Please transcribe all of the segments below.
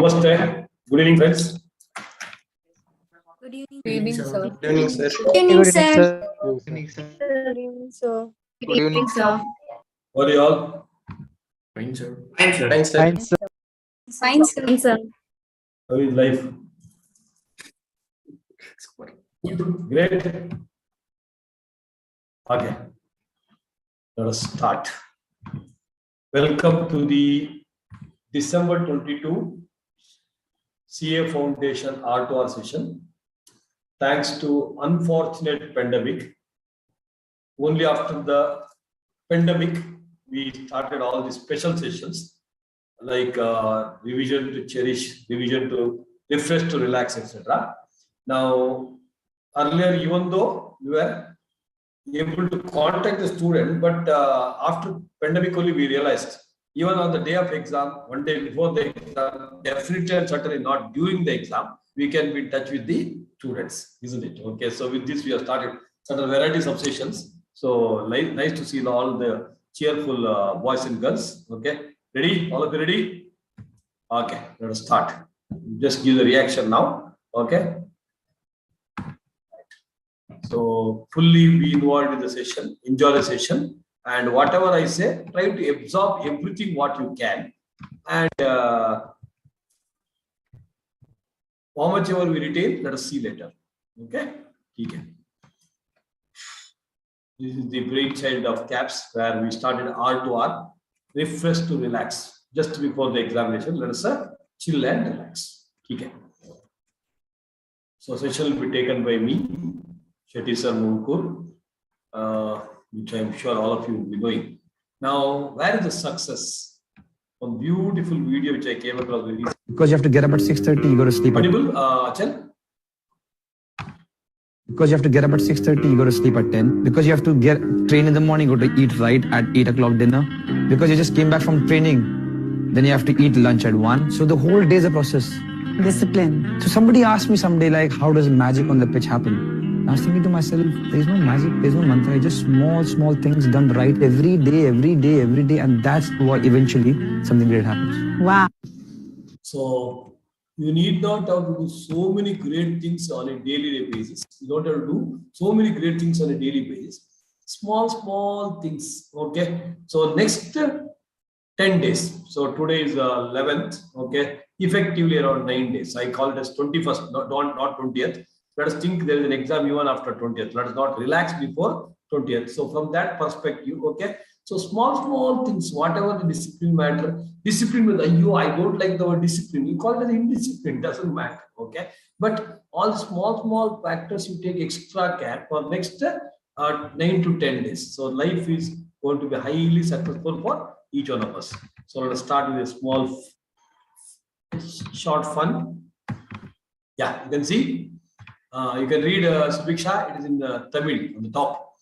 Namaste. Good evening, friends. Good evening. Good evening, sir. Good evening, sir. Good evening, sir. Good evening, sir. Good evening, sir. Good evening, sir. What are you all? Fine, sir. Fine, sir. Fine, sir. Fine, sir. How is life? Great. Okay. Let us start. Welcome to the December 22 CA Foundation R2R session. Thanks to unfortunate pandemic, only after the pandemic we started all the special sessions like revision to cherish, revision to refresh to relax, etc. Now, earlier, even though we were able to contact the student, but after pandemic only we realized, even on the day of exam, one day before the exam, definitely and certainly not during the exam, we can be in touch with the students, isn't it? Okay, so with this we have started certain varieties of sessions. So nice to see all the cheerful boys and girls. Okay, ready? All of you ready? Okay, let us start. Just give the reaction now. Okay. So fully be involved in the session, enjoy the session, and whatever I say, try to absorb everything what you can, and how much ever we retain, let us see later. Okay. This is the brainchild of CAPS, where we started R2R, refresh to relax. Just before the examination, let us chill and relax. Okay. So session will be taken by me, Shetty Sir Munkur, which I am sure all of you will be knowing. Now, where is the success? One beautiful video which I came across very recently. Because you have to get up at 6:30, you go to sleep. Audible, Achal? Because you have to get up at 6:30, you go to sleep at 10. Because you have to train in the morning, go to eat right at 8 o'clock dinner. Because you just came back from training, then you have to eat lunch at 1. So the whole day is a process. Discipline. So somebody asked me someday, like, how does magic on the pitch happen? I was thinking to myself, there's no magic, there's no mantra, just small things done right every day, and that's what eventually something great happens. Wow. So you need not have to do so many great things on a daily basis. You don't have to do so many great things on a daily basis. Small things. Okay. So next 10 days. So today is 11th. Okay. Effectively around 9 days. I call it as 21st, not 20th. Let us think there is an exam even after 20th. Let us not relax before 20th. So from that perspective, okay. So small things, whatever the discipline matter. Discipline with you, I don't like the word discipline. You call it as indiscipline, doesn't matter. Okay. But all the small factors you take extra care for next 9 to 10 days. So life is going to be highly successful for each one of us. So let us start with a small, short fun. Yeah, you can see. You can read Subiksha, it is in the Tamil on the top.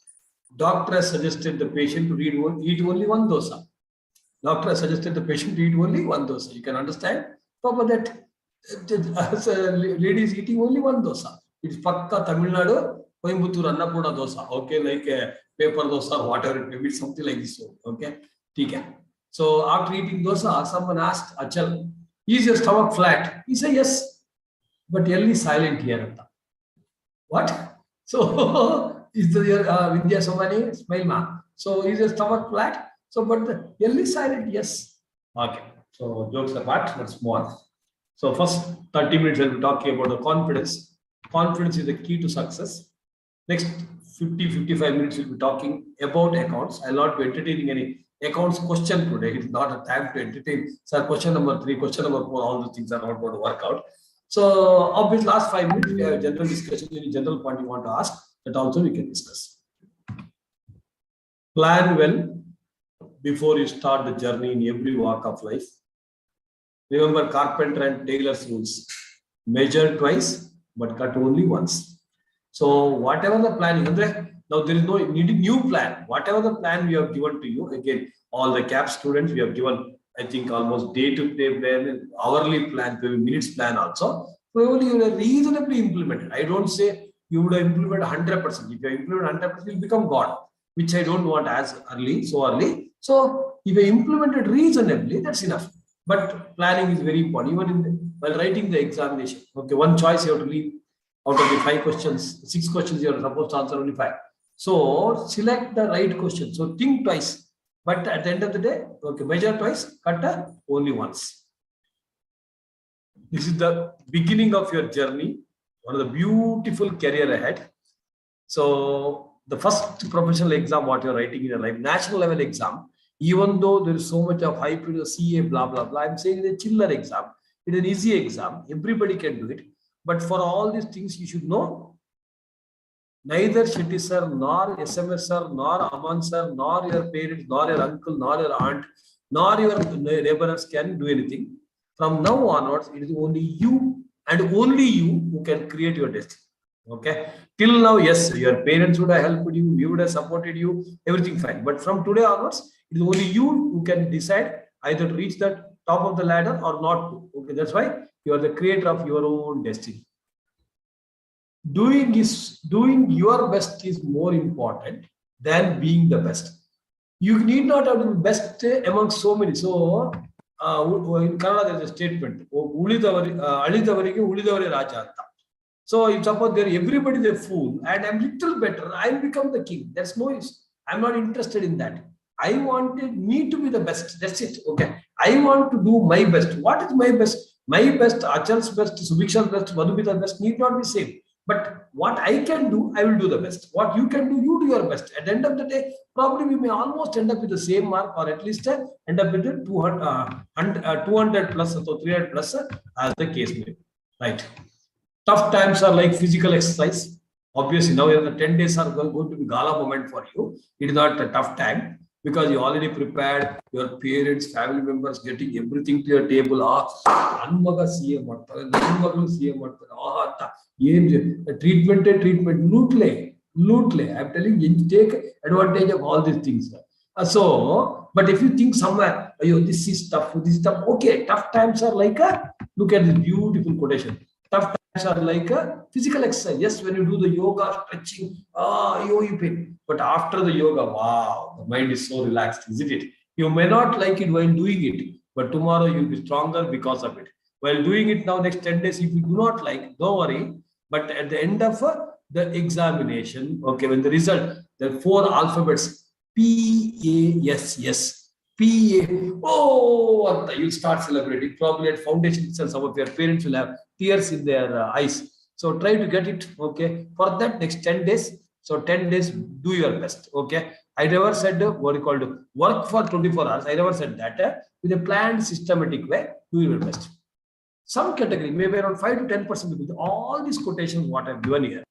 Doctor has suggested the patient to eat only one dosa. Doctor has suggested the patient to eat only one dosa. You can understand? Papa, that lady is eating only one dosa. It's Pakka Tamil Nadu, Coimbatore Annapurna dosa. Okay, like a paper dosa or whatever it may be, something like this. Okay, so after eating dosa, someone asked Achal, is your stomach flat? He said yes, but Ellie silent here. What? So is the Vidya Somani smile ma? So is your stomach flat? So but the L is silent, yes. Okay. So jokes apart, let's move on. So first 30 minutes I'll be talking about the confidence. Confidence is the key to success. Next 50-55 minutes we'll be talking about accounts. I'll not be entertaining any accounts question today. It's not a time to entertain. So question number 3, question number 4, all those things are not going to work out. So, of which last 5 minutes, we have a general discussion, any general point you want to ask, that also we can discuss. Plan well before you start the journey in every walk of life. Remember Carpenter and Taylor's rules. Measure twice, but cut only once. So, whatever the plan, now there is no needing new plan. Whatever the plan we have given to you, again, all the CAPS students, we have given, I think, almost day-to-day plan, hourly plan, maybe minutes plan also. Probably you will reasonably implemented. I don't say you would implement 100%. If you implement 100%, you will become God, which I don't want as so early. So if you implement it reasonably, that's enough. But planning is very important. Even in while writing the examination. Okay, one choice you have to leave out of the 5 questions, 6 questions you are supposed to answer only 5. So select the right question. So think twice, but at the end of the day, okay, measure twice, cut only once. This is the beginning of your journey, one of the beautiful career ahead. So the first professional exam what you're writing in your life, national level exam, even though there is so much of hype in the CA, blah, blah, blah, I'm saying it's a chiller exam. It's an easy exam. Everybody can do it. But for all these things, you should know neither Shetty sir, nor SMS sir, nor Aman sir, nor your parents, nor your uncle, nor your aunt, nor your neighbors can do anything. From now onwards, it is only you and only you who can create your destiny. Okay. Till now, yes, your parents would have helped you, we would have supported you, everything fine. But from today onwards, it is only you who can decide either to reach the top of the ladder or not to. Okay, that's why you are the creator of your own destiny. Doing your best is more important than being the best. You need not have to be best among so many. So in Kannada there is a statement, "Alidavarige ulidavare raja anta." So if suppose there everybody is a fool and I'm little better, I'll become the king. That's no use. I'm not interested in that. I wanted me to be the best. That's it. Okay. I want to do my best. What is my best? My best, Achal's best, Subiksha's best, Madhumita's best need not be same. But what I can do, I will do the best. What you can do, you do your best. At the end of the day, probably we may almost end up with the same mark or at least end up with 200 plus or 300 plus as the case may be. Right. Tough times are like physical exercise. Obviously, now the 10 days are going to be gala moment for you. It is not a tough time because you already prepared your parents, family members, getting everything to your table. Treatment, lootle. I'm telling you, take advantage of all these things. But if you think somewhere, this is tough, okay, tough times are like look at this beautiful quotation. Tough times are like a physical exercise. Yes, when you do the yoga, stretching, you pain. But after the yoga, wow, the mind is so relaxed, isn't it? You may not like it while doing it, but tomorrow you'll be stronger because of it. While doing it now, next 10 days, if you do not like, don't worry. But at the end of the examination, okay, when the result, there are 4 alphabets, PASS. You'll start celebrating. Probably at foundation itself, some of your parents will have tears in their eyes. So try to get it, okay? For that, next 10 days. So 10 days, do your best, okay? I never said what you call work for 24 hours. I never said that. With a planned, systematic way, do your best. Some category, maybe around 5 to 10% people, all these quotations, what I've given here,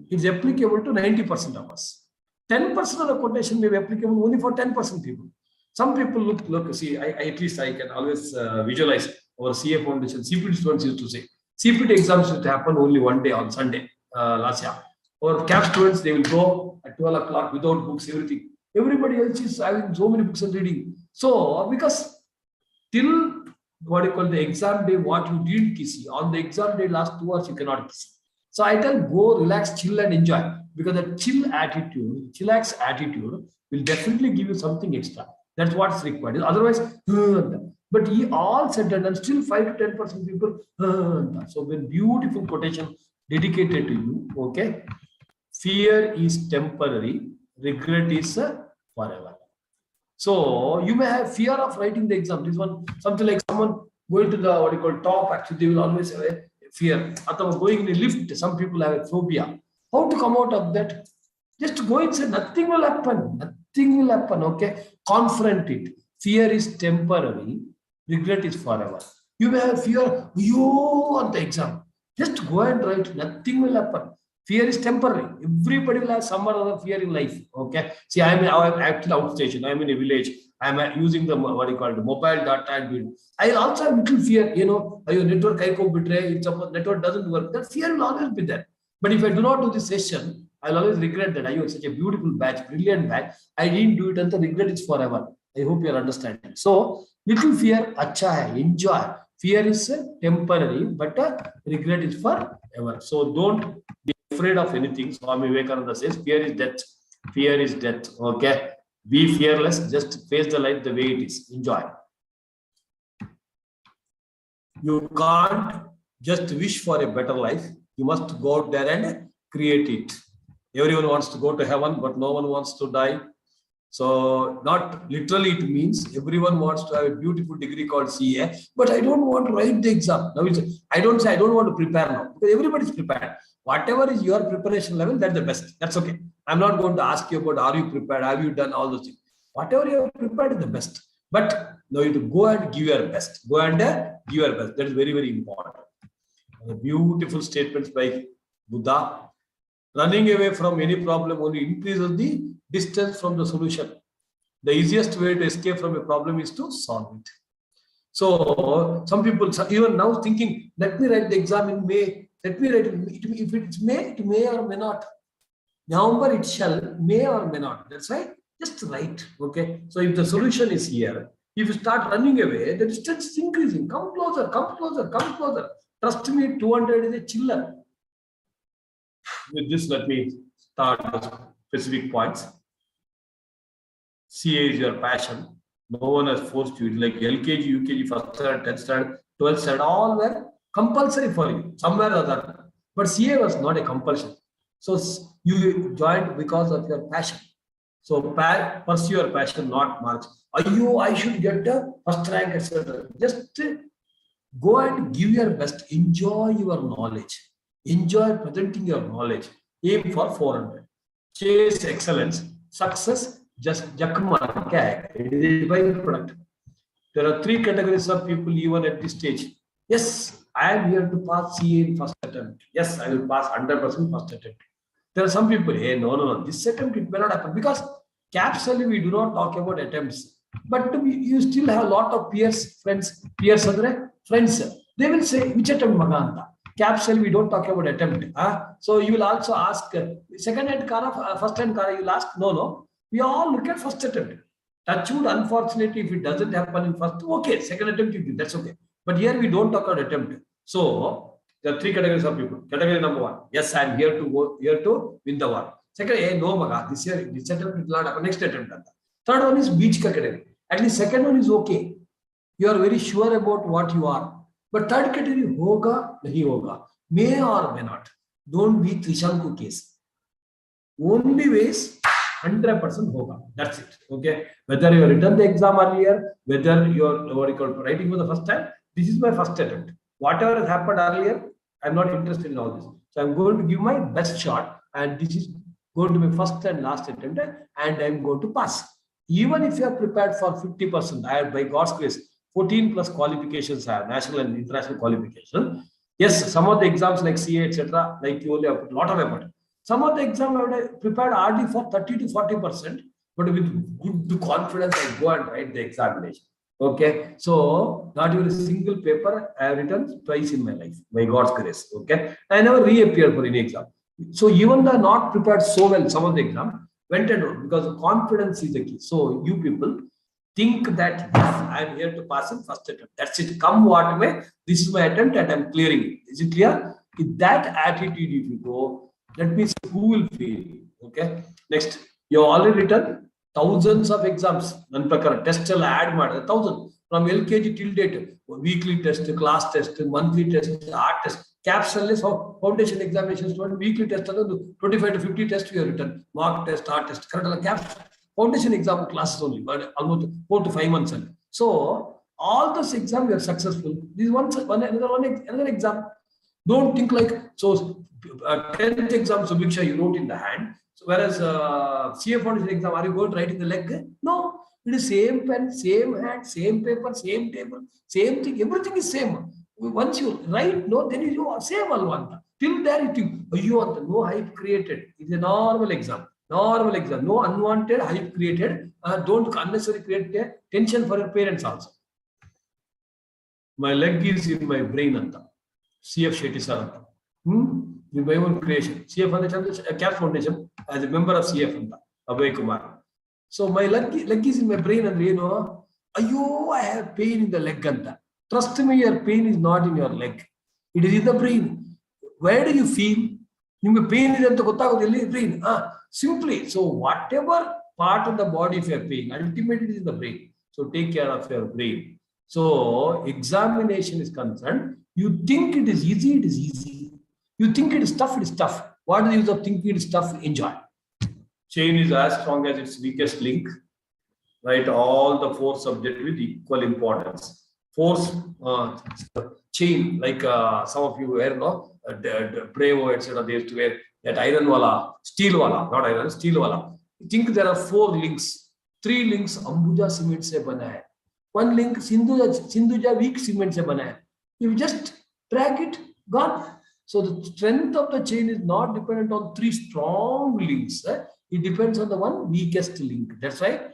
is applicable to 90% of us. 10% of the quotation may be applicable only for 10% people. Some people look, see, at least I can always visualize our CA foundation. CPT students used to say, CPT exams used to happen only one day on Sunday, last year. Or CAP students, they will go at 12 o'clock without books, everything. Everybody else is having so many books and reading. So, because till what you call the exam day, what you didn't see, on the exam day, last 2 hours, you cannot see. So I tell, go, relax, chill and enjoy. Because the chillax attitude will definitely give you something extra. That's what's required. Otherwise, but he all said that, and still 5 to 10% people. So, when beautiful quotation dedicated to you, okay? Fear is temporary, regret is forever. So, you may have fear of writing the exam. This one, something like someone going to the what you call top, actually, they will always have a fear. Or going in a lift, some people have a phobia. How to come out of that? Just go and say, nothing will happen. Nothing will happen, okay? Confront it. Fear is temporary. Regret is forever. You may have fear, on the exam. Just go and write. Nothing will happen. Fear is temporary. Everybody will have some or other fear in life, okay? See, I'm actually outstation. I'm in a village. I'm using the, what you call it, mobile data and video. I also have little fear, your network, network doesn't work. That fear will always be there. But if I do not do this session, I'll always regret that I was such a beautiful batch, brilliant batch. I didn't do it and the regret is forever. I hope you're understanding. So, little fear, acha hai, enjoy. Fear is temporary, but regret is forever. So, don't be afraid of anything. Swami Vivekananda says, fear is death. Fear is death. Okay. Be fearless. Just face the life the way it is. Enjoy. You can't just wish for a better life. You must go out there and create it. Everyone wants to go to heaven, but no one wants to die. So not literally it means everyone wants to have a beautiful degree called CA, but I don't want to write the exam. Now I don't say I don't want to prepare now because everybody is prepared. Whatever is your preparation level, that's the best. That's okay. I'm not going to ask you about are you prepared, have you done all those things. Whatever you have prepared is the best. But now you have to go and give your best. Go and give your best. That is very, very important. The beautiful statements by Buddha. Running away from any problem only increases the distance from the solution. The easiest way to escape from a problem is to solve it. So some people even now thinking, let me write the exam in May. Let me write it. If it's May, it may or may not. November it shall, may or may not. That's right. Just write. Okay. So if the solution is here, if you start running away, the distance is increasing. Come closer, come closer, come closer. Trust me, 200 is a chiller. With this, let me start the specific points. CA is your passion. No one has forced you. It's like LKG, UKG, first standard, 10th standard, 12th standard, all were compulsory for you, somewhere or other. But CA was not a compulsion. So you joined because of your passion. So pursue your passion, not marks. I should get a first rank, etc. Just go and give your best. Enjoy your knowledge. Enjoy presenting your knowledge. Aim for 400. Chase excellence. Success just jakman. It is a byproduct. There are 3 categories of people even at this stage. Yes, I am here to pass CA in first attempt. Yes, I will pass 100% first attempt. There are some people, hey, no, this attempt it may not happen because capsually we do not talk about attempts. But you still have a lot of peers, friends. They will say, which attempt maganta? Capsule, we don't talk about attempt. So you will also ask second hand kara, first hand kara, you will ask, no. We all look at first attempt. Touchwood, unfortunately, if it doesn't happen in first, okay, second attempt, you do, that's okay. But here we don't talk about attempt. So there are 3 categories of people. Category number 1, yes, I am here to win the war. Second, hey, no, maga, this attempt will not happen. Next attempt. Third one is beach category. At least second one is okay. You are very sure about what you are. But third category, hoga, nahi hoga, may or may not. Don't be Trishanku case. Only ways 100% hoga. That's it. Okay. Whether you written the exam earlier, whether you're writing for the first time, this is my first attempt. Whatever has happened earlier, I'm not interested in all this. So I'm going to give my best shot, and this is going to be first and last attempt, and I'm going to pass. Even if you are prepared for 50%, I have by God's grace 14 plus qualifications, I have national and international qualification. Yes, some of the exams like CA, etc., like you only have put a lot of effort. Some of the exams I would have prepared hardly for 30 to 40%, but with good confidence, I go and write the examination. Okay, so not even a single paper I have written twice in my life, by God's grace. Okay, I never reappeared for any exam. So even though not prepared so well, some of the exam went and wrote because confidence is the key. So you people think that yes, I am here to pass in first attempt. That's it. Come what may, this is my attempt and I'm clearing it. Is it clear? With that attitude, if you go, let me see who will fail. Okay. Next, you have already written thousands of exams. Test add 1,000 from LKG till date. Weekly test, class test, monthly test, art test. Capsule foundation examinations, weekly test, 25 to 50 tests we have written. Mock test, art test, caps. Foundation exam classes only, but almost 4 to 5 months. So all those exams are successful. This another exam. Don't think like so. 10th exam Subiksha you wrote in the hand. So whereas CA foundation exam, are you going to write in the leg? No, it is same pen, same hand, same paper, same table, same thing. Everything is same. Once you write, no, then you are same alvanta. Till there you want no hype created. It's a normal exam. Normal exam, no unwanted hype created. Don't unnecessarily create tension for your parents also. My leg is in my brain. CF Shetty sir. With my own creation. CF Foundation, CAPS Foundation, as a member of CF, Abhay Kumar. So my leg is in my brain, and you know, I have pain in the leg. Trust me, your pain is not in your leg. It is in the brain. Where do you feel? Your pain is in the brain. Simply, so whatever part of the body if you are pain, ultimately it is in the brain. So take care of your brain. So examination is concerned. You think it is easy, it is easy. You think it is tough, it is tough. What is the use of thinking it is tough? Enjoy. Chain is as strong as its weakest link. Write all the 4 subjects with equal importance. Force chain, like some of you wear, no, Bravo, etc. They used to wear that iron wala, steel wala, not iron, steel wala. You think there are 4 links, 3 links Ambuja cement se bana hai. 1 link Sindhuja weak cement se bana hai. You just drag it, gone. So the strength of the chain is not dependent on 3 strong links. It depends on the one weakest link. That's why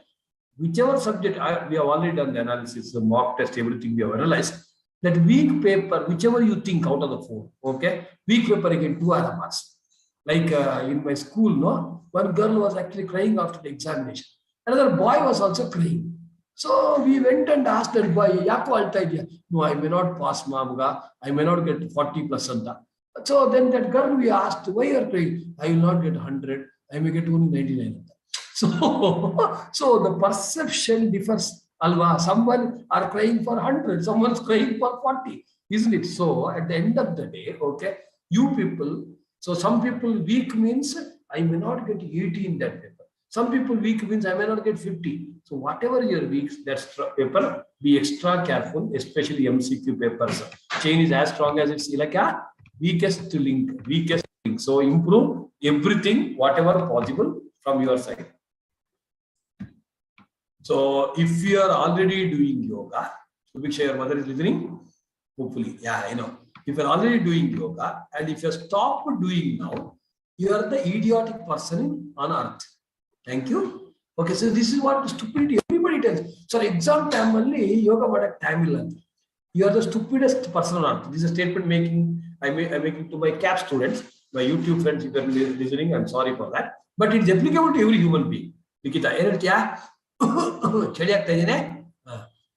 whichever subject we have already done the analysis, the mock test, everything we have analyzed. That weak paper, whichever you think out of the 4, okay, weak paper again 2 other marks. Like in my school, no, one girl was actually crying after the examination. Another boy was also crying. So we went and asked that boy, Yako alta idea? No, I may not pass, Mamuga. I may not get 40 plus anta. So then that girl we asked, why you are crying? I will not get 100. I may get only 99. So the perception differs. Alva, someone are crying for 100, someone's crying for 40, isn't it? So at the end of the day, okay, you people, so some people weak means I may not get 80 in that paper. Some people weak means I may not get 50. So whatever your weak, that's paper, be extra careful, especially MCQ papers. Chain is as strong as it's like a weakest link. So improve everything, whatever possible from your side. So if you are already doing yoga, so make sure your mother is listening. Hopefully, yeah, I know. If you're already doing yoga and if you stop doing now, you are the idiotic person on earth. Thank you. Okay, so this is what stupidity everybody tells. So exam time only yoga but Tamil. You are the stupidest person on earth. This is a statement I'm making to my CAP students, my YouTube friends. If you are listening, I'm sorry for that. But it's applicable to every human being.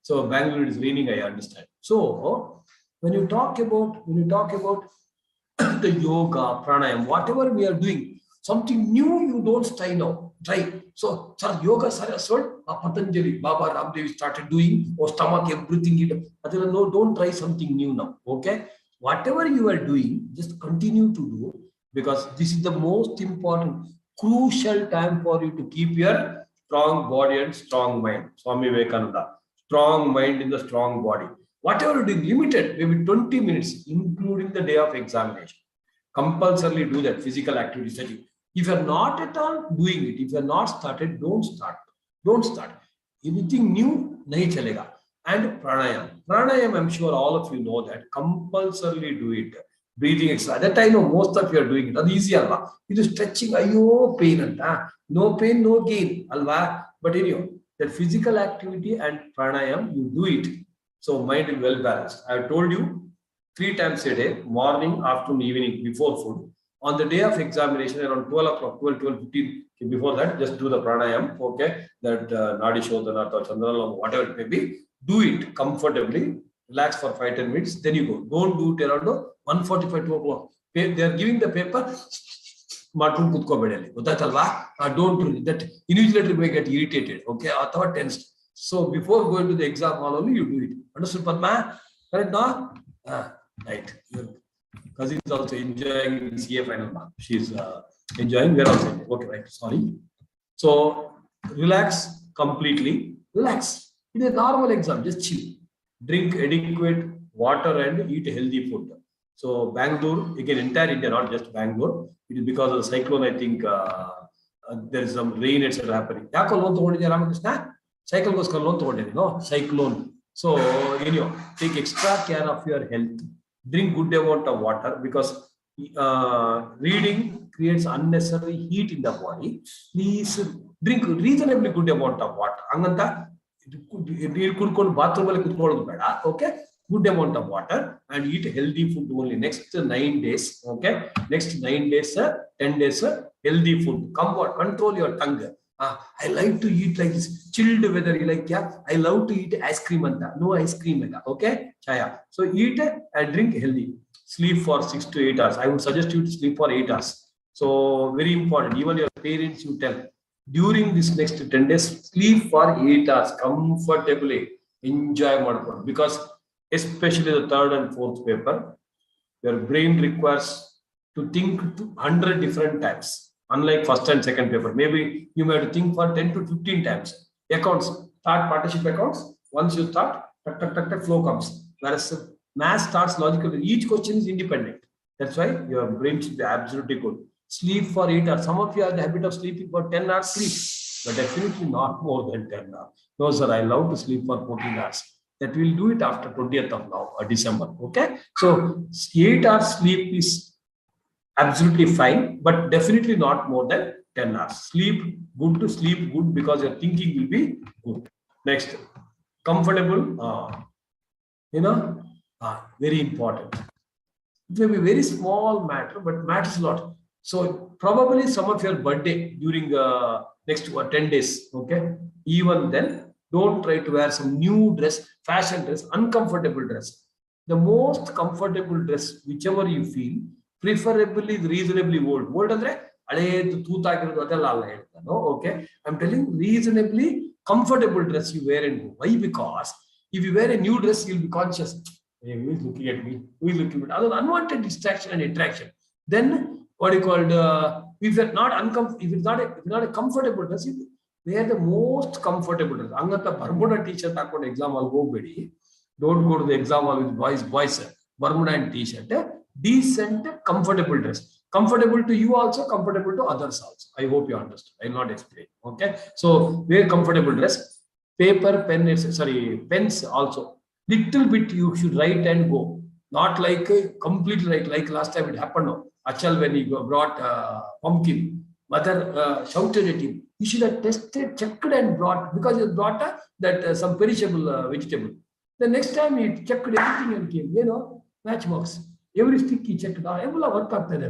So Bangalore is raining, I understand. So when you talk about the yoga, pranayam, whatever we are doing, something new you don't try now. Try. So sir, yoga, sir, Patanjali, Baba Ramdev started doing, or stomach, everything. No, don't try something new now. Okay. Whatever you are doing, just continue to do, because this is the most important, crucial time for you to keep your strong body and strong mind. Swami Vivekananda. Strong mind in the strong body. Whatever you do, limited, maybe 20 minutes, including the day of examination. Compulsorily do that physical activity study. If you are not at all doing it, if you are not started, don't start. Don't start. Anything new, nahi chalega. And pranayam. Pranayam, I'm sure all of you know that. Compulsorily do it. Breathing exercise. That I know most of you are doing it. That's easy, alva. It is stretching. Ayo, pain. No pain, no gain, alva. But anyway, that physical activity and pranayam, you do it. So mind is well balanced. I have told you 3 times a day, morning, afternoon, evening, before food. On the day of examination, around 12 o'clock, 12:15, before that, just do the pranayam, okay? That Nadi Shodhana or Chandana, whatever it may be, do it comfortably, relax for 5-10 minutes, then you go. Don't do it around 1:45, 2 o'clock. They are giving the paper, don't do that. Invigilator may get irritated, okay, or tensed. So before going to the exam hall only, you do it. Understood, Padma? Correct, no? Right. Your cousin is also enjoying CA final. She's enjoying. We're also enjoying. Okay, right. Sorry. So relax completely. Relax. It is a normal exam. Just chill. Drink adequate water and eat healthy food. So Bangalore, again, entire India, not just Bangalore. It is because of the cyclone. I think there is some rain, etc. happening. Cycle goes no cyclone. So anyway, take extra care of your health. Drink good amount of water, because reading creates unnecessary heat in the body. Please drink reasonably good amount of water. Anganta, bathroom, okay? Good amount of water and eat healthy food only. Next 9 days, okay? Next 9 days, 10 days, healthy food. Control your tongue. I like to eat like this chilled weather. You like, yeah? I love to eat ice cream. No ice cream. Okay? Chaya. So eat and drink healthy. Sleep for 6 to 8 hours. I would suggest you to sleep for 8 hours. So very important. Even your parents, you tell. During this next 10 days, sleep for 8 hours comfortably. enjoy ಮಾಡ್ಕೊಂಡು. Because especially the third and fourth paper, your brain requires to think 100 different times. Unlike first and second paper, maybe you may have to think for 10 to 15 times. Accounts, start partnership accounts. Once you start, flow comes. Whereas math starts logically. Each question is independent. That's why your brain should be absolutely good. Sleep for 8 hours. Some of you have the habit of sleeping for 10 hours sleep, but definitely not more than 10 hours. No, sir, I love to sleep for 14 hours. That we'll do it after 20th of now, December. Okay. So 8 hours sleep is absolutely fine, but definitely not more than 10 hours. Sleep good to sleep good because your thinking will be good. Next, comfortable, very important. It may be very small matter, but matters a lot. So probably some of your birthday during next 10 days, okay? Even then, don't try to wear some new dress, fashion dress, uncomfortable dress. The most comfortable dress, whichever you feel, preferably reasonably old. Old andre haledu tootagirodu adella alla ಹೇಳ್ತಾನೋ. Okay, I'm telling reasonably comfortable dress you wear and go. Why? Because if you wear a new dress, you'll be conscious. Hey, who is looking at me? Who is looking at me? Other unwanted distraction and attraction. Then what you called if it's not a comfortable dress, wear the most comfortable dress. Angata Bermuda t-shirt ಹಾಕೊಂಡು exam hall ಹೋಗಬೇಡಿ. Don't go to the exam hall with boys Bermuda and t-shirt. Decent, comfortable dress. Comfortable to you also, comfortable to others also. I hope you understand. I will not explain. Okay. So wear comfortable dress. Paper, pen, pens also. Little bit you should write and go. Not like completely write. Like last time it happened. No. Achal, when he brought pumpkin, mother shouted at him. You should have tested, checked and brought, because he brought that some perishable vegetable. The next time he checked everything and came, matchbox. Every stick he checked out. Everything work ಆಗ್ತದೆ.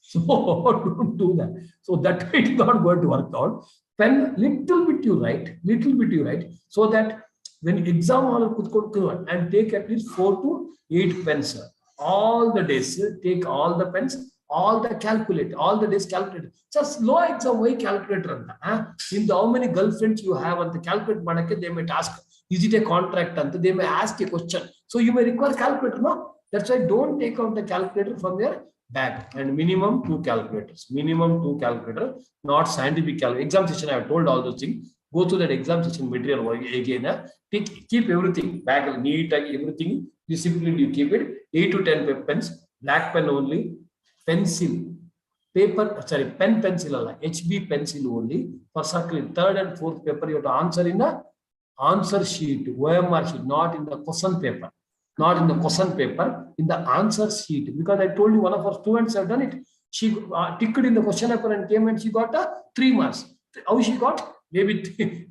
So don't do that. So that way it is not going to work out. Pen, little bit you write, so that when exam hall and take at least 4 to 8 pens. All the days, take all the pens, all the calculate, all the days calculate. Just low exam way calculator. In the how many girlfriends you have and the calculate manake, they may ask, is it a contract? And they may ask a question. So you may require calculator, no? That's why don't take out the calculator from your bag. And minimum 2 calculators. Not scientific calculator. Exam session, I have told all those things. Go through that exam session material again. Keep everything bag neat, everything. Disciplined, you keep it. 8 to 10 pens. Black pen only. Pencil. Pen pencil. HB pencil only. For circling third and fourth paper, you have to answer in the answer sheet, OMR sheet, not in the question paper. Not in the question paper, in the answer sheet. Because I told you one of our students have done it. She ticked in the question paper and came and she got 3 marks. How she got? Maybe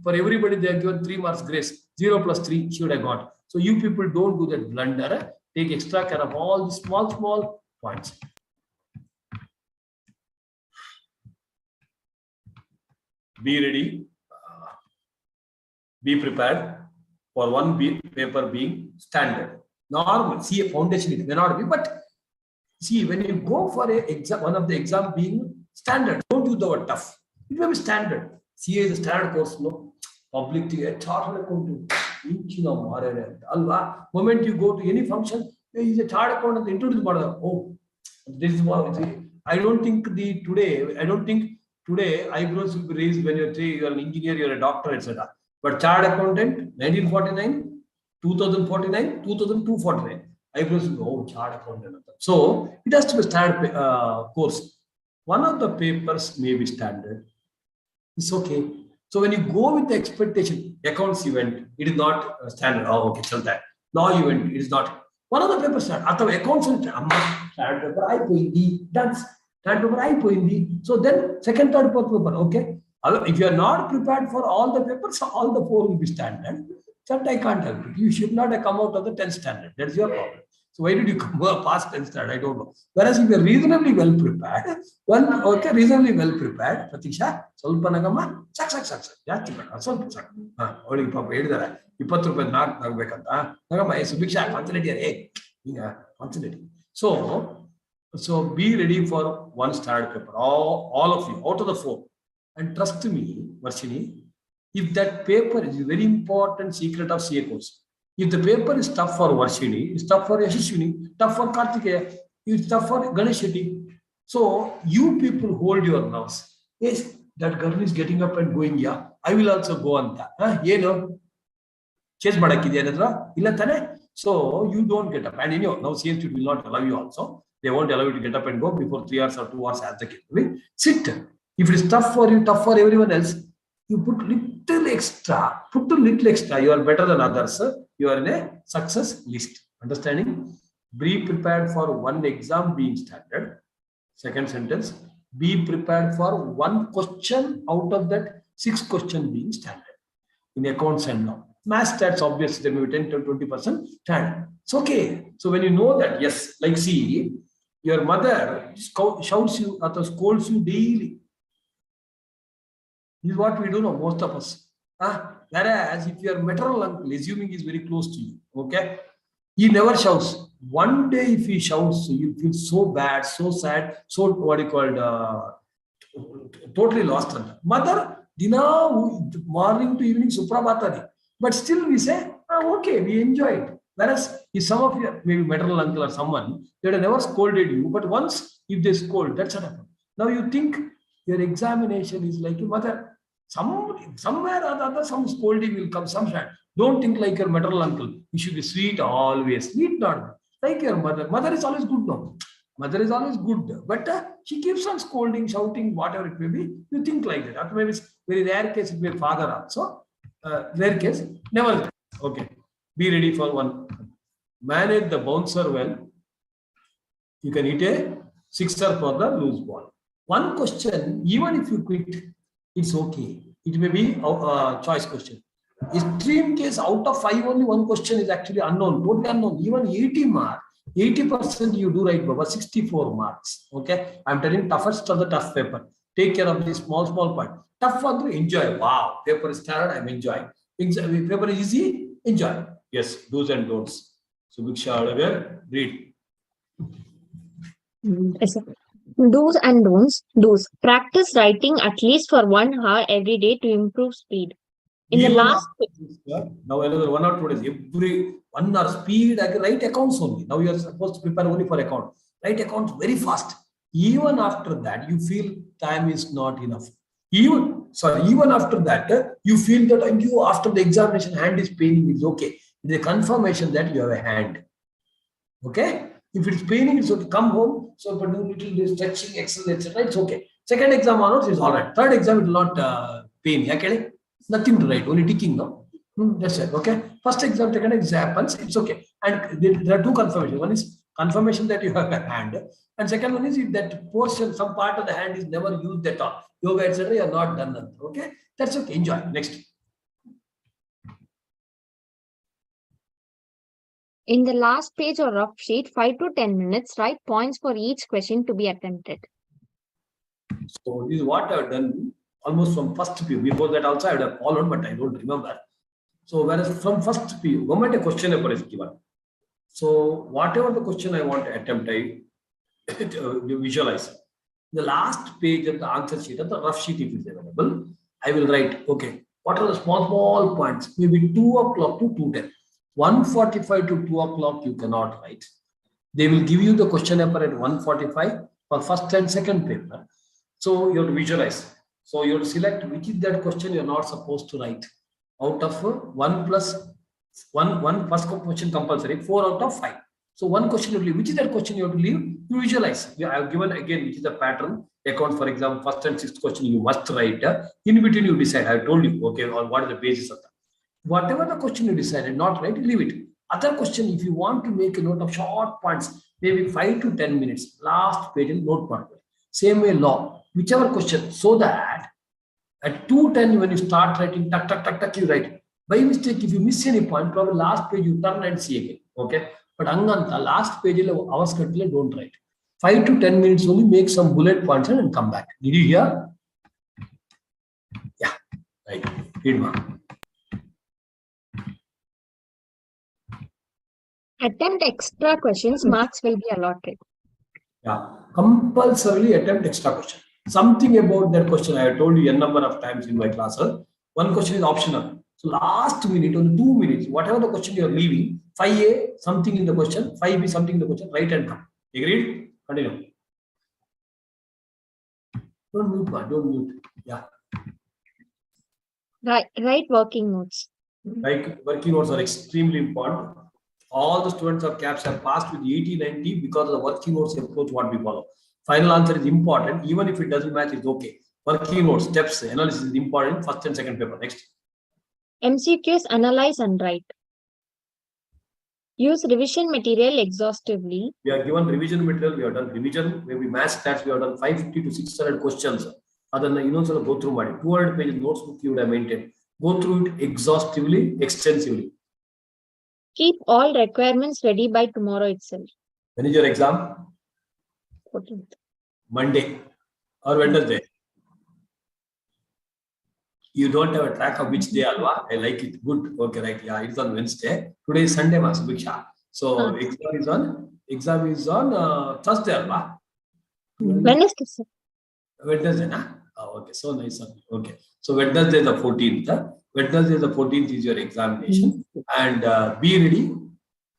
for everybody they have given 3 marks grace. 0 plus 3 she would have got. So you people don't do that blunder. Take extra care of all the small points. Be ready. Be prepared for one paper being standard. Normal, see a foundation, it may not be, but see when you go for a exam, one of the exam being standard, don't use the word tough. It may be standard. CA is a standard course, no? Public theory, chartered accountant, alva. Moment you go to any function, there is a chartered accountant introduce. Oh, this is what I don't think today eyebrows will be raised when you're an engineer, you're a doctor, etc. But chartered accountant, 1949. 2049, 2249. Eyebrows will go, chartered accountant. So it has to be standard course. One of the papers may be standard. It's okay. So when you go with the expectation, accounts event, it is not standard. Oh, okay, tell that. Law event, it is not. One of the papers standard. After accounts, standard paper, I poindi. That's standard paper, I poindi. So then second, third, fourth paper, okay. If you are not prepared for all the papers, all the 4 will be standard. That I can't help it. You should not have come out of the 10th standard. That's your problem. So why did you come past 10th standard? I don't know. Whereas if you are reasonably well prepared, Pratisha, ಸ್ವಲ್ಪ ನಗಮ್ಮ ಸಾಕ್ ಜಾಸ್ತಿ ಬೇಡ ಸ್ವಲ್ಪ ಸಾಕು. ಅವಳಿಗೆ ಪಾಪ ಹೇಳಿದಾರೆ 20 ರೂಪಾಯಿ 4 ತಗಬೇಕಂತ. ನಗಮ್ಮ ಸುಭಿಕ್ಷಾ ಕಾನ್ಸಂಟ್ರೇಟ್ ಯಾರೇ ಈಗ concentrate. So be ready for one standard paper. All of you out of the 4. And trust me, Varshini, if that paper is a very important secret of CA course. If the paper is tough for Varshini, it's tough for Yashashwini, tough for Kartikeya, it's tough for Ganesh Shetty. So you people hold your nerves. Yes, that girl is getting up and going, yeah, I will also go on that. Chase madakidya. So you don't get up. And you know, now CMC will not allow you also. They won't allow you to get up and go before 3 hours or 2 hours as the case. Sit. If it is tough for you, tough for everyone else, you put little extra. Put a little extra. You are better than others. You are in a success list. Understanding? Be prepared for one exam being standard. Second sentence. Be prepared for one question out of that 6 questions being standard. In accounts and law. Math stats, obviously, there may be 10 to 20% standard. It's okay. So when you know that, yes, like see, your mother shouts you or scolds you daily. This is what we do now, most of us. Whereas if your maternal uncle, assuming he's very close to you, okay, he never shouts. One day if he shouts, you feel so bad, so sad, so what you call totally lost. Mother, Dina, morning to evening, Suprabhatani. But still we say, okay, we enjoy it. Whereas if some of your maybe maternal uncle or someone, they have never scolded you, but once if they scold, that's what happens. Now you think your examination is like your mother. Somewhere or other, some scolding will come, some shine. Don't think like your maternal uncle. You should be sweet always. Sweet not. Like your mother. Mother is always good now. Mother is always good. But she keeps on scolding, shouting, whatever it may be. You think like that. Or maybe it's very rare case, it may be father also. Rare case, never. Okay. Be ready for one. Manage the bouncer well. You can hit a sixer for the loose ball. One question, even if you quit, it's okay. It may be a choice question. Extreme case, out of 5, only one question is actually unknown, totally unknown. Even 80 marks, 80% you do right, Baba, 64 marks. Okay. I'm telling toughest of the tough paper. Take care of this small point. Tough one to enjoy. Wow, paper is tired, I'm enjoying. Paper is easy, enjoy. Yes, do's and don'ts. So Bhiksha, read. Yes, do's and don'ts. Do's. Practice writing at least for 1 hour every day to improve speed. In the last now another 1 or 2 days, every 1 hour speed, I can write accounts only. Now you are supposed to prepare only for account. Write accounts very fast. Even after that, you feel time is not enough. Even after that, you feel that you after the examination, hand is paining, it's okay. It's a confirmation that you have a hand. Okay? If it's paining, it's okay. Come home, so but do little stretching, exercise, etc. It's okay. Second exam onwards is all right. Third exam, it will not pain. Okay? Nothing to write, only ticking now. That's it. Okay. First exam, second exam happens, it's okay. And there are 2 confirmations. One is confirmation that you have a hand, and second one is if that portion, some part of the hand is never used at all. Yoga, etc. You are not done. Okay. That's okay. Enjoy. Next. In the last page or rough sheet, 5 to 10 minutes, write points for each question to be attempted. So this is what I've done almost from first PU. Before that also I would have followed, but I don't remember. So whereas from first PU, government a question paper is given. So whatever the question I want to attempt, I visualize. The last page of the answer sheet, of the rough sheet if it is available, I will write, okay, what are the small points? Maybe 2 o'clock to 2:10. 1:45 to 2 o'clock you cannot write. They will give you the question paper at 1:45 for first and second paper. So you have to visualize. So you have to select which is that question you are not supposed to write. Out of 1 plus 1 first question compulsory, 4 out of 5. So one question you leave. Which is that question you have to leave? You visualize. I have given again which is the pattern. Account, for example, first and sixth question you must write. In between you decide. I have told you, okay, or what is the basis of that. Whatever the question you decided not write, leave it. Other question, if you want to make a note of short points, maybe 5 to 10 minutes, last page in note part. Same way law, whichever question, so that at 2:10 when you start writing, tuck, you write. By mistake, if you miss any point, probably last page you turn and see again. Okay. But Anganta, last page hours don't write. 5 to 10 minutes only, make some bullet points and come back. Did you hear? Yeah. Right. Read ma. Attempt extra questions, marks will be allotted. Yeah. Compulsorily attempt extra question. Something about that question I have told you a number of times in my classes. One question is optional. So last minute, only 2 minutes, whatever the question you are leaving, 5A, something in the question, 5B, something in the question, write and come. Agreed? Continue. Don't mute, man. Don't mute. Yeah. Write working notes. Like working notes are extremely important. All the students of CAPS have passed with 80, 90 because of the working notes approach what we follow. Final answer is important. Even if it doesn't match, it's okay. Working notes, steps, analysis is important. First and second paper. Next. MCQs, analyze and write. Use revision material exhaustively. We are given revision material. We have done revision. Maybe math stats. We have done 550 to 600 questions. Other than go through 200 pages notebook you would have maintained. Go through it exhaustively, extensively. Keep all requirements ready by tomorrow itself. When is your exam? 14th. Monday or Wednesday. You don't have a track of which day, Alva. I like it. Good. Okay, right. Yeah, it's on Wednesday. Today is Sunday, Masubiksha. So exam is on Thursday, Alva. Wednesday, sir. Wednesday, na? Oh, okay. So nice. Okay. So Wednesday is the 14th. Wednesday the 14th is your examination. And be ready.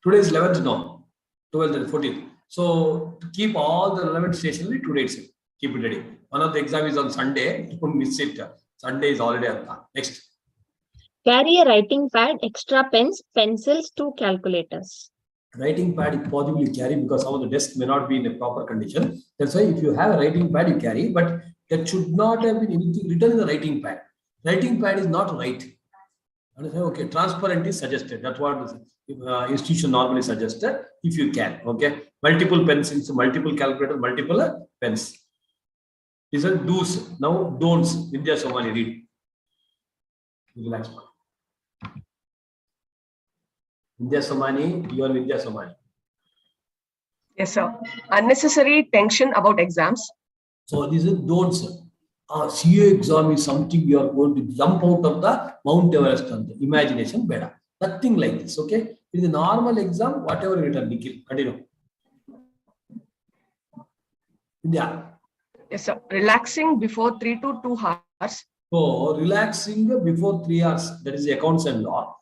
Today is 11th, no. 12th and 14th. So to keep all the relevant stationery today itself. Keep it ready. One of the exam is on Sunday. Don't miss it. Sunday is already on. Next. Carry a writing pad, extra pens, pencils, 2 calculators. Writing pad you possibly carry because some of the desks may not be in a proper condition. That's why if you have a writing pad, you carry, but that should not have been anything written in the writing pad. Writing pad is not right. Okay, transparent is suggested. That's what the institution normally suggested. If you can, okay, multiple pencils, multiple calculators, multiple pens. These are do's. Now don'ts. Vidya Somani, read. Relax. Vidya Somani, you are Vidya Somani. Yes, sir. Unnecessary tension about exams. So these are don'ts. CA exam is something you are going to jump out of the Mount Everest and the imagination better. Nothing like this, okay? In the normal exam, whatever written, Nikhil, continue. Yeah. Yes, sir. Relaxing before 3 to 2 hours. So relaxing before 3 hours, that is the accounts and law.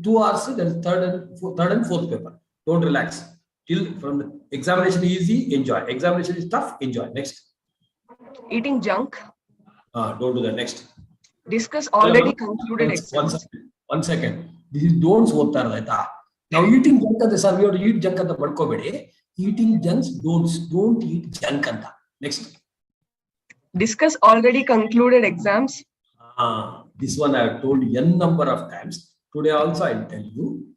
2 hours, that is third and fourth paper. Don't relax. Till from the examination easy, enjoy. Examination is tough, enjoy. Next. Eating junk. Don't do that. Next. Discuss already concluded exams. One second. This is don'ts. Now eating junk, sir, we have to eat junk at the padkobedi. Eating junks, don'ts. Don't eat junk. Next. Discuss already concluded exams. This one I have told n number of times. Today also I will tell you.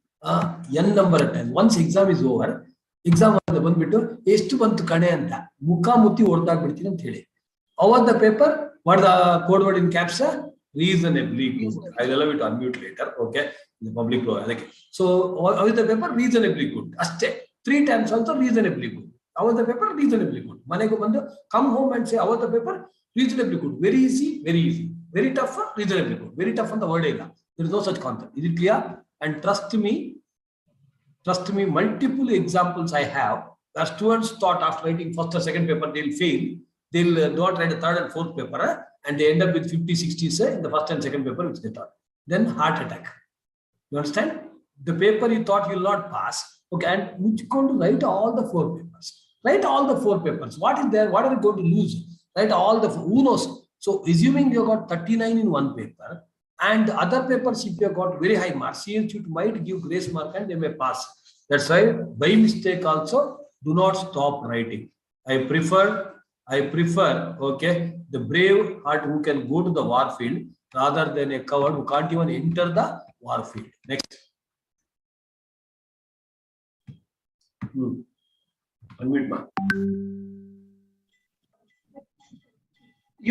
N number of times. Once exam is over, exam ಬಂದ್ಬಿಟ್ಟು ಎಷ್ಟು ಬಂತು ಕಣೆ ಅಂತ ಮುಖ ಮುತ್ತಿ ಹೊರಟಾಗ್ಬಿಡ್ತೀನಿ ಅಂತ ಹೇಳಿ. Over the paper, what the code word in caps? Reasonably good. I will allow you to unmute later. Okay, in the public floor. So over the paper, reasonably good. Aste 3 times also reasonably good. Over the paper, reasonably good. Maneko bandu come home and say over the paper, reasonably good. Very easy, very easy. Very tough, reasonably good. Very tough on the word illa. There is no such concept. Is it clear? And trust me, multiple examples I have. The students thought after writing first or second paper, they'll fail. They'll not write the third and fourth paper, and they end up with 50, 60s in the first and second paper, which they thought. Then heart attack. You understand? The paper you thought you'll not pass. Okay, and which going to write all the 4 papers. Write all the 4 papers. What is there? What are you going to lose? Write all the 4. Who knows? So assuming you got 39 in one paper, and other papers, if you have got very high marks, CNC might give grace mark and they may pass. That's why by mistake also, do not stop writing. I prefer, okay, the brave heart who can go to the war field rather than a coward who can't even enter the war field. Next. Unmute, ma.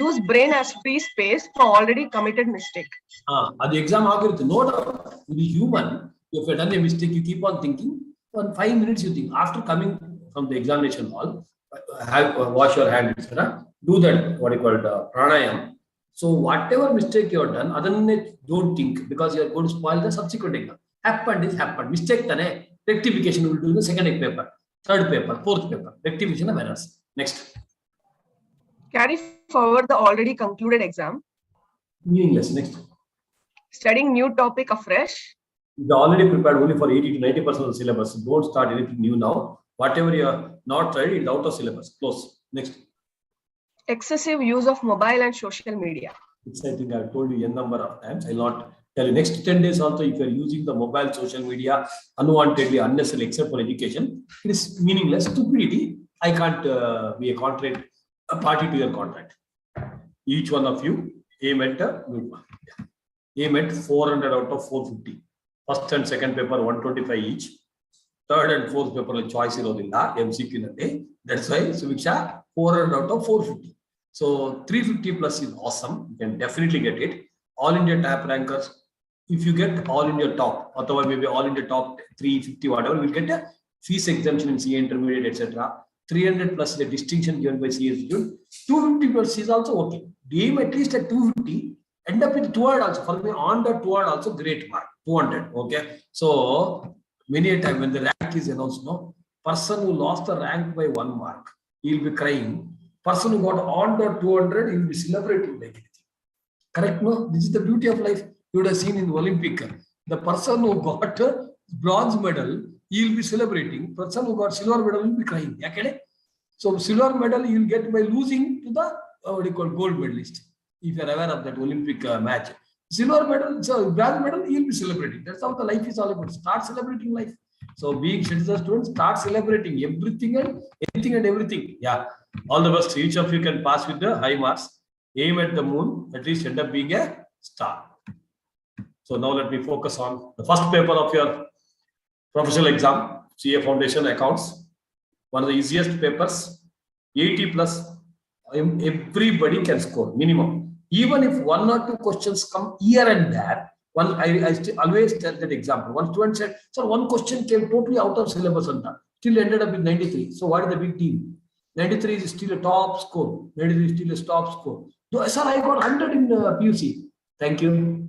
Use brain as free space for already committed mistake. The exam algorithm, no doubt, you be human. If you have done a mistake, you keep on thinking. For 5 minutes, you think. After coming from the examination hall, wash your hand, etc. Do that, what you call pranayam. So whatever mistake you have done, other than it, don't think, because you are going to spoil the subsequent exam. Happened is happened. Mistake tane. Rectification will do in the second paper, third paper, fourth paper. Rectification of errors. Next. Carry forward the already concluded exam. Meaningless. Next. Studying new topic afresh. It's already prepared only for 80 to 90% of the syllabus. Don't start anything new now. Whatever you are not ready, it's out of syllabus. Close. Next. Excessive use of mobile and social media. It's, I think I've told you n number of times. I'll not tell you. Next 10 days also, if you're using the mobile, social media unwantedly, unnecessarily, except for education, it is meaningless. Stupidity. I can't be a contract, a party to your contract. Each one of you aim at 400 out of 450. First and second paper 125 each. Third and fourth paper choice irodilla MCQ nante. That's why Subiksha 400 out of 450. So 350 plus is awesome. You can definitely get it. All India top rankers. If you get all India top, or maybe all India top 350 whatever, we'll get a fees exemption in CA intermediate, etc. 300 plus the distinction given by CA Institute. 250 plus is also okay. Aim at least at 250. End up with 200 also. For me, on the 200 also great mark. 200. Okay. So many a time when the rank is announced, no person who lost the rank by 1 mark, he'll be crying. Person who got on the 200, he'll be celebrating like anything. Correct? No, this is the beauty of life. You would have seen in the Olympic. The person who got a bronze medal, he'll be celebrating. Person who got silver medal will be crying. Okay? So silver medal you'll get by losing to the gold medalist. If you are aware of that Olympic match. Silver medal, so bronze medal, you'll be celebrating. That's how the life is all about. Start celebrating life. So being citizen students, start celebrating everything and anything and everything. Yeah. All the best. Each of you can pass with the high marks. Aim at the moon, at least end up being a star. So now let me focus on the first paper of your professional exam, CA Foundation Accounts. One of the easiest papers, 80 plus, everybody can score minimum. Even if 1 or 2 questions come here and there, I always tell that example. One student said, sir, 1 question came totally out of syllabus and still ended up with 93. So what is the big deal? 93 is still a top score. 93 is still a top score. So, sir, I got 100 in PUC. Thank you.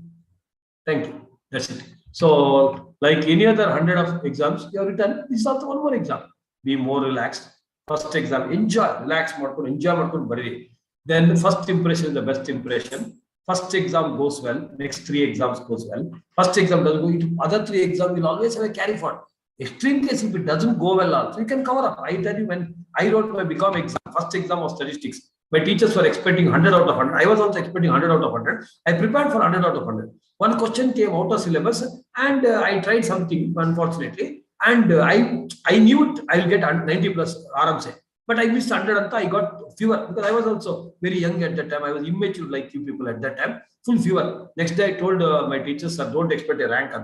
Thank you. That's it. So, like any other 100 of exams, you have written. This is also one more exam. Be more relaxed. First exam, enjoy, relax, enjoy. Then the first impression is the best impression. First exam goes well. Next 3 exams goes well. First exam doesn't go into other 3 exams. Will always have a carry forward. Extreme case, if it doesn't go well, also you can cover up. I tell you, when I wrote my BCom exam, first exam of statistics, my teachers were expecting 100 out of 100. I was also expecting 100 out of 100. I prepared for 100 out of 100. 1 question came out of syllabus, and I tried something, unfortunately, and I knew it. I will get 90 plus RMC. But I missed 100 and I got fever because I was also very young at that time. I was immature like you people at that time. Full fever. Next day I told my teachers, sir, don't expect a rank.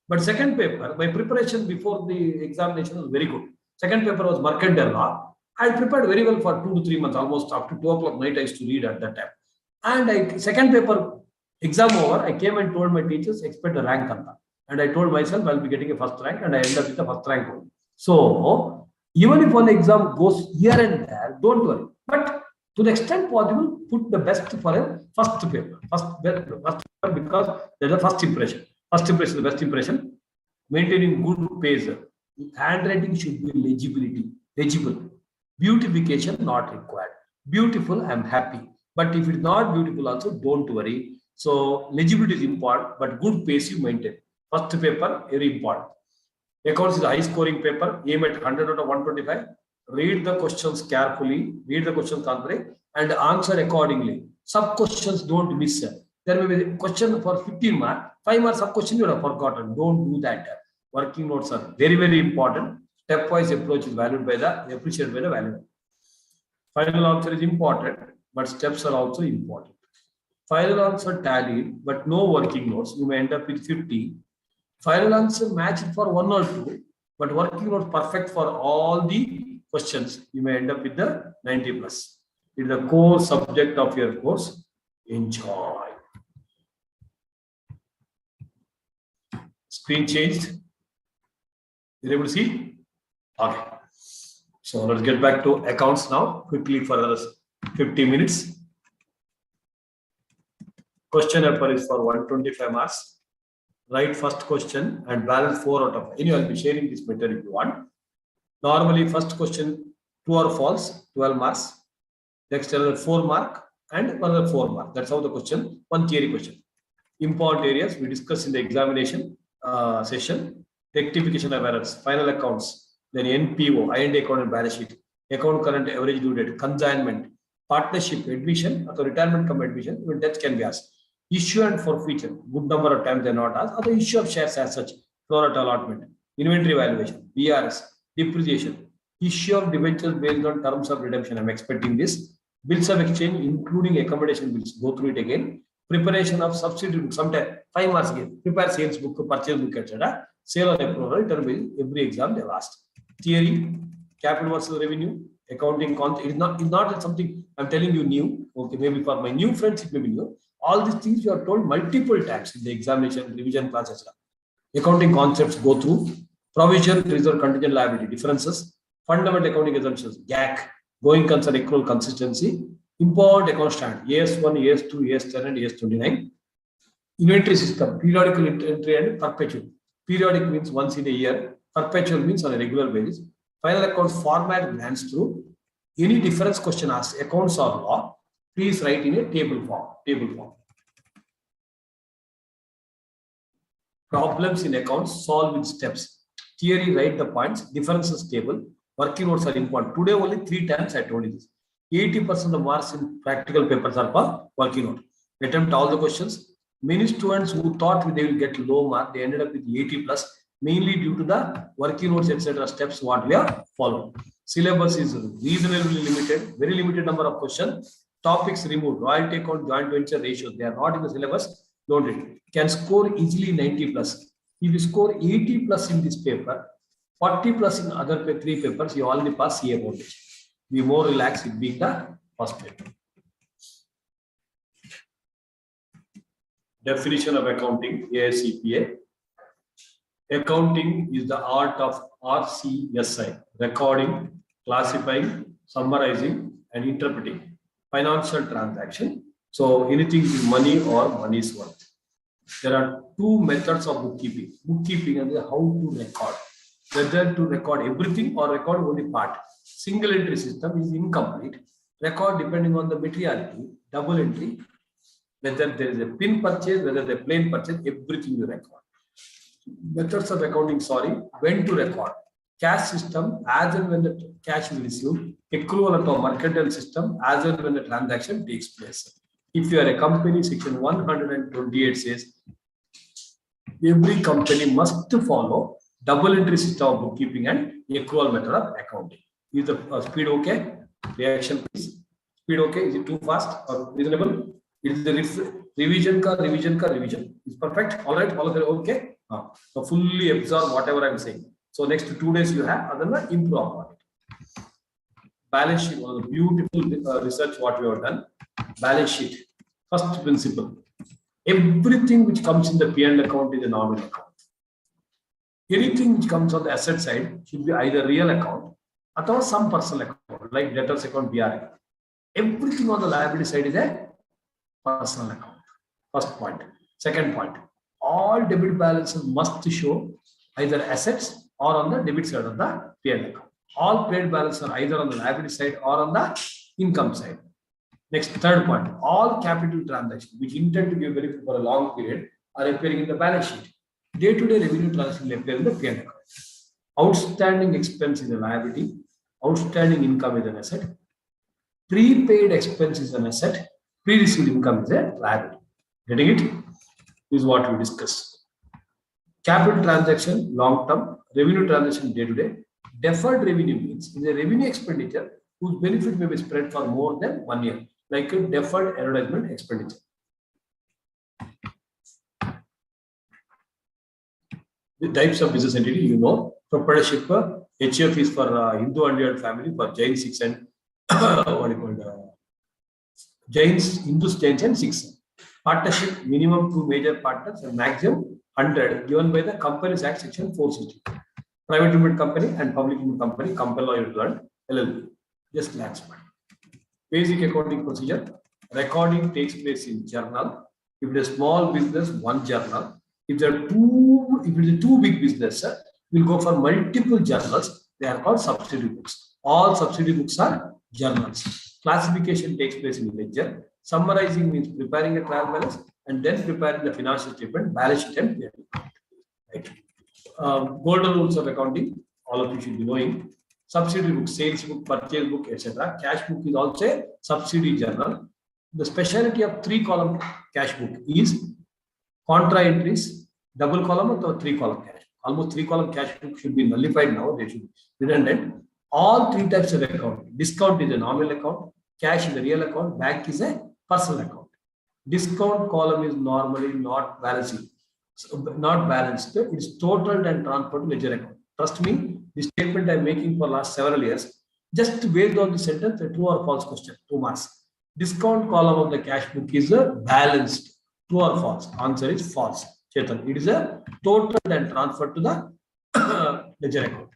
But second paper, my preparation before the examination was very good. Second paper was Mercantile Law. I prepared very well for 2 to 3 months, almost up to 2 o'clock night I used to read at that time. And second paper, exam over, I came and told my teachers, expect a rank. And I told myself I'll be getting a first rank, and I ended up with the first rank only. So even if one exam goes here and there, don't worry. But to the extent possible, put the best for a first paper. First paper because there's a first impression. First impression, the best impression. Maintaining good pace. Handwriting should be legible. Beautification not required. Beautiful, I'm happy. But if it's not beautiful also, don't worry. So legibility is important, but good pace you maintain. First paper, very important. Accounts is a high scoring paper. Aim at 100 out of 125. Read the questions carefully. Read the questions carefully and answer accordingly. Sub questions don't miss. There may be a question for 15 marks. 5 marks sub question you have forgotten. Don't do that. Working notes are very, very important. Stepwise approach is appreciated by the valued. Final answer is important, but steps are also important. Final answer tallied, but no working notes. You may end up with 50. Final answer matched for 1 or 2, but working notes perfect for all the questions. You may end up with the 90 plus. It is the core subject of your course. Enjoy. Screen changed. You're able to see? Okay. So let's get back to accounts now, quickly for another 50 minutes. Question paper is for 125 marks. Write first question and balance 4 out of 5. Anyway, I'll be sharing this material if you want. Normally, first question, true or false, 12 marks. Next, another 4 mark and another 4 mark. That's how the question, one theory question. Important areas we discussed in the examination session: rectification of errors, final accounts, then NPO, I&A account and balance sheet, account current average due date, consignment, partnership, admission, or retirement come admission, even death can be asked. Issue and forfeiture, good number of times they are not asked. Other issue of shares as such, pro rata allotment, inventory valuation, BRS, depreciation, issue of debentures based on terms of redemption. I'm expecting this. Bills of exchange, including accommodation bills. Go through it again. Preparation of subsidy book. Sometimes 5 marks again. Prepare sales book, purchase book, etc. Sale or approval. Return bill. Every exam they have asked. Theory, capital versus revenue, accounting concept. It's not something I'm telling you new. Okay, maybe for my new friends it may be new. All these things you are told multiple times in the examination, revision class, etc. Accounting concepts go through. Provision, reserve, contingent liability differences. Fundamental accounting assumptions, GAC, going concern, accrual consistency, important account standard, AS1, AS2, AS10, and AS29. Inventory system, periodical entry and perpetual. Periodic means once in a year, perpetual means on a regular basis. Final accounts format glance through. Any difference question asked, accounts or law, please write in a table form. Problems in accounts, solve in steps. Theory, write the points, differences table. Working notes are important. Today only 3 times I told you this. 80% of marks in practical papers are for working note. Attempt all the questions. Many students who thought they will get low mark, they ended up with 80 plus, mainly due to the working notes, etc. steps what we are following. Syllabus is reasonably limited, very limited number of questions. Topics removed, royalty account, joint venture ratios, they are not in the syllabus. Don't read. Can score easily 90 plus. If you score 80 plus in this paper, 40 plus in other 3 papers, you already pass CA voltage. Be more relaxed in being the first paper. Definition of accounting, ASCPA. Accounting is the art of RCSI, recording, classifying, summarizing, and interpreting financial transaction. So anything is money or money's worth. There are 2 methods of bookkeeping. Bookkeeping is how to record. Whether to record everything or record only part. Single entry system is incomplete. Record depending on the materiality. Double entry, whether there is a pin purchase, whether the plain purchase, everything you record. Methods of accounting, when to record. Cash system, as and when the cash is received. Accrual of mercantile system, as and when the transaction takes place. If you are a company, section 128 says, every company must follow double entry system of bookkeeping and accrual method of accounting. Is the speed okay? Reaction please. Speed okay? Is it too fast or reasonable? It is the revision. Is perfect. All right. All of it okay. So fully absorb whatever I am saying. So next 2 days you have, other than improve upon it. Balance sheet was a beautiful research what we have done. Balance sheet. First principle. Everything which comes in the P&L account is a nominal account. Anything which comes on the asset side should be either real account or some personal account, like debtors account, BRA. Everything on the liability side is a personal account. First point. Second point. All debit balances must show either assets or on the debit side of the P&L account. All paid balances are either on the liability side or on the income side. Next, third point. All capital transactions which intend to be verified for a long period are appearing in the balance sheet. Day-to-day revenue transactions appear in the P&L account. Outstanding expense is a liability. Outstanding income is an asset. Prepaid expense is an asset. Pre-received income is a liability. Getting it? This is what we discussed. Capital transaction, long-term. Revenue transaction, day-to-day. Deferred revenue means is a revenue expenditure whose benefit may be spread for more than 1 year, like a deferred advertisement expenditure. The types of business entity, you know, proprietorship, HF is for Hindu and family, for Jain 6 and what do you call Jains, Hindus, Jains and 6. Partnership, minimum 2 major partners and maximum 100 given by the Companies Act section 460. Private limited company and public limited company compel lawyer to learn LLP. Just last one. Basic accounting procedure. Recording takes place in journal. If it is a small business, 1 journal. If it is a too big business, we'll go for multiple journals. They are called subsidiary books. All subsidiary books are journals. Classification takes place in ledger. Summarizing means preparing a trial balance and then preparing the financial statement, balance sheet, and P&L account. Right. Golden rules of accounting, all of you should be knowing. Subsidiary book, sales book, purchase book, etc. Cash book is also a subsidiary journal. The specialty of 3-column cash book is contra entries, double column or 3-column cash. Almost 3-column cash book should be nullified now. They should be redundant. All 3 types of account. Discount is a nominal account, cash is a real account, bank is a personal account. Discount column is normally not balancing. So not balanced. It's totaled and transferred to ledger account. Trust me, the statement I'm making for last several years, just based on the sentence, a true or false question, 2 marks. Discount column of the cash book is a balanced, true or false. Answer is false. Chetan, it is a totaled and transferred to the ledger account.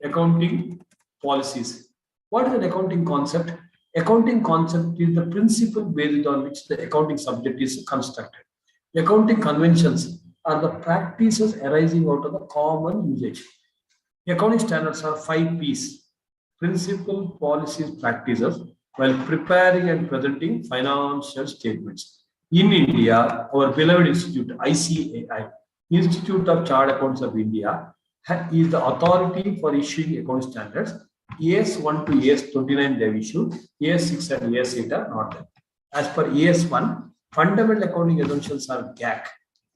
Accounting policies. What is an accounting concept? Accounting concept is the principle based on which the accounting subject is constructed. Accounting conventions are the practices arising out of the common usage. Accounting standards are 5 P's: principle, policies, practices, while preparing and presenting financial statements. In India, our beloved institute, ICAI, Institute of Chartered Accountants of India, is the authority for issuing accounting standards. AS1 to AS29 they have issued, AS6 and AS8 are not there. As per AS1, fundamental accounting assumptions are GAC,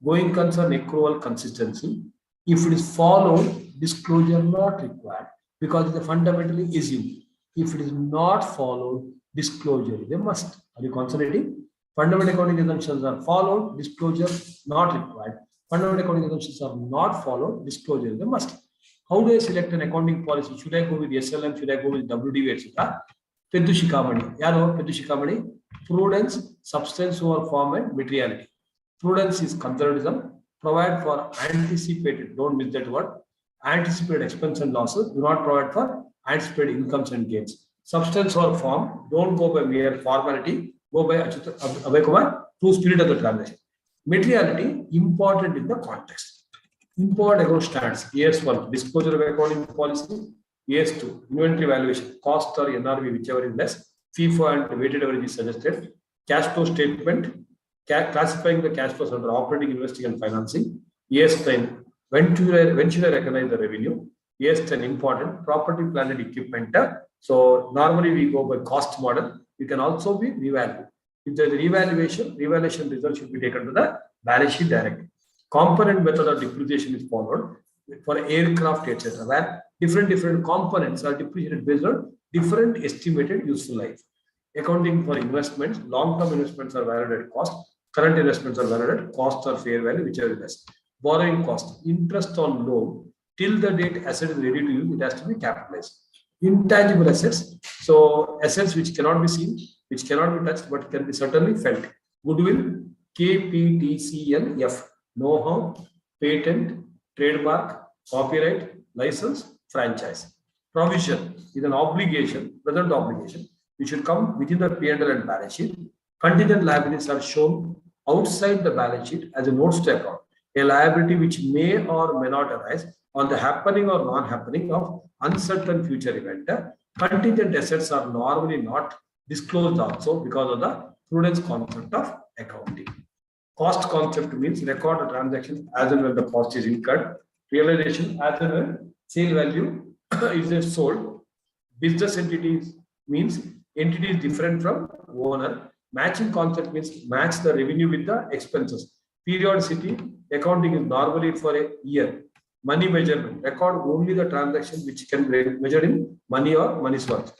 going concern, accrual, consistency. If it is followed, disclosure not required because it is fundamentally assumed. If it is not followed, disclosure is a must. Are you concentrating? Fundamental accounting assumptions are followed, disclosure not required. Fundamental accounting assumptions are not followed, disclosure is a must. How do I select an accounting policy? Should I go with SLM? Should I go with WDV, etc.? Peddu Shikamani. Yaro, Peddu Shikamani. Prudence, substance over form and materiality. Prudence is conservatism. Provide for anticipated, don't miss that word, anticipated expense and losses. Do not provide for anticipated incomes and gains. Substance or form, don't go by mere formality, go by true spirit of the transaction. Materiality, important in the context. Import account standards. AS1, disclosure of accounting policy. AS2, inventory valuation, cost or NRV, whichever is less. FIFO and weighted average is suggested. Cash flow statement, classifying the cash flows under operating, investing, and financing. AS9, when should I recognize the revenue? AS10, important, property, plant, and equipment. So normally we go by cost model. You can also be revalued. If there is revaluation result should be taken to the balance sheet directly. Component method of depreciation is followed for aircraft, etc., where different components are depreciated based on different estimated useful life. Accounting for investments, long-term investments are valued at cost, current investments are valued at cost or fair value, whichever is less. Borrowing cost, interest on loan, till the date asset is ready to use, it has to be capitalized. Intangible assets, so assets which cannot be seen, which cannot be touched, but can be certainly felt. Goodwill, KPTCLF, know-how, patent, trademark, copyright, license, franchise. Provision is an obligation, present obligation, which should come within the P&L and balance sheet. Contingent liabilities are shown outside the balance sheet as a notes to account, a liability which may or may not arise on the happening or non-happening of uncertain future event. Contingent assets are normally not disclosed also because of the prudence concept of accounting. Cost concept means record a transaction as and when the cost is incurred. Realization as and when sale value is sold. Business entities means entity is different from owner. Matching concept means match the revenue with the expenses. Periodicity, accounting is normally for a year. Money measurement, record only the transaction which can be measured in money or money's worth.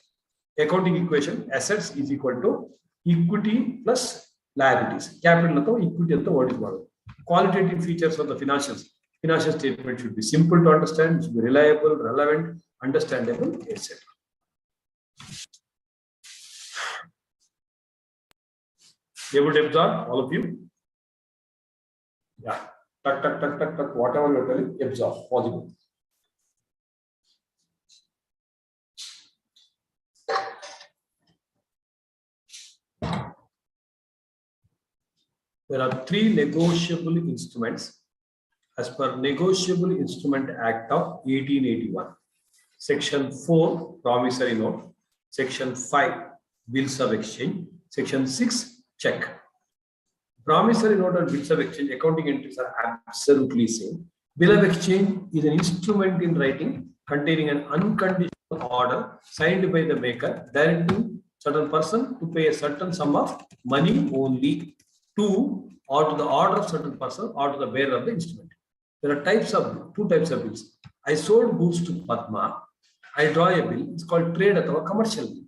Accounting equation, assets is equal to equity plus liabilities. Capital equity and the what is model. Qualitative features of the financials. Financial statement should be simple to understand, should be reliable, relevant, understandable, etc. Able to absorb, all of you? Yeah. Tuck, whatever you're telling, absorb, possible. There are 3 negotiable instruments as per Negotiable Instrument Act of 1881. Section 4, promissory note. Section 5, bills of exchange. Section 6, check. Promissory note and bills of exchange, accounting entries are absolutely same. Bill of exchange is an instrument in writing containing an unconditional order signed by the maker directing certain person to pay a certain sum of money only to or to the order of certain person or to the bearer of the instrument. There are two types of bills. I sold goods to Padma. I draw a bill. It's called trade or commercial bill.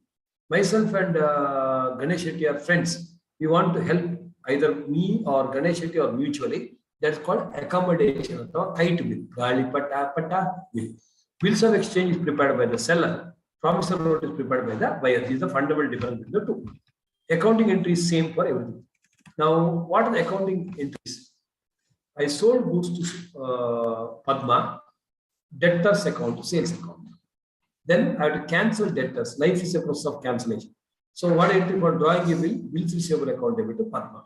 Myself and Ganesh Shetty are friends. We want to help either me or Ganesh Shetty or mutually. That's called accommodation or kite bill. Gali pata pata bill. Bills of exchange is prepared by the seller. Promissory note is prepared by the buyer. This is the fundamental difference between the two. Accounting entry is same for everything. Now, what are the accounting entries? I sold goods to Padma, debtors account, sales account. Then I have to cancel debtors. Life is a process of cancellation. So what entry for drawing a bill? Bills receivable account debit to Padma.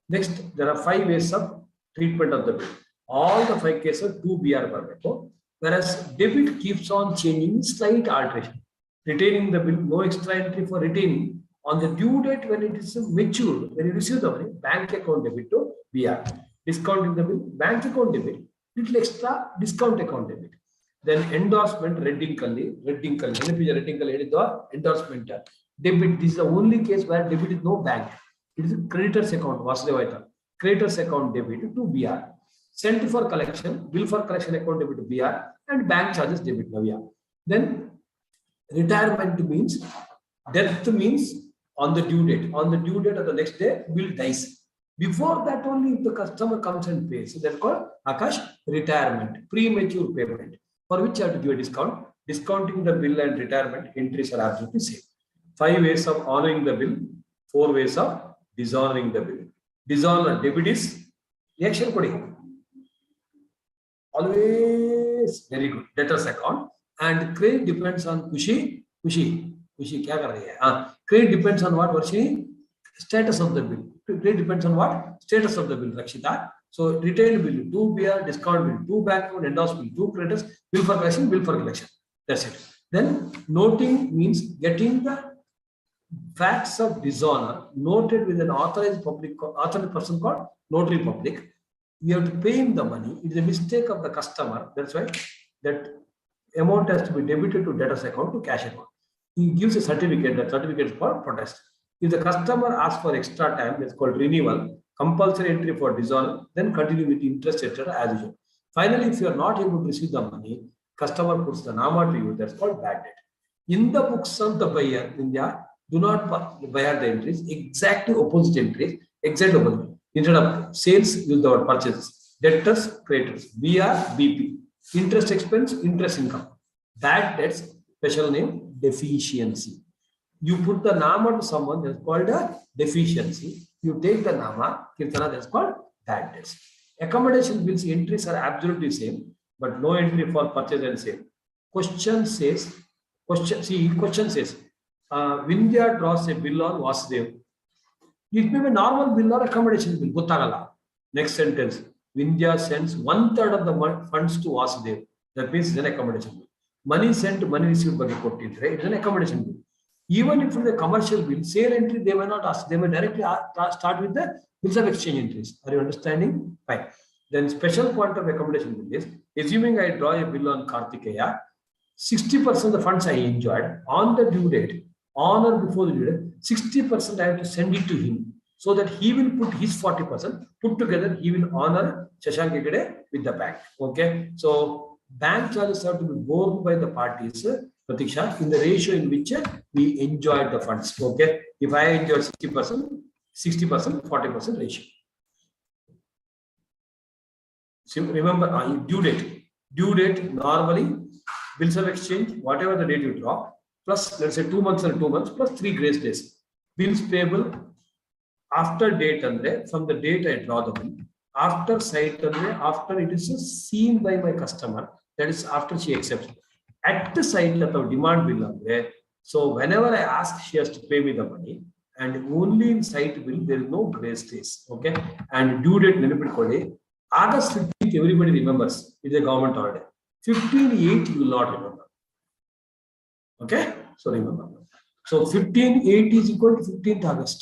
Next, there are 5 ways of treatment of the bill. All the 5 cases 2 BR per repo, whereas debit keeps on changing, slight alteration. Retaining the bill, no extra entry for retaining. On the due date when it is matured, when you receive the money, bank account debit to BR. Discount in the bill, bank account debit, little extra discount account debit. Then endorsement, red ink endorsement debit. This is the only case where debit is no bank. It is a creditor's account, Vasudevaita. Creditor's account debit to BR. Sent for collection, bill for collection account debit to BR, and bank charges debit to BR. Then retirement means, death means on the due date. On the due date of the next day, bill dies. Before that only if the customer comes and pays. So that's called Akash retirement, premature payment, for which you have to give a discount. Discounting the bill and retirement entries are absolutely same. 5 ways of honoring the bill, 4 ways of dishonoring the bill. Dishonor, debit is reaction coding. Always very good. Debtors account. And credit depends on Kushi kya kar rahi hai? Credit depends on what, Varshini? Status of the bill. Credit depends on what? Status of the bill, Rakshita. So retail bill, 2 BR, discount bill, 2 bank account, endorsement, 2 creditors, bill for collection. That's it. Then noting means getting the facts of dishonor noted with an authorized person called notary public. We have to pay him the money. It is a mistake of the customer. That's why that amount has to be debited to debtor's account to cash account. He gives a certificate. That certificate is for protest. If the customer asks for extra time, that's called renewal, compulsory entry for dishonor, then continue with interest, etc. as usual. Finally, if you are not able to receive the money, customer puts the nama to you, that's called bad debt. In the books of the buyer, India, do not buyer the entries, exactly opposite entries, exactly opposite. Instead of sales, use the word purchases. Debtors, creditors, BR, BP. Interest expense, interest income. Bad debts, special name, deficiency. You put the nama to someone, that's called a deficiency. You take the nama, Kirtana, that's called bad debts. Accommodation bills entries are absolutely same, but no entry for purchase and sale. Question says, Vindhya draws a bill on Vasudev. It may be normal bill or accommodation bill. Guttagala. Next sentence. Vindhya sends 1/3 of the funds to Vasudev. That means it's an accommodation bill. Money sent, money received by the court. It's an accommodation bill. Even if it's a commercial bill, sale entry, they may not ask. They may directly start with the bills of exchange entries. Are you understanding? Fine. Then special point of accommodation bill is, assuming I draw a bill on Kartikeya, 60% of the funds I enjoyed on the due date, on or before the due date, 60% I have to send it to him so that he will put his 40%, put together, he will honor Shashank Hegde with the bank. Okay. So bank charges have to be borne by the parties, Pratiksha, in the ratio in which we enjoyed the funds. Okay. If I enjoyed 60%, 40% ratio. So remember, due date. Due date normally, bills of exchange, whatever the date you draw, plus let's say 2 months and 2 months, plus 3 grace days. Bills payable after date and from the date I draw the bill, after sight and after it is seen by my customer, that is after she accepts. At the site of the demand bill, so whenever I ask, she has to pay me the money, and only in site bill there is no grace days. Okay, and due date August 15th, everybody remembers. It is a government holiday. 15/8 you will not remember. Okay, so remember. So 15/8 is equal to 15th August.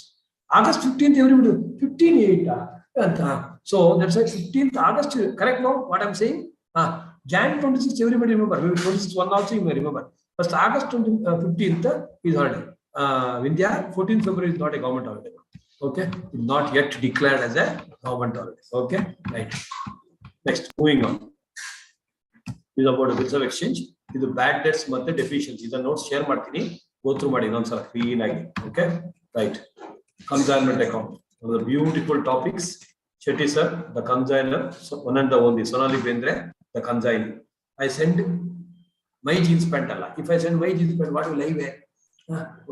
August 15th, everybody, 15/8. So that's why 15th August, correct now what I'm saying? Jan 26th, everybody remember. Maybe 26th one also you may remember. First August 15th is holiday. Vindhya, 14th February is not a government holiday. Okay, not yet declared as a government holiday. Okay, right. Next, moving on. This is about the bills of exchange. This is bad debts ಮತ್ತೆ deficiency. These are notes share ಮಾಡ್ತೀನಿ. Go through ಮಾಡಿ ಇನ್ನೊಂದ್ಸಲ clean ಆಗಿ. Okay, right. Consignment account. One of the beautiful topics. Shetty sir, the consigner, so one and the only. Sonali Bendre, the consignee. I send my jeans pant alla. If I send my jeans pant, what will I wear?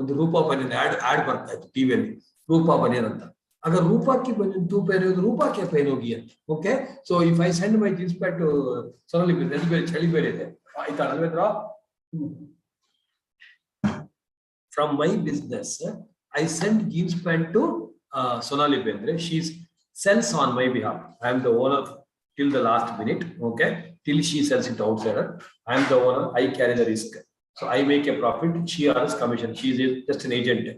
ಒಂದು ರೂಪ ಬನ್ನಿ add ಬರ್ತಾ ಇತ್ತು ಟಿವಿಯಲ್ಲಿ ರೂಪ ಬನ್ನಿ ಅಂತ. अगर रूपा की तू पहने तो रूपा क्या पहनोगी ಅಂತ. Okay, so if I send my jeans pant to Sonali Bendre, ಚಳಿ ಬೇರೆ ಇದೆ ಆಯ್ತಾ ಅಲ್ವೇಂದ್ರ. From my business I send jeans pant to Sonali Bendre. She sells on my behalf. I am the owner till the last minute. Okay, till she sells it outside her. I am the owner. I carry the risk. So I make a profit. She earns commission. She is just an agent.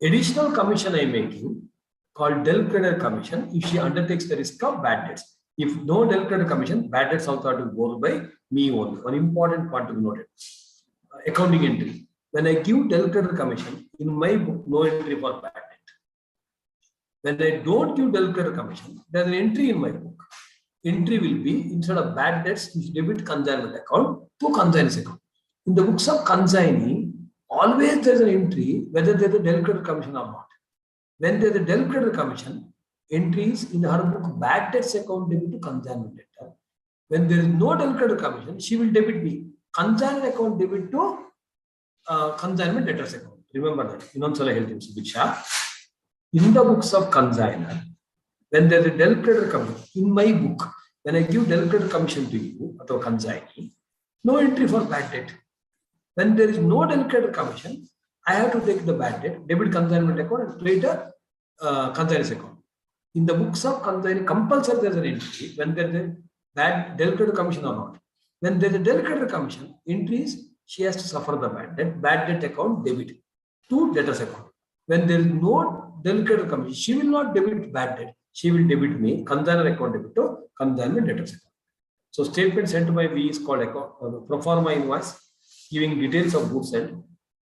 Additional commission I am making called del credit commission if she undertakes the risk of bad debts. If no del credit commission, bad debts also have to go by me only. One important point to be noted. Accounting entry. When I give del credit commission, in my book, no entry for bad debt. When I don't give del credit commission, there is an entry in my book. Entry will be, instead of bad debts, you debit consignment account to consignee account. In the books of consignee, always there is an entry whether there is a del credit commission or not. When there is a del credit commission, entries in her book bad debts account debit to consignment debtor. When there is no del credit commission, she will debit me consignment account debit to consignment debtors account. Remember that. Innonsala helthini Subiksha. In the books of consignor, when there is a del credit commission, in my book, when I give del credit commission to you, or consignee, no entry for bad debt. When there is no del credit commission, I have to take the bad debt, debit consignment account, and create a consignee account. In the books of consignee, compulsory there is an entry when there is a bad del credit commission or not. When there is a del credit commission, entries she has to suffer the bad debt account debit to debtors account. When there is no del credit commission, she will not debit bad debt. She will debit me consignor account debit to consignment debtors account. So statement sent to my V is called account, pro forma invoice, giving details of goods sent.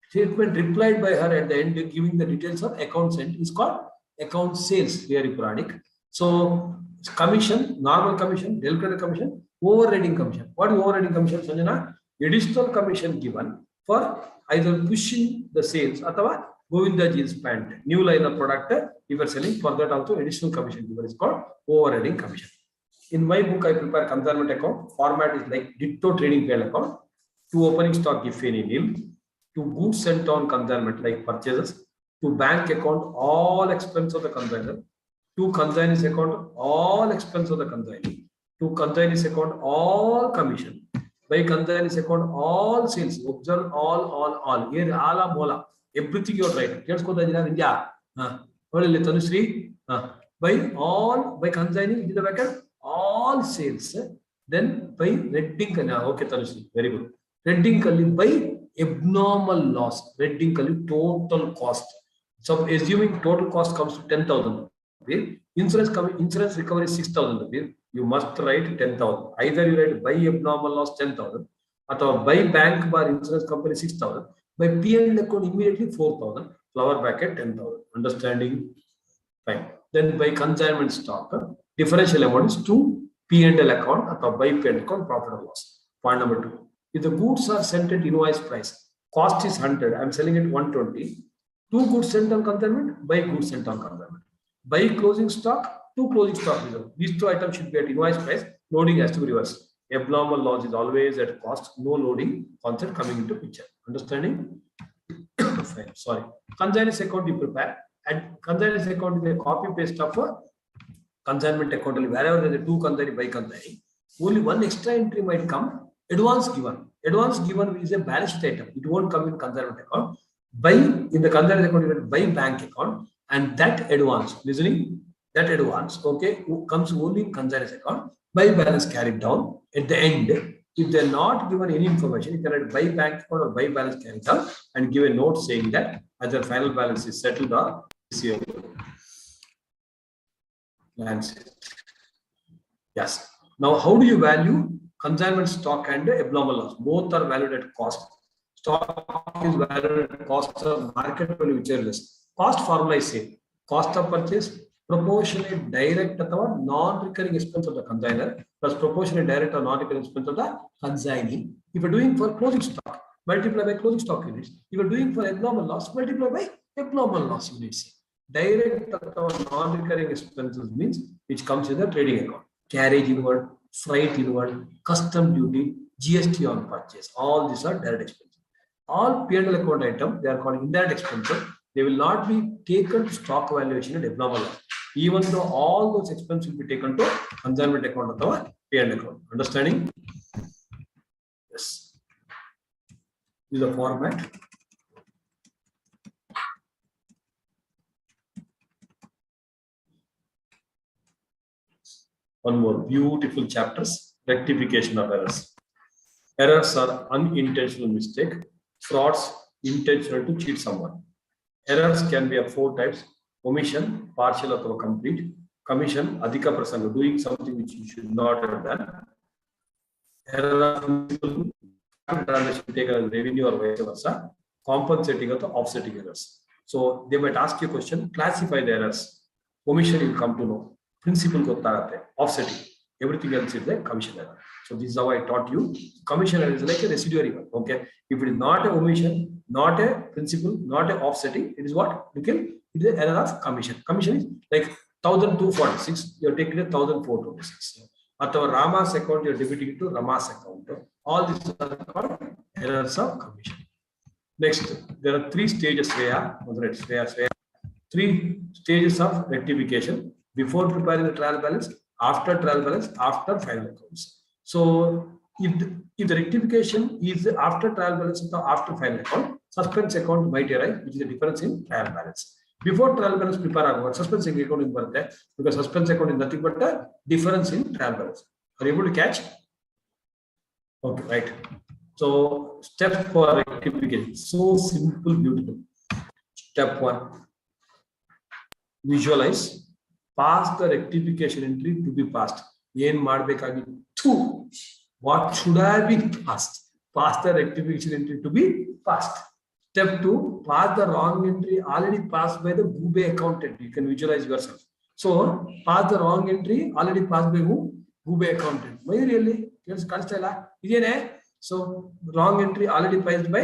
Statement replied by her at the end, giving the details of account sent, is called account sales. Very Puranic. So commission, normal commission, del credit commission, overriding commission. What is overriding commission, Sanjana? Additional commission given for either pushing the sales or Govinda jeans pant, new line of product if you are selling, for that also additional commission given is called overriding commission. In my book, I prepare consignment account. Format is like ditto trading fail account, to opening stock if any nil, to goods sent on consignment like purchases, to bank account all expense of the consignor, to consignee's account all expense of the consignee, to consignee's account all commission, by consignee's account all sales. Observe all. Here ala mola. Everything you are right. Here's what I India. Tanushree. By all, by consignee, in the backend, all sales. Then by red ink. Okay, Tanushree. Very good. Red ink by abnormal loss. Red ink total cost. So assuming total cost comes to 10,000. Insurance recovery is 6,000. You must write 10,000. Either you write by abnormal loss 10,000, or by bank bar insurance company 6,000, by P&L account immediately 4,000, flower bracket 10,000. Understanding? Fine. Then by consignment stock, differential amount is to P&L account or by P&L account profit or loss. Point number 2. If the goods are sent at invoice price, cost is 100, I am selling it 120. 2 goods sent on consignment, by goods sent on consignment. By closing stock, 2 closing stock reserve. These 2 items should be at invoice price. Loading has to be reversed. Abnormal loss is always at cost. No loading concept coming into picture. Understanding? Fine. Sorry. Consignee's account you prepare. And consignee's account is a copy paste of a consignment account. Wherever there is 2 consignee by consignee, only one extra entry might come. Advance given. Advance given is a balance sheet item. It won't come in consignment account. By in the consignment account, you by bank account, and that advance, listening, that advance, okay, comes only in consignment account. By balance carried down at the end, If they're not given any information, you can buy bank account or buy balance capital and give a note saying that either final balance is settled or receivable. That's it. Yes. Now, how do you value consignment stock and abnormal loss? Both are valued at cost. Stock is valued at cost of market value, which are less. Cost formula is same. Cost of purchase, proportionate direct or non-recurring expense of the consignor plus proportionate direct or non-recurring expense of the consignee. If you're doing for closing stock, multiply by closing stock units. If you're doing for abnormal loss, multiply by abnormal loss units. Direct or non-recurring expenses means which comes in the trading account. Carriage inward, freight inward, custom duty, GST on purchase. All these are direct expenses. All P&L account items, they are called indirect expenses. They will not be taken to stock valuation and abnormal loss. Even though all those expenses will be taken to consignment account or P&L account. Understanding? Yes. This is the format. One more beautiful chapters. Rectification of errors. Errors are unintentional mistake. Frauds, intentional to cheat someone. Errors can be of 4 types: omission, partial or complete; commission, adhika prasanga, doing something which you should not have done; error of transaction taken as revenue or vice versa; compensating or offsetting errors. So they might ask you a question, classify the errors. Omission you come to know. Principle gottagate, offsetting. Everything else is like commission error. So this is how I taught you. Commission error is like a residuary one. Okay. If it is not a omission, not a principle, not a offsetting, it is what? It is an error of commission. Commission is like 1,246. You are taking 1,426. At our Rama's account, you are debiting it to Rama's account. All these are called errors of commission. Next, there are 3 stages. 3 stages of rectification: before preparing the trial balance, after trial balance, after final accounts. So if the rectification is after trial balance or after final account, suspense account might arise, which is the difference in trial balance. Before trial balance prepare our suspense account in birthday, because suspense account is nothing but the difference in trial balance. Are you able to catch? Okay, right. So step for rectification. So simple, beautiful. Step 1. Visualize. Pass the rectification entry to be passed. What should have been passed? Pass the rectification entry to be passed. Step 2, pass the wrong entry already passed by the Gube accountant. You can visualize yourself. So pass the wrong entry already passed by who? Gube accountant. Why really? So wrong entry already passed by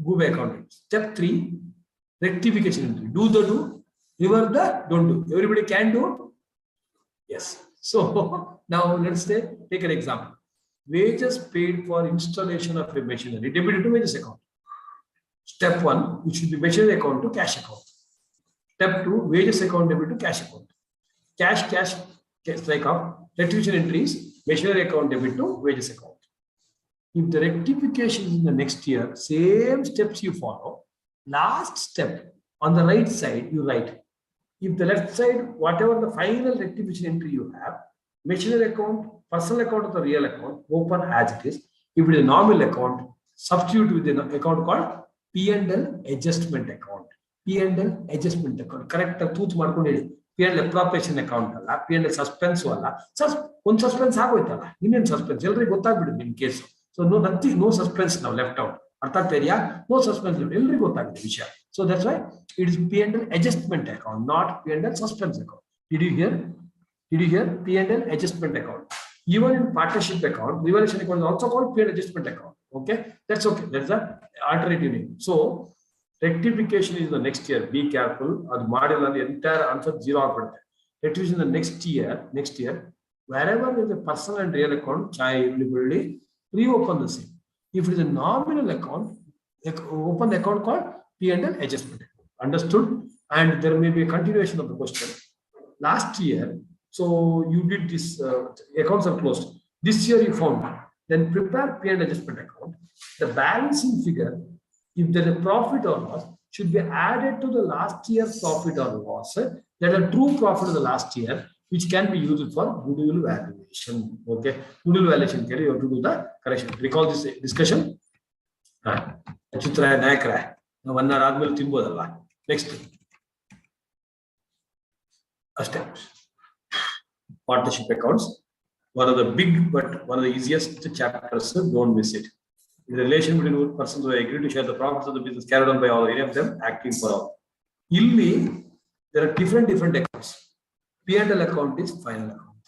Gube accountant. Step 3, rectification entry. Do the do. Reverse the don't do. Everybody can do? Yes. So now let's take an example. Wages paid for installation of a machinery debited to wages account. Step 1, which should be machinery account to cash account. Step 2, wages account debit to cash account. Cash strike off. Rectification entries, machinery account debit to wages account. If the rectification is in the next year, same steps you follow. Last step on the right side, you write. If the left side, whatever the final rectification entry you have, machinery account, personal account, or the real account, open as it is. If it is a nominal account, substitute with an account called P&L adjustment account. P&L adjustment account. Correct? P&L appropriation account. P&L suspense. One suspense Indian suspense. In case. So no suspense now left out. No suspense left. So that's why it is P&L adjustment account, not P&L suspense account. Did you hear? P&L adjustment account. Even in partnership account, revaluation account is also called P&L adjustment account. Okay, that's okay. That's the alternative name. So rectification is the next year. Be careful. The model and the entire answer 0. Rectification the next year, wherever there is a personal and real account, reopen the same. If it is a nominal account, open the account called P&L adjustment account. Understood? And there may be a continuation of the question. Last year, so you did this, accounts are closed. This year you found, then prepare P&L adjustment account. The balancing figure, if there is a profit or loss, should be added to the last year's profit or loss. That is a true profit of the last year, which can be used for goodwill valuation. valuation. Okay, noodle valuation. You have to do the correction. Recall this discussion. Chitra Nakra. Now, 1 hour admil timbodalla. Next. Steps. Partnership accounts. One of the big but one of the easiest chapters. Don't miss it. The relation between persons who agree to share the profits of the business carried on by all, any of them acting for all. Illi, there are different accounts. P&L account is final account.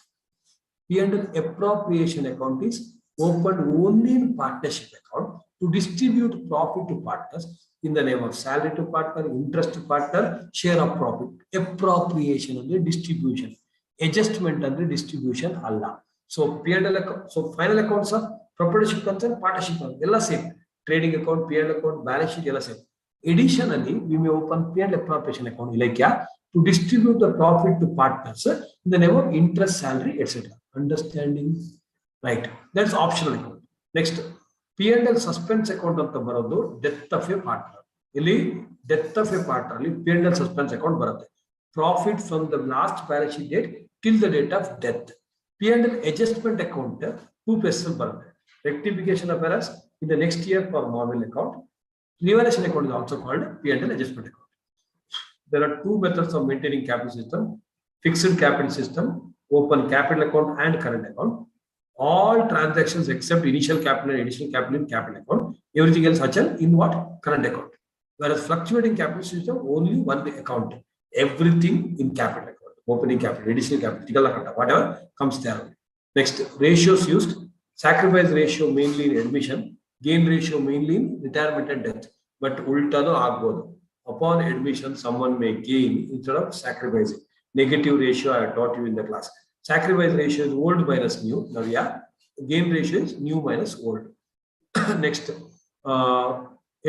P&L appropriation account is opened only in partnership account to distribute profit to partners in the name of salary to partner, interest to partner, share of profit. Appropriation and distribution. Adjustment and distribution Allah. So P&L account, so final accounts are proprietorship concern, partnership concern, all same. Trading account, P&L account, balance sheet, all same. Additionally, we may open P&L appropriation account like to distribute the profit to partners in the name of interest, salary, etc. Understanding? Right. That's optional account. Next, P&L suspense account of the Barado, death of a partner. Ili death of a partner, P&L suspense account Barade. Profit from the last balance sheet date till the date of death. P&L adjustment account, 2 pesos Barade. Rectification of errors in the next year for normal account. Revaluation account is also called P&L adjustment account. There are 2 methods of maintaining capital system: fixed capital system, open capital account and current account. All transactions except initial capital and additional capital in capital account. Everything else such in what? Current account. Whereas fluctuating capital system, only one account. Everything in capital account. Opening capital, additional capital, whatever comes there. Next, ratios used. Sacrifice ratio mainly in admission. Gain ratio mainly in retirement and death. But ulta no agbodu. Upon admission, someone may gain instead of sacrificing. Negative ratio I taught you in the class. Sacrifice ratio is old minus new. Now, yeah, gain ratio is new minus old. Next,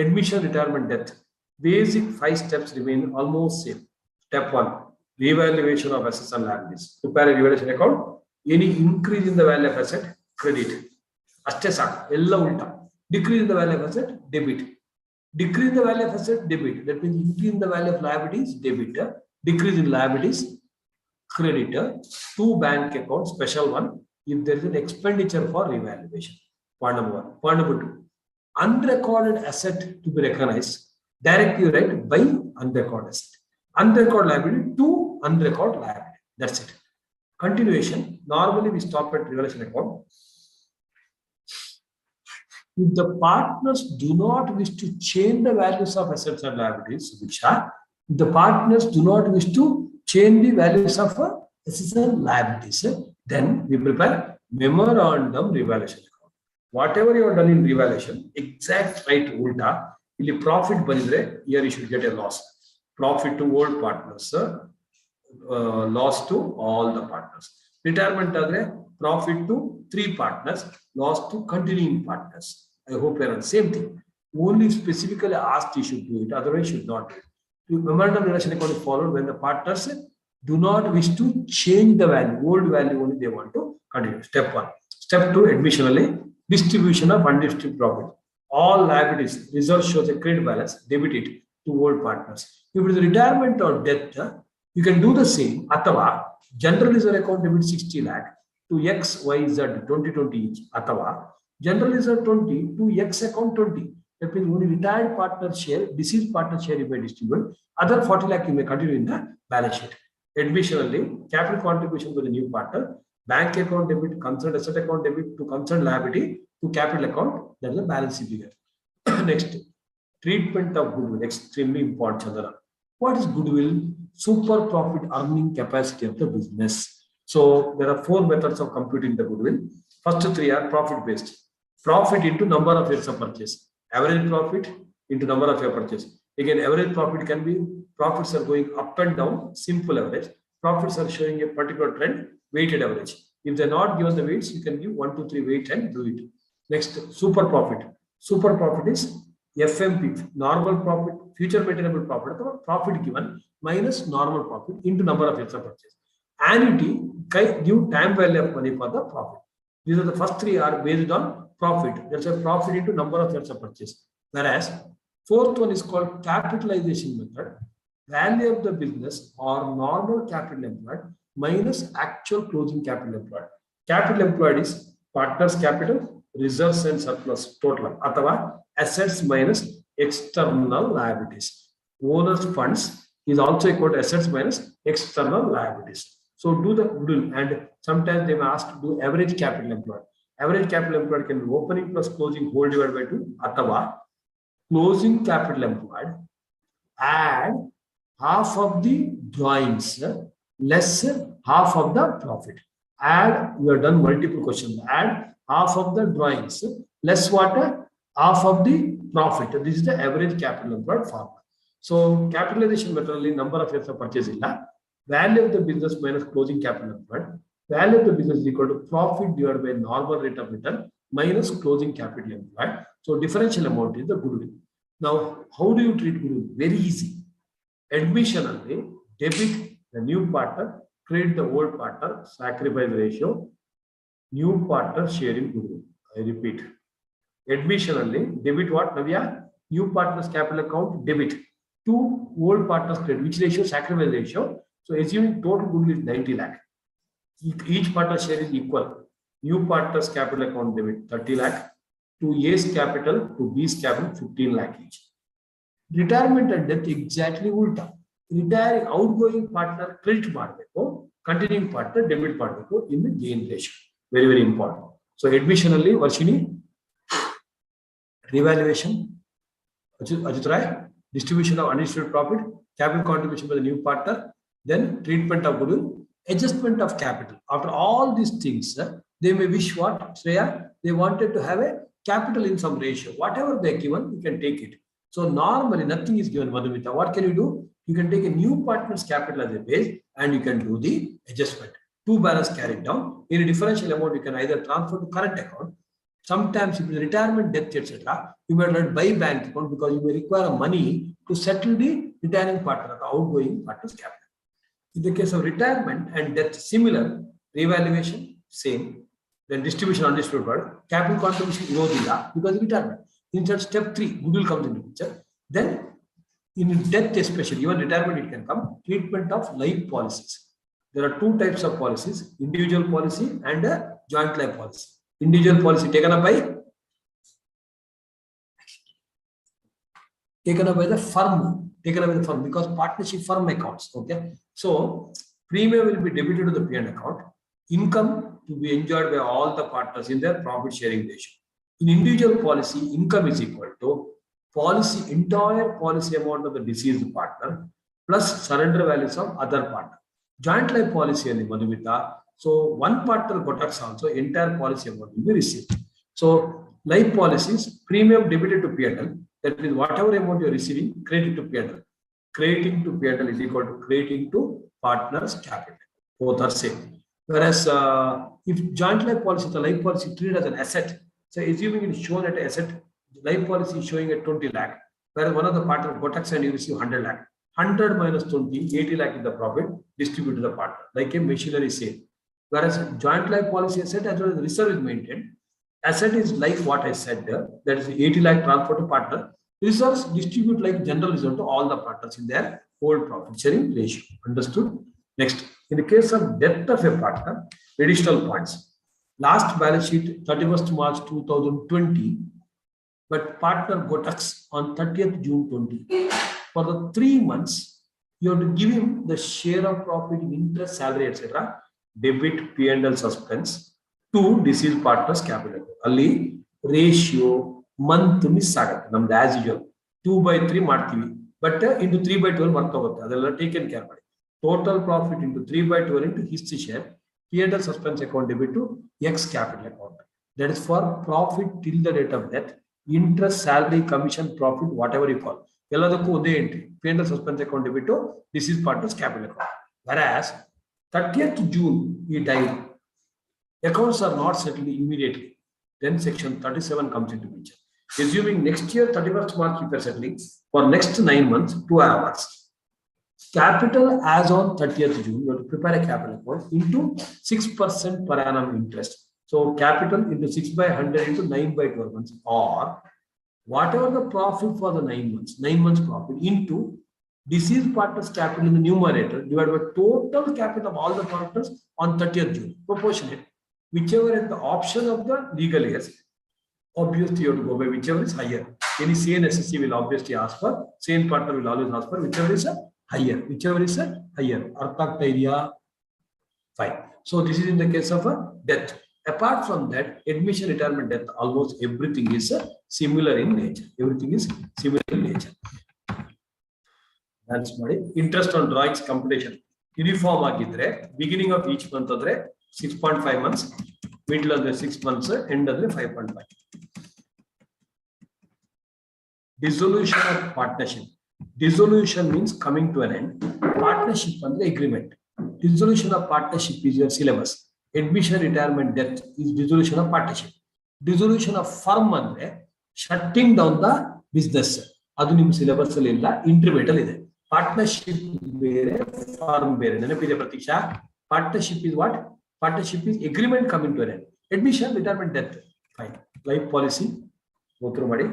admission, retirement, death. Basic 5 steps remain almost same. Step 1, revaluation of assets and liabilities. Prepare a revaluation account. Any increase in the value of asset, credit. Astesa, ella ulta. Decrease in the value of asset, debit. Decrease in the value of asset, debit. That means increase in the value of liabilities, debit. Decrease in liabilities, creditor. 2 bank accounts, special one, if there is an expenditure for revaluation. Point number 1. Point number 2, unrecorded asset to be recognized. Directly right by unrecorded asset. Unrecorded liability to unrecorded liability. That's it. Continuation. Normally we stop at revaluation account. If the partners do not wish to change the values of assets and liabilities, which are, if the partners do not wish to change the values of assets and liabilities, then we prepare memorandum revaluation account. Whatever you have done in revaluation, exact right ulta, ಇಲ್ಲಿ profit ಬಂದ್ರೆ here you should get a loss. Profit to old partners, loss to all the partners. Retirement adre profit to 3 partners, loss to continuing partners. I hope you are on the same thing. Only specifically asked you should do it, otherwise you should not do it. Memorandum relation account is followed when the partners do not wish to change the value, old value only they want to continue. Step 1. Step 2, additionally, distribution of undistributed profit. All liabilities, reserve shows a credit balance, debit it to old partners. If it is retirement or death, you can do the same. Atava, general reserve account debit 60 lakh to X, Y, Z 2020 each. Atava, general reserve 20 to X account 20. That means only retired partner share, deceased partner share you may distribute. Other 40 lakh you may continue in the balance sheet. Additionally, capital contribution to the new partner, bank account debit, concerned asset account debit to concerned liability to capital account, that is the balance sheet figure. Next, treatment of goodwill, extremely important, Chandra. What is goodwill? Super profit earning capacity of the business. So there are 4 methods of computing the goodwill. First 3 are profit based. Profit into number of years of purchase. Average profit into number of year purchase. Again, average profit can be, profits are going up and down, simple average. Profits are showing a particular trend, weighted average. If they're not given the weights, you can give 1, 2, 3 weight and do it. Next, super profit. Super profit is FMP, normal profit, future maintainable profit, or profit given minus normal profit into number of years of purchase. Annuity, give time value of money for the profit. These are the first 3 are based on profit. That's a profit into number of years of purchase. Whereas, 4th one is called capitalization method. Value of the business or normal capital employed minus actual closing capital employed. Capital employed is partner's capital, reserves and surplus total. Athava assets minus external liabilities. Owner's funds is also equal to assets minus external liabilities. So do the goodwill, and sometimes they may ask to do average capital employed. Average capital employed can be opening plus closing whole divided by 2. Athava closing capital employed, add half of the drawings less half of the profit. Add, we have done multiple questions. Add half of the drawings less what? Half of the profit. This is the average capital employed formula. So capitalization method number of years of purchase illa. Value of the business minus closing capital employed. Value of the business is equal to profit divided by normal rate of return minus closing capital employed. So differential amount is the goodwill. Now, how do you treat goodwill? Very easy. Admission only, debit the new partner, credit the old partner, sacrifice ratio, new partner sharing goodwill. I repeat. Admission only, debit what, Navya? New partner's capital account, debit. To old partner's credit, which ratio? Sacrifice ratio. So assuming total goodwill is 90 lakh. Each partner share is equal. New partner's capital account debit 30 lakh. To A's capital, to B's capital 15 lakh each. Retirement and death exactly ulta. Retiring outgoing partner credit ಮಾಡಬೇಕು, continuing partner debit ಮಾಡಬೇಕು in the gain ratio. Very, very important. So additionally, Varshini, revaluation, Ajit Rai, distribution of undistributed profit, capital contribution by the new partner, then treatment of goodwill, adjustment of capital. After all these things, they may wish what, Shreya? They wanted to have a capital in some ratio. Whatever they are given, you can take it. So normally nothing is given, Madhumita. What can you do? You can take a new partner's capital as a base and you can do the adjustment. Two balance carried down. In a differential amount, you can either transfer to current account. Sometimes if it is retirement, death, etc., you may not buy bank account because you may require money to settle the retiring partner, the outgoing partner's capital. In the case of retirement and death, similar, revaluation, same. Then distribution undistributed, capital contribution, because retirement. Inside step 3, goodwill comes into picture. Then in death especially, even retirement it can come, treatment of life policies. There are two types of policies, individual policy and a joint life policy. Individual policy taken up by the firm, because partnership firm accounts. Okay. So premium will be debited to the P&L account, income to be enjoyed by all the partners in their profit sharing ratio. In individual policy, income is equal to policy, entire policy amount of the deceased partner plus surrender values of other partner. Joint life policy and Madhumita. So one partner got us also entire policy amount will be received. So life policies, premium debited to P&L. That means whatever amount you are receiving, credit to P&L. Crediting to P&L is equal to crediting to partner's capital. Both are same. Whereas if joint life policy, the life policy treated as an asset. So assuming it is shown at asset, life policy is showing at 20 lakh, whereas one of the partner got tax and you receive 100 lakh. 100 minus 20, 80 lakh is the profit distributed to the partner, like a machinery sale. Whereas joint life policy asset as well as reserve is maintained. Asset is like what I said there, that is 80 lakh transfer to partner. Reserves distribute like general reserve to all the partners in their whole profit sharing ratio. Understood? Next, in the case of death of a partner, additional points. Last balance sheet 31st March 2020, but partner got tax on 30th June 20. For the 3 months, you have to give him the share of profit, interest, salary, etc. Debit, P&L suspense to deceased partner's capital. Ali ratio month miss agate. Namdu as usual 2/3 ಮಾಡ್ತೀವಿ, but into 3/12 work ಆಗುತ್ತೆ. ಅದೆಲ್ಲ taken care ಮಾಡಿ. Total profit into 3/12 into his share. P&L suspense account debit to X capital account. That is for profit till the date of death, interest, salary, commission, profit, whatever you call. Elladakku onde entry. P&L suspense account debit to this is partner's capital account. Whereas 30th June he died. Accounts are not settled immediately. Then section 37 comes into picture. Assuming next year 31st March you are settling for next 9 months, 2 hours. Capital as on 30th June, you have to prepare a capital account into 6% per annum interest. So capital into 6/100 into 9/12 months, or whatever the profit for the 9 months, 9 months profit into deceased partner's capital in the numerator divided by total capital of all the partners on 30th June, proportionate. whichever is the option of the legal heirs, obviously you have to go by whichever is higher. Any sane SSC will obviously ask for, sane partner will always ask for whichever is higher, whichever is higher. Arthak fine. So this is in the case of a death. Apart from that, admission, retirement, death, almost everything is similar in nature. Everything is similar in nature. That's my interest on drawings computation. Uniform agidre, beginning of each month adre 6.5 months, middle of the 6 months, end of the 5.5. Dissolution of partnership. Dissolution means coming to an end. Partnership and the agreement. Dissolution of partnership is your syllabus. Admission, retirement, death is dissolution of partnership. Dissolution of firm andre shutting down the business. Adu nim syllabus alli illa, intermediate ide. Partnership bere, firm bere. Nenapide Pratiksha. Partnership is what? Partnership is agreement coming to an end. Admission, retirement, death. Fine. Life policy. Go through madi.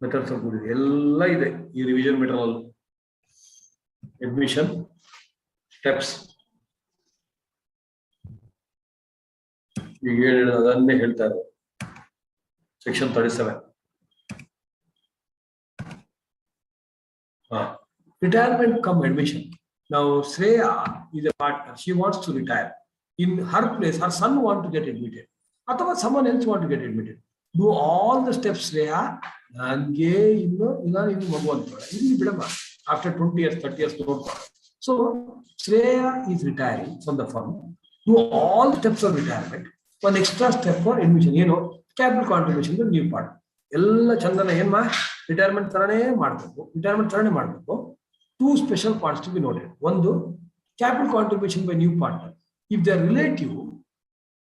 Methods of good. Ella ide. Ee revision material. Admission. Steps. Section 37. Retirement come admission. Now Shreya is a partner. She wants to retire. In her place, her son wants to get admitted. Or someone else wants to get admitted. Do all the steps, Shreya. After 20 years, 30 years, so Shreya is retiring from the firm. Do all the steps of retirement. One extra step for admission. Capital contribution to new partner. Ella Chandana Enma, retirement Tarane Marco. Retirement Tarane Marco. Two special parts to be noted. One, though, capital contribution by new partner. If they are relative,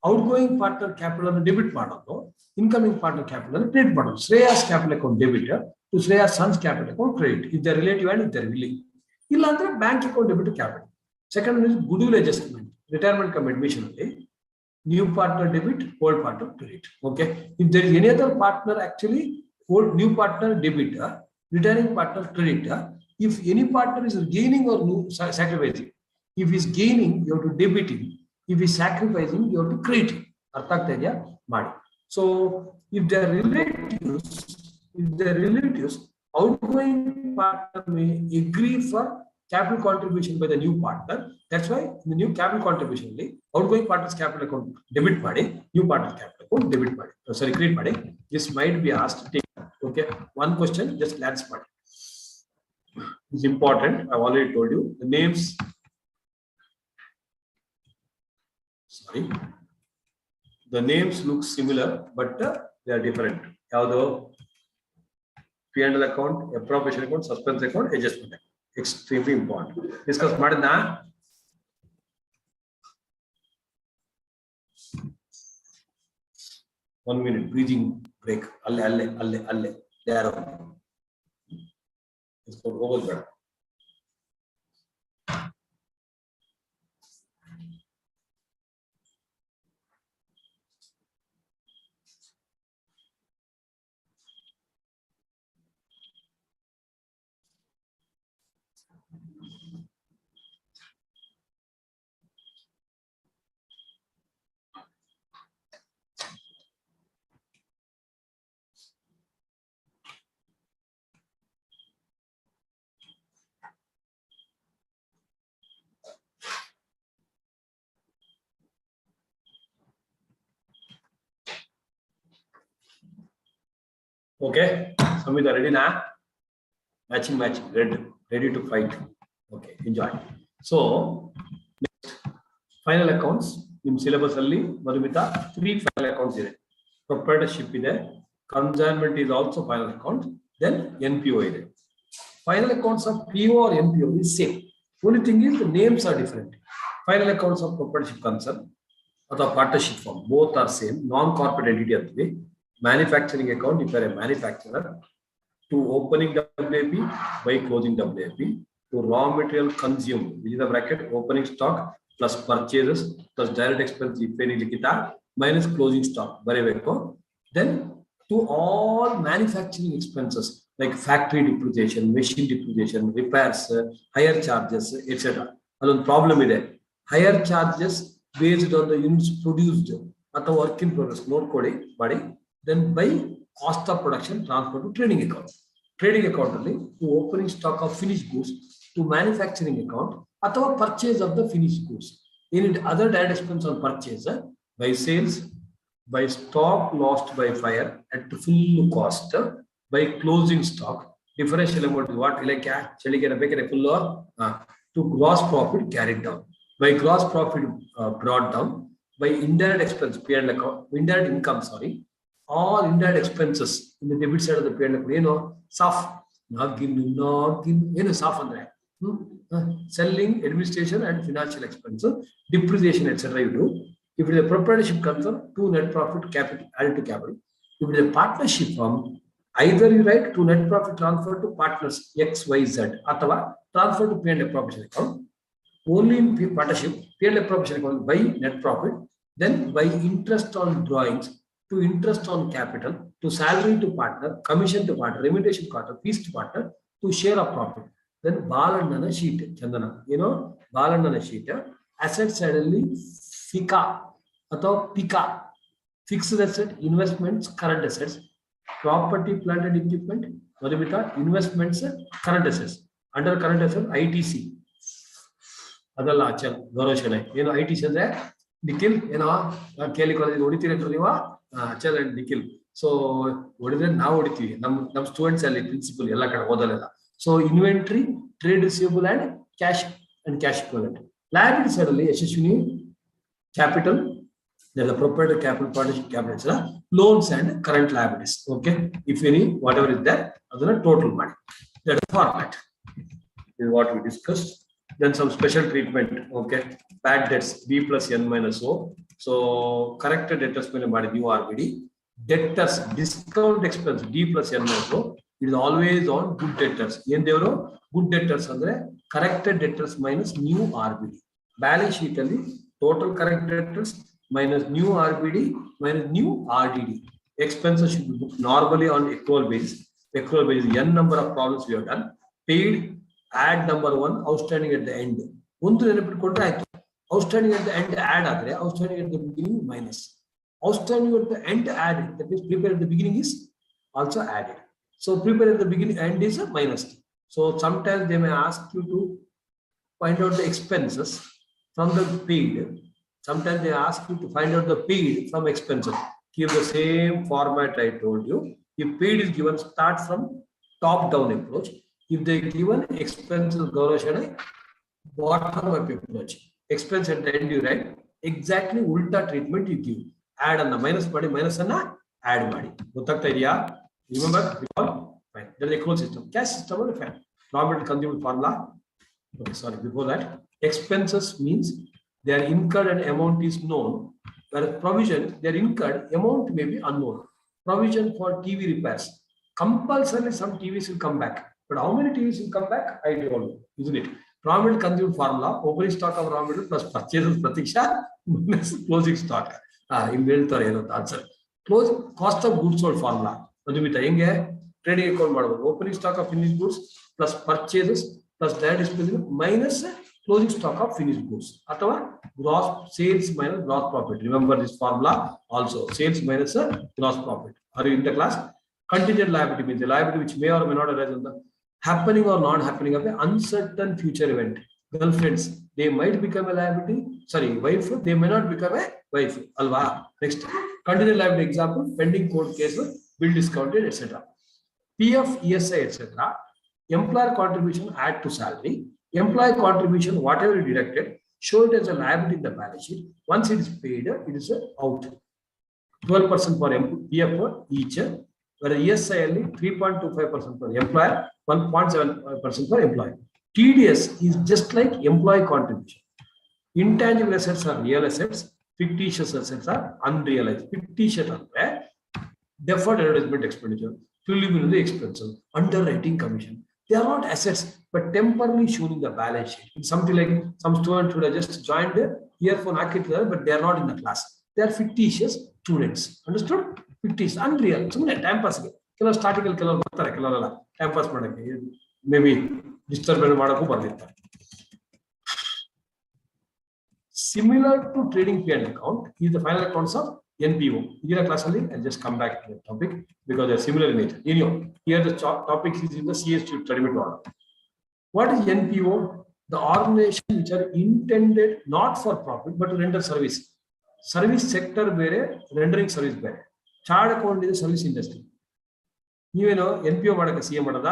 outgoing partner capital and debit partner, incoming partner capital and credit partner. Shreya's capital account debitor to Shreya's son's capital account credit. If they are relative and if they are willing. Illandre bank account debit to capital. Second one is goodwill adjustment. Retirement come admission. New partner debit, old partner credit. Okay. If there is any other partner, actually, old new partner debit, retiring partner credit. If any partner is gaining or sacrificing, if he is gaining, you have to debit him. If he is sacrificing, you have to credit him. So if they are relatives, outgoing partner may agree for capital contribution by the new partner. That's why in the new capital contribution, outgoing partner's capital account debit money, new partner's capital account debit money. Sorry, credit money. This might be asked. Okay, one question, just glance money. It's important. I've already told you the names. Sorry, the names look similar, but they are different. Although P&L account, appropriation account, suspense account, adjustment account. Extremely important. Discuss madana. One minute, breathing break. Alle. There. It's called over. Okay, Samita, ready now? Matching, ready to fight. Okay, enjoy. So, next, final accounts. In syllabus alli, Madhumita, 3 final accounts here. Proprietorship is there. Consignment is also final account. Then NPO is there. Final accounts of PO or NPO is same. Only thing is the names are different. Final accounts of proprietorship concern or the partnership form, both are same. Non-corporate entity at the way. Manufacturing account, if you are a manufacturer, to opening WAP by closing WAP, to raw material consumed, which is the bracket opening stock plus purchases plus direct expense if any likita minus closing stock. Then to all manufacturing expenses like factory depreciation, machine depreciation, repairs, higher charges, etc. Alone problem is there. higher charges based on the units produced ಅಥವಾ work in progress ನೋಡ್ಕೊಳ್ಳಿ ಮಾಡಿ. Then by cost of production transfer to trading account. Trading account ಅಲ್ಲಿ to opening stock of finished goods to manufacturing account ಅಥವಾ purchase of the finished goods. In other direct expense on purchase by sales, by stock lost by fire at full cost, by closing stock. Differential amount is what? Like full or to gross profit carried down. By gross profit brought down. By indirect expense, P&L account, indirect income, sorry. All indirect expenses in the debit side of the P&L, SAF, SAF andre. Selling, administration and financial expenses, depreciation, etc. you do. If it is a proprietorship concern, to net profit capital added to capital. If it is a partnership firm, either you write to net profit transfer to partners X, Y, Z, or transfer to P&L proportion account. Only in partnership, P&L proportion account by net profit, then by interest on drawings to interest on capital, to salary to partner, commission to partner, remuneration to partner, fees to partner, to share of profit. Then Balandana sheet, Chandana, Balandana sheet, assets suddenly FICA, PICA, fixed asset, investments, current assets, property, plant and equipment, investments, current assets. Under current assets, ITC. ಅದಲ್ಲ ಚಲ್ ಗೌರವಶನ ಏನು ITC ಅಂದ್ರೆ ನಿಖಿಲ್ ಕೇಳಿ college ಹೊಡಿತೀರಿ ಅಂತ ನೀವು ಚಲ್ and Nikhil. So ಹೊಡಿದ್ರೆ ನಾವು ಹೊಡಿತೀವಿ, ನಮ್ ಸ್ಟೂಡೆಂಟ್ಸ್ ಅಲ್ಲಿ ಪ್ರಿನ್ಸಿಪಲ್ ಎಲ್ಲ ಕಡೆ ಓದಲ್ಲ. So inventory, trade receivable and cash equivalent. Liability side ಅಲ್ಲಿ Yashaswini capital, the proprietor capital, partnership capital, etc. Loans and current liabilities. Okay, if any, whatever is there, that's total money. That is format. This is what we discussed. Then some special treatment. Okay, bad debts B plus N minus O. So corrected debtors ಮೇಲೆ ಮಾಡಿ new RBD. Debtors discount expense D plus N minus O. It is always on good debtors. ಏನ್ ದೇವರು good debtors ಅಂದ್ರೆ corrected debtors minus new RBD. Balance sheet ಅಲ್ಲಿ total correct debtors minus new RBD minus new RDD. Expenses should be booked normally on accrual basis. Accrual basis, n number of problems we have done. Paid, add number 1, outstanding at the end. Outstanding at the end add adre, outstanding at the beginning minus. Outstanding at the end added, that means prepare at the beginning is also added. So prepare at the beginning end is a minus. So sometimes they may ask you to find out the expenses from the paid. Sometimes they ask you to find out the paid from expenses. Give the same format I told you. If paid is given, start from top down approach. If they given expenses, bottom up approach. Expense at the end you write exactly ulta treatment you give. Add on the minus body, minus and add body. Remember? Fine. There is a accrual system. Cash system or fan. Normal consumer formula. Okay, sorry. Before that, expenses means they are incurred and amount is known. Whereas provision, they are incurred, amount may be unknown. Provision for TV repairs. Compulsorily some TVs will come back. But how many TVs will come back? I don't know, isn't it? Raw material consumed formula, opening stock of raw material plus purchases pratiksha minus closing stock. Answer. Close cost of goods sold formula. Trading account, opening stock of finished goods plus purchases plus direct expenses minus closing stock of finished goods. Atava gross sales minus gross profit. Remember this formula also. Sales minus gross profit. Are you in the class? Contingent liability means a liability which may or may not arise on the happening or not happening of an uncertain future event. Girlfriends, they might become a liability. Sorry, wife, they may not become a wife. Alva. Next. Contingent liability example, pending court case, bill discounted, etc. PF, ESI, etc. Employer contribution add to salary. Employee contribution, whatever you deducted, show it as a liability in the balance sheet. Once it is paid, it is out. 12% for PF for each, whereas ESI only 3.25% for employer, 1.7% for employee. TDS is just like employee contribution. Intangible assets are real assets, fictitious assets are unrealized. Fictitious are deferred advertisement expenditure, preliminary expenses, underwriting commission. They are not assets, but temporarily shown in the balance sheet. It's something like some students would have just joined the earphone, but they are not in the class. They are fictitious students. Understood? Fictitious, unreal. Time pass. Starting time pass. Maybe disturb. Similar to trading P&L account is the final accounts of NPO. Here class only, I'll just come back to the topic because they're similar in nature. Anyhow, here the topic is in the CST study order. What is NPO? The organization which are intended not for profit but to render service. Service sector ಬೇರೆ, rendering service ಬೇರೆ. Chartered account is service industry. ನೀವೇನೋ NPO ಮಾಡಕ್ಕೆ CA ಮಾಡೋದ?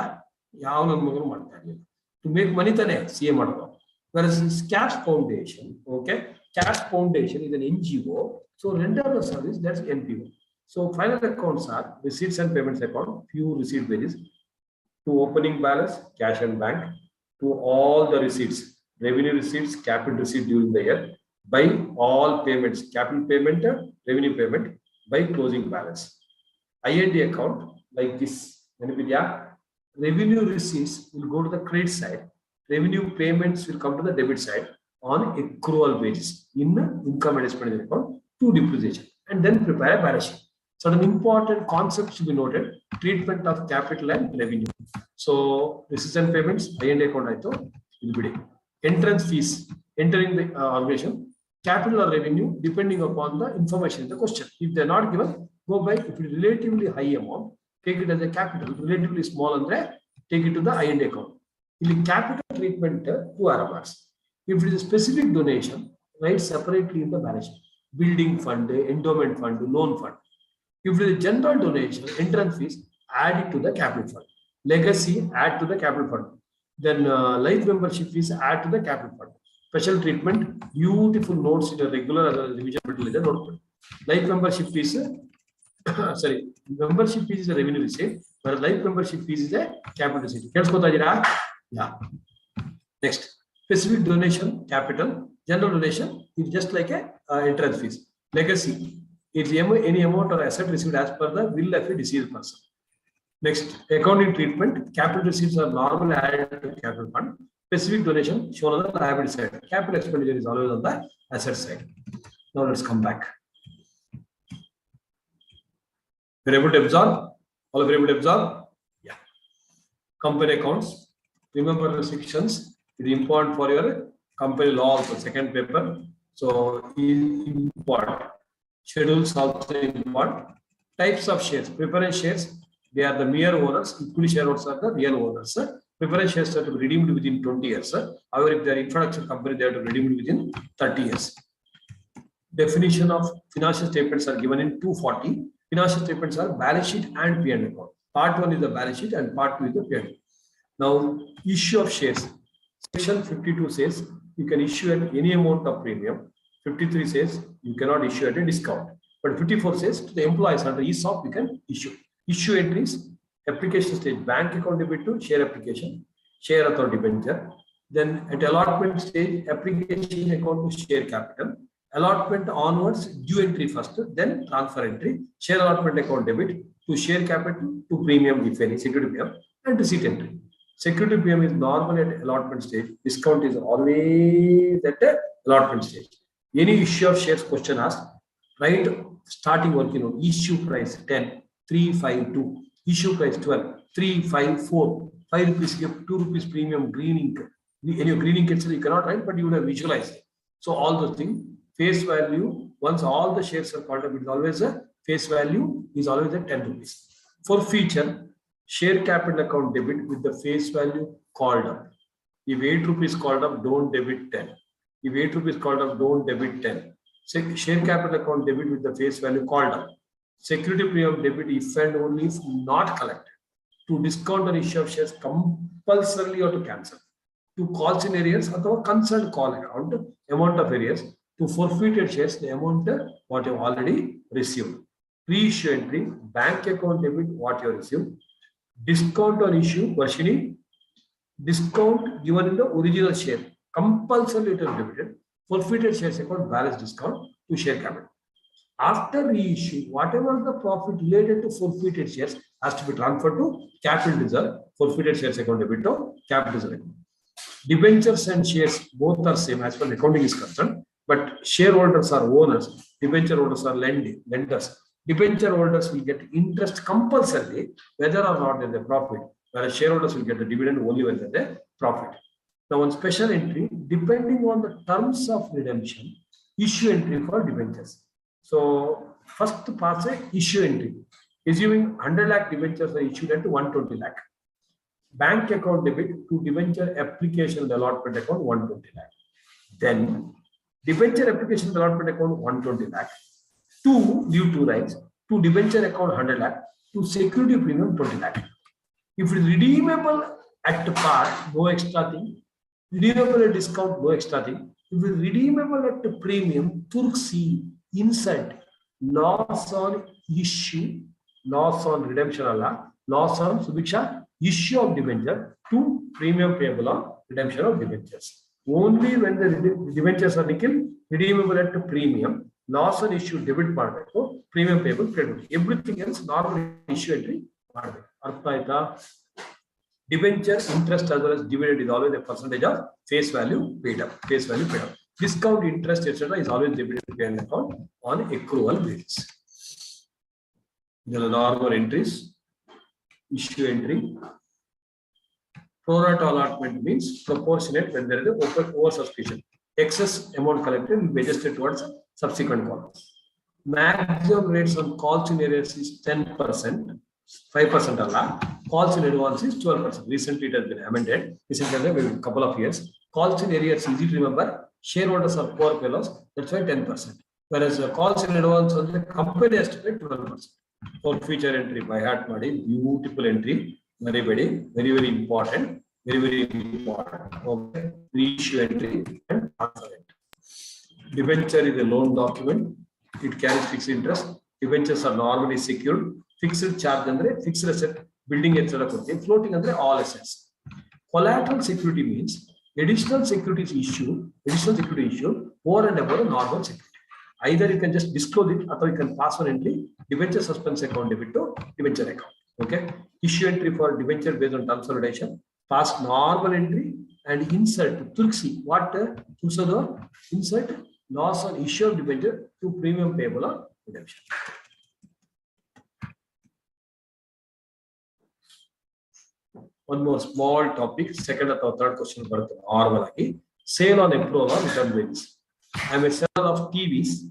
ಯಾವ ನನ್ನ ಮಗನು ಮಾಡ್ತಾ ಇರಲಿಲ್ಲ. To make money ತಾನೆ CA ಮಾಡೋದು. Whereas Cash Foundation, okay, Cash Foundation is an NGO, so render the service, that's NPO. So final accounts are receipts and payments account, few receipt pages, to opening balance, cash and bank, to all the receipts, revenue receipts, capital receipt during the year, by all payments, capital payment, revenue payment, by closing balance. IND account like this, revenue receipts will go to the credit side, revenue payments will come to the debit side on accrual basis in income and expenditure account to depreciation, and then prepare a balance sheet. So an important concept should be noted: treatment of capital and revenue. So receipts and payments, IND account will be entrance fees, entering the organization, capital or revenue depending upon the information in the question. If they are not given, go by if it is relatively high amount, take it as a capital, relatively small and take it to the IND account. In capital treatment, 2 RMRs. If it is a specific donation, write separately in the balance sheet. Building fund, endowment fund, loan fund. If it is a general donation, entrance fees, add it to the capital fund. Legacy, add to the capital fund. Then life membership fees, add to the capital fund. Special treatment, beautiful notes in a regular revision note. Life membership fees, sorry, membership fees is a revenue receipt, but life membership fees is a capital receipt. Yeah. Next, specific donation, capital. General donation is just like a entrance fees. Legacy is any amount or asset received as per the will of a deceased person. Next, accounting treatment. Capital receipts are normally added to capital fund. Specific donation shown on the liability side. Capital expenditure is always on the asset side. Now let's come back. You're able to absorb? All of you able to absorb? Yeah. Company accounts. Remember the sections. It is important for your company law also, second paper. So important. Schedules also important. Types of shares. Preference shares, they are the mere owners. Equity shareholders are the real owners. Preference shares are to be redeemed within 20 years. However, if they are introduction company, they are to be redeemed within 30 years. Definition of financial statements are given in 240. Financial statements are balance sheet and P&L account. Part 1 is the balance sheet and part 2 is the P&L. Now, issue of shares. Section 52 says you can issue at any amount of premium. 53 says you cannot issue at a discount. But 54 says to the employees under ESOP you can issue. Issue entries, application stage, bank account debit to share application, share authority debenture. Then at allotment stage, application account to share capital. Allotment onwards, due entry first, then transfer entry, share allotment account debit to share capital to premium if any, security premium, and receipt entry. Security premium is normally at allotment stage. Discount is always at the allotment stage. Any issue of shares question asked, write starting working on issue price 10, 352, issue price 12, 354, 5 rupees, 2 rupees premium, green ink. In your green ink itself, you cannot write, but you would have visualized it. So all those things, face value, once all the shares are called up, it is always a face value is always at 10 rupees. For feature, share capital account debit with the face value called up. If 8 rupees called up, don't debit 10. If 8 rupees called up, don't debit 10. Share capital account debit with the face value called up. Security premium debit if and only if not collected. To discount or issue of shares compulsorily or to cancel. To calls in arrears or concerned call account, amount of arrears. To forfeited shares, the amount what you have already received. Pre-issue entry, bank account debit what you have received. Discount on issue, Varshini, discount given in the original share, compulsorily it is debited. Forfeited shares account, balance discount to share capital. After reissue, whatever the profit related to forfeited shares has to be transferred to capital reserve, forfeited shares account debit to capital reserve account. Debentures and shares both are same as far as accounting is concerned, but shareholders are owners, debenture holders are lenders. Debenture holders will get interest compulsorily whether or not there is a profit, whereas shareholders will get the dividend only when there is a profit. Now, one special entry, depending on the terms of redemption, issue entry for debentures. So first pass a issue entry. Assuming 100 lakh debentures are issued at 120 lakh. Bank account debit to debenture application allotment account 120 lakh. Then debenture application allotment account 120 lakh. To leave two lines. To debenture account 100 lakh. To security premium 20 lakh. If it is redeemable at par, no extra thing. Redeemable at discount, no extra thing. If it is redeemable at the premium, Turkey insert loss on issue, loss on redemption, loss on Subiksha, issue of debenture to premium payable on redemption of debentures. Only when the debentures are redeemable at the premium, loss on issue debit part, premium payable credit. Everything else normal issue entry. Debenture interest as well as dividend is always a percentage of face value paid up. Face value paid up. Discount interest etc. is always debited to payment account on accrual basis. There are normal entries. Issue entry. Pro rata allotment means proportionate when there is a open oversubscription. Excess amount collected will be adjusted towards subsequent columns. Maximum rates on calls in arrears is 10%. 5% Allah. Calls in advance is 12%. Recently it has been amended. Recently, maybe a couple of years. Calls in arrears easy to remember. Shareholders are poor fellows. That's why 10%. Whereas calls in advance on the company has to pay 12%. For future entry by heart madi, beautiful entry. Very, very important. Very important. Okay. Reissue entry and transfer entry. Debenture is a loan document. It carries fixed interest. Debentures are normally secured. Fixed charge andre fixed asset building etc. Floating andre all assets. Collateral security means additional securities issued over and above normal security. Either you can just disclose it or you can pass on entry debenture suspense account debit to debenture account. Okay. Issue entry for debenture based on consolidation. Pass normal entry and insert Turkey. What insert loss on issue of debenture to premium payable on redemption. One more small topic, second or third question normal. Sale on approval or return wages. I am a seller of TVs.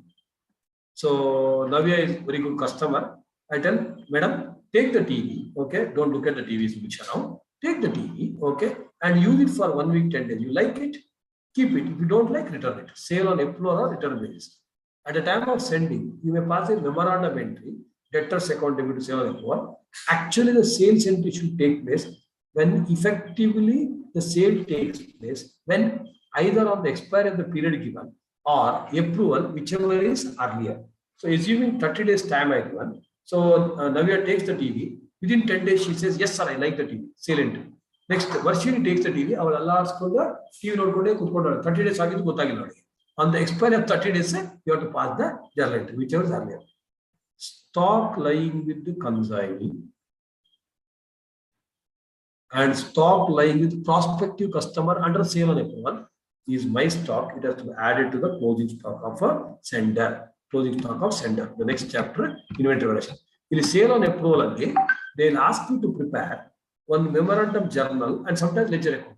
So Navya is very good customer. I tell, madam, take the TV. Okay, don't look at the TVs which are now. Take the TV, okay, and use it for 1 week, 10 days. You like it, keep it. If you don't like, return it. Sale on approval or return wages. At the time of sending, you may pass a memorandum entry, debtors account debit to sale on approval. Actually, the sales entry should take place when effectively the sale takes place, when either on the expiry of the period given or approval, whichever is earlier. So assuming 30 days time I given, so Navya takes the TV, within 10 days she says, yes sir, I like the TV, sale entry. Next, Varshini takes the TV, our Allah TV note 30 days on the expiry of 30 days, you have to pass the journal entry, whichever is earlier. Stop lying with the consignee and stop lying with prospective customer under sale on approval. Is my stock, it has to be added to the closing stock of a sender. Closing stock of sender. The next chapter, inventory valuation. If sale on approval again, they'll ask you to prepare one memorandum journal and sometimes ledger account.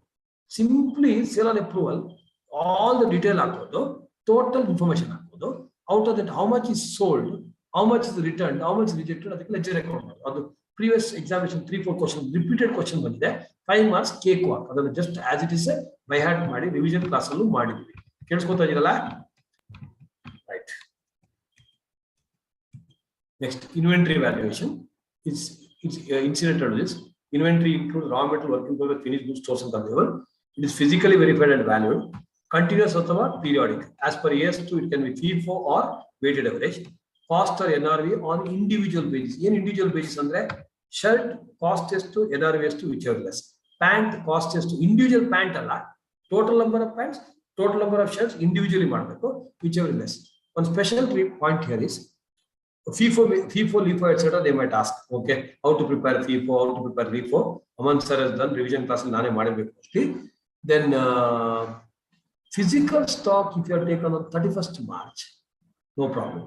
Simply sale on approval, all the detail total information out of that, how much is sold, how much is returned, how much is rejected, ledger account. Or the previous examination, 3-4 questions, repeated question was there. 5 marks cakewalk. Just as it is by heart madi revision class allu madidvi. Kelskota idalla. Right. Next, inventory valuation. It's incidental to this. Inventory includes raw material, work in progress, finished goods, stores and consumables. It is physically verified and valued. Continuous or periodic. As per AS2, it can be FIFO or weighted average. Cost or NRV on individual basis. In individual basis, shirt cost is to NRV is to whichever less. Pant cost is to individual pant total number of pants, total number of shirts individually whichever less. One special point here is FIFO, LIFO, etc. They might ask, okay, how to prepare FIFO, how to prepare LIFO. Aman sir has done revision class in mostly. Then physical stock, if you are taken on 31st March, no problem.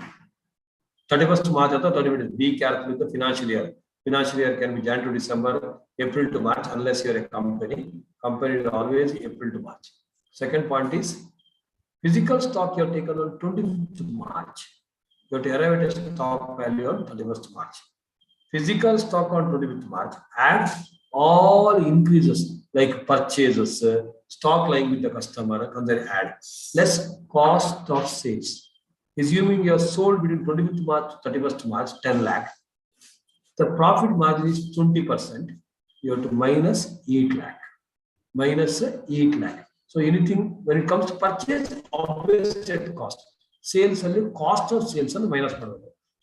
31st March, be careful with the financial year. Financial year can be January to December, April to March, unless you are a company. Company is always April to March. Second point is Physical stock you have taken on 25th March. You have to arrive at a stock value on 31st March. Physical stock on 25th March adds all increases like purchases, stock lying with the customer, and then add less cost of sales. Assuming you have sold between 25th March to 31st March 10 lakh, the profit margin is 20%. You have to minus 8 lakh. Minus 8 lakh. So anything when it comes to purchase, always check cost. Sales and cost of sales and minus.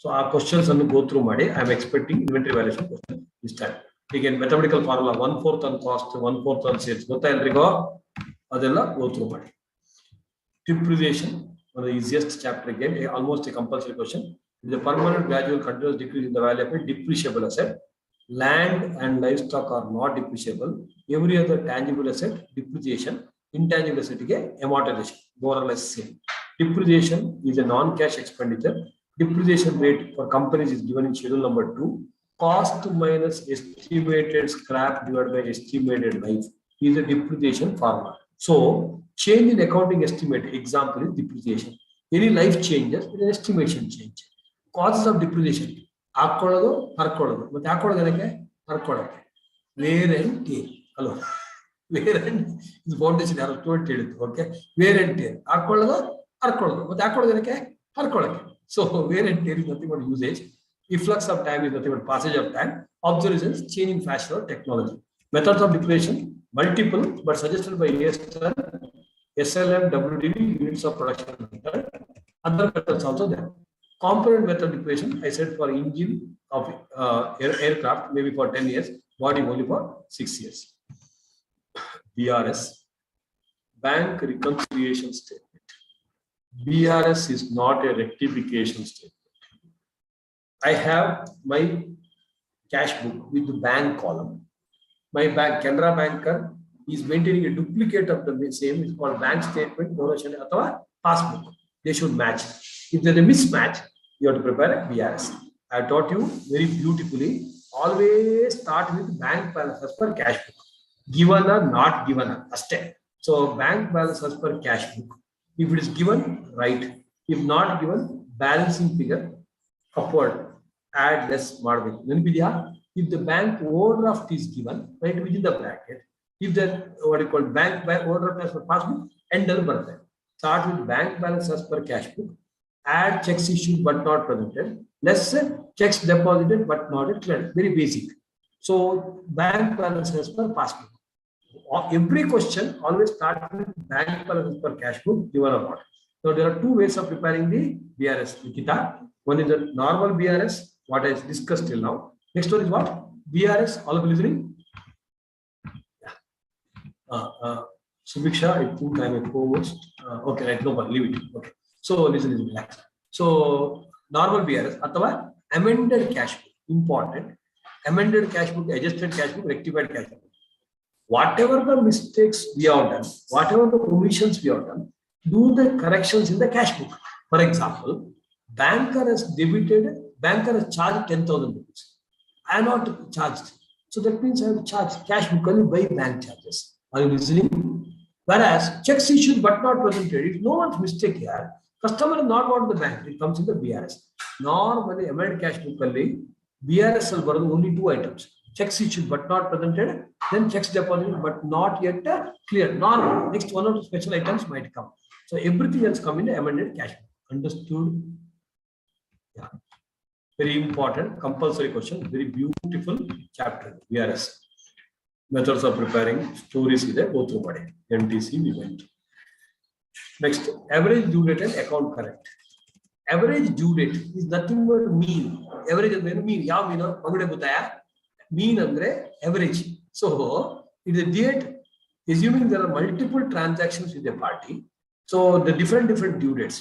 So our questions go through Made. I am expecting inventory valuation question this time. Again, mathematical formula 1/4 on cost, 1/4 on sales. Go through Made. Depreciation, one of the easiest chapter again, almost a compulsory question. The permanent gradual continuous decrease in the value of a depreciable asset. Land and livestock are not depreciable. Every other tangible asset, depreciation. Intangible asset, amortization, more or less same. Depreciation is a non-cash expenditure. Depreciation rate for companies is given in schedule number 2. Cost minus estimated scrap divided by estimated life is a depreciation formula. So, change in accounting estimate, example is depreciation. Any life changes, it is an estimation change. Causes of depreciation. ಹಾಕೊಳ್ಳೋದು ಹರ್ಕೊಳ್ಳೋದು ಮತ್ತೆ ಹಾಕೊಳ್ಳೋದು ಏನಕ್ಕೆ ಹರ್ಕೊಳ್ಳೋಕೆ wear and tear ಅಲ್ವಾ wear and ಇದು foundation ಯಾರು student ಹೇಳಿದ್ರು ಓಕೆ ವೇರ್ ಅಂಡ್ ಟೇರ್ ಹಾಕೊಳ್ಳೋದು ಹರ್ಕೊಳ್ಳೋದು ಮತ್ತೆ ಹಾಕೊಳ್ಳೋದು ಏನಕ್ಕೆ ಹರ್ಕೊಳ್ಳೋಕೆ so wear and tear is nothing but usage efflux of time is nothing but passage of time observations change in fashion or technology methods of depreciation multiple but suggested by SLM WDV units of production method other methods also there. Component method depreciation, I said for engine of aircraft, maybe for 10 years, body only for 6 years. BRS, Bank Reconciliation Statement. BRS is not a rectification statement. I have my cash book with the bank column. My bank, Canara banker, is maintaining a duplicate of the same, it's called bank statement, donation, or passbook. They should match. If there's a mismatch, you have to prepare a BRS. I taught you very beautifully. Always start with bank balance as per cash book. Given or not given or step. So bank balance as per cash book. If it is given, right. If not given, balancing figure upward. Add less margin. If the bank overdraft is given, right within the bracket. If the what you call bank overdraft as per passbook, end birthday. Start with bank balance as per cash book. Add checks issued but not presented. Less checks deposited but not cleared. Very basic. So bank balance as per passbook. Every question always start with bank balance as per cash book, given or not. So there are two ways of preparing the BRS, Nikita. One is the normal BRS, what I discussed till now. Next one is what? BRS, all of you listening? Yeah. Subiksha, I think I'm a co-host. Okay, right, no, but leave it. Okay. So listen, relax. So normal BRS, athava amended cash book, important. Amended cash book, adjusted cash book, rectified cash book. Whatever the mistakes we have done, whatever the omissions we have done, do the corrections in the cash book. For example, banker has charged 10,000 rupees. I am not charged. So that means I have to charge cash book only by bank charges. Are you listening? Whereas checks issued but not presented, if no one's mistake here, customer is not what the bank, it comes in the BRS. Normally, amended cash book only, BRS will only 2 items. Checks issued but not presented, then checks deposited but not yet cleared. Normal. Next one or two special items might come. So everything else come in the amended cash book. Understood? Yeah. Very important, compulsory question, very beautiful chapter, BRS. Methods of preparing, stories is there, go through body. NTC we went. Next, average due date and account correct. Average due date is nothing but mean. Average is mean. Yav mean? Magade butaya. Mean andre average. So it is a date. Assuming there are multiple transactions with a party, so the different due dates.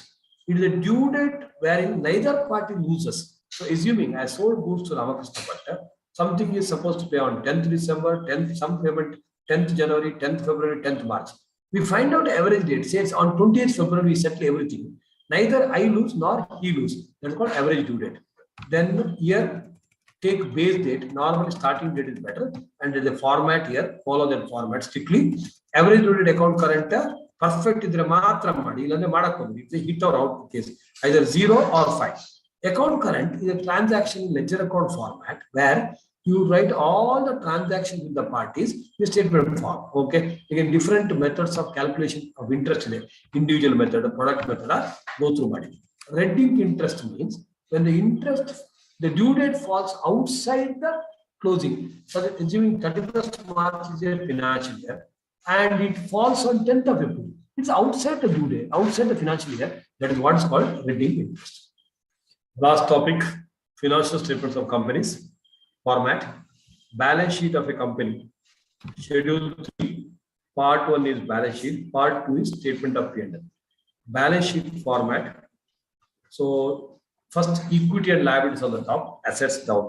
It is a due date wherein neither party loses. So assuming I sold goods to Ramakrishna Bhatta, something is supposed to pay on 10th December, 10th some payment, 10th January, 10th February, 10th March. We find out average date, says on 28th February we settle everything. Neither I lose nor he lose. That's called average due date. Then here take base date. Normally starting date is better. And there's a format here. Follow that format strictly. Average due date account current perfect ಇದ್ರೆ ಮಾತ್ರ ಮಾಡಿ, ಇಲ್ಲಾಂದ್ರೆ ಮಾಡಕ್ ಹೋಗಿ. It's hit or out case, either 0 or 5. Account current is a transaction ledger account format where you write all the transactions with the parties in statement form. Okay, again different methods of calculation of interest in individual method, product method go through body. Reading interest means when the interest, the due date falls outside the closing. So assuming 31st March is a financial year and it falls on 10th of April, it's outside the due date, outside the financial year. That is what is called reading interest. Last topic, financial statements of companies. Format, balance sheet of a company. Schedule 3, part 1 is balance sheet, part 2 is statement of P&L. Balance sheet format. So first equity and liabilities on the top, assets down.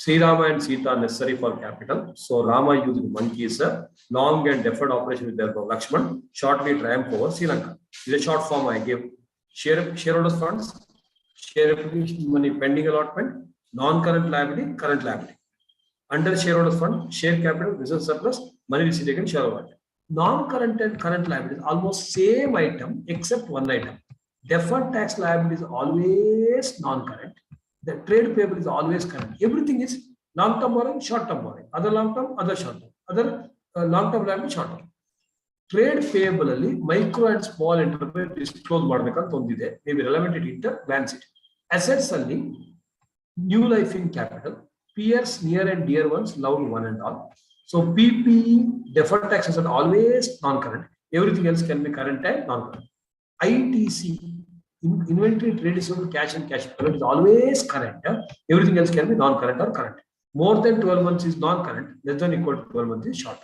Sri Rama and Sita are necessary for capital. So Rama using monkey is a long and deferred operation with their Lakshman, shortly triumph over Sri Lanka. This is a short form I gave. Shareholders funds, share application money pending allotment, non-current liability, current liability. Under shareholders fund, share capital, reserve surplus, money received against shareholder. Non-current and current liability is almost same item except one item. Deferred tax liability is always non-current. The trade payable is always current. Everything is long-term borrowing, short-term borrowing. Other long-term, other short-term. Other long-term liability, short-term. Trade payable ಅಲ್ಲಿ micro and small enterprise disclose ಮಾಡಬೇಕಂತ ಒಂದಿದೆ. Maybe relevant it glance it. Assets ಅಲ್ಲಿ new life in capital, peers near and dear ones, loved one and all. So PPE, deferred taxes are always non-current. Everything else can be current and non-current. ITC, inventory, trade receivable, cash and cash equivalent is always current. Everything else can be non-current or current. More than 12 months is non-current, less than equal to 12 months is short.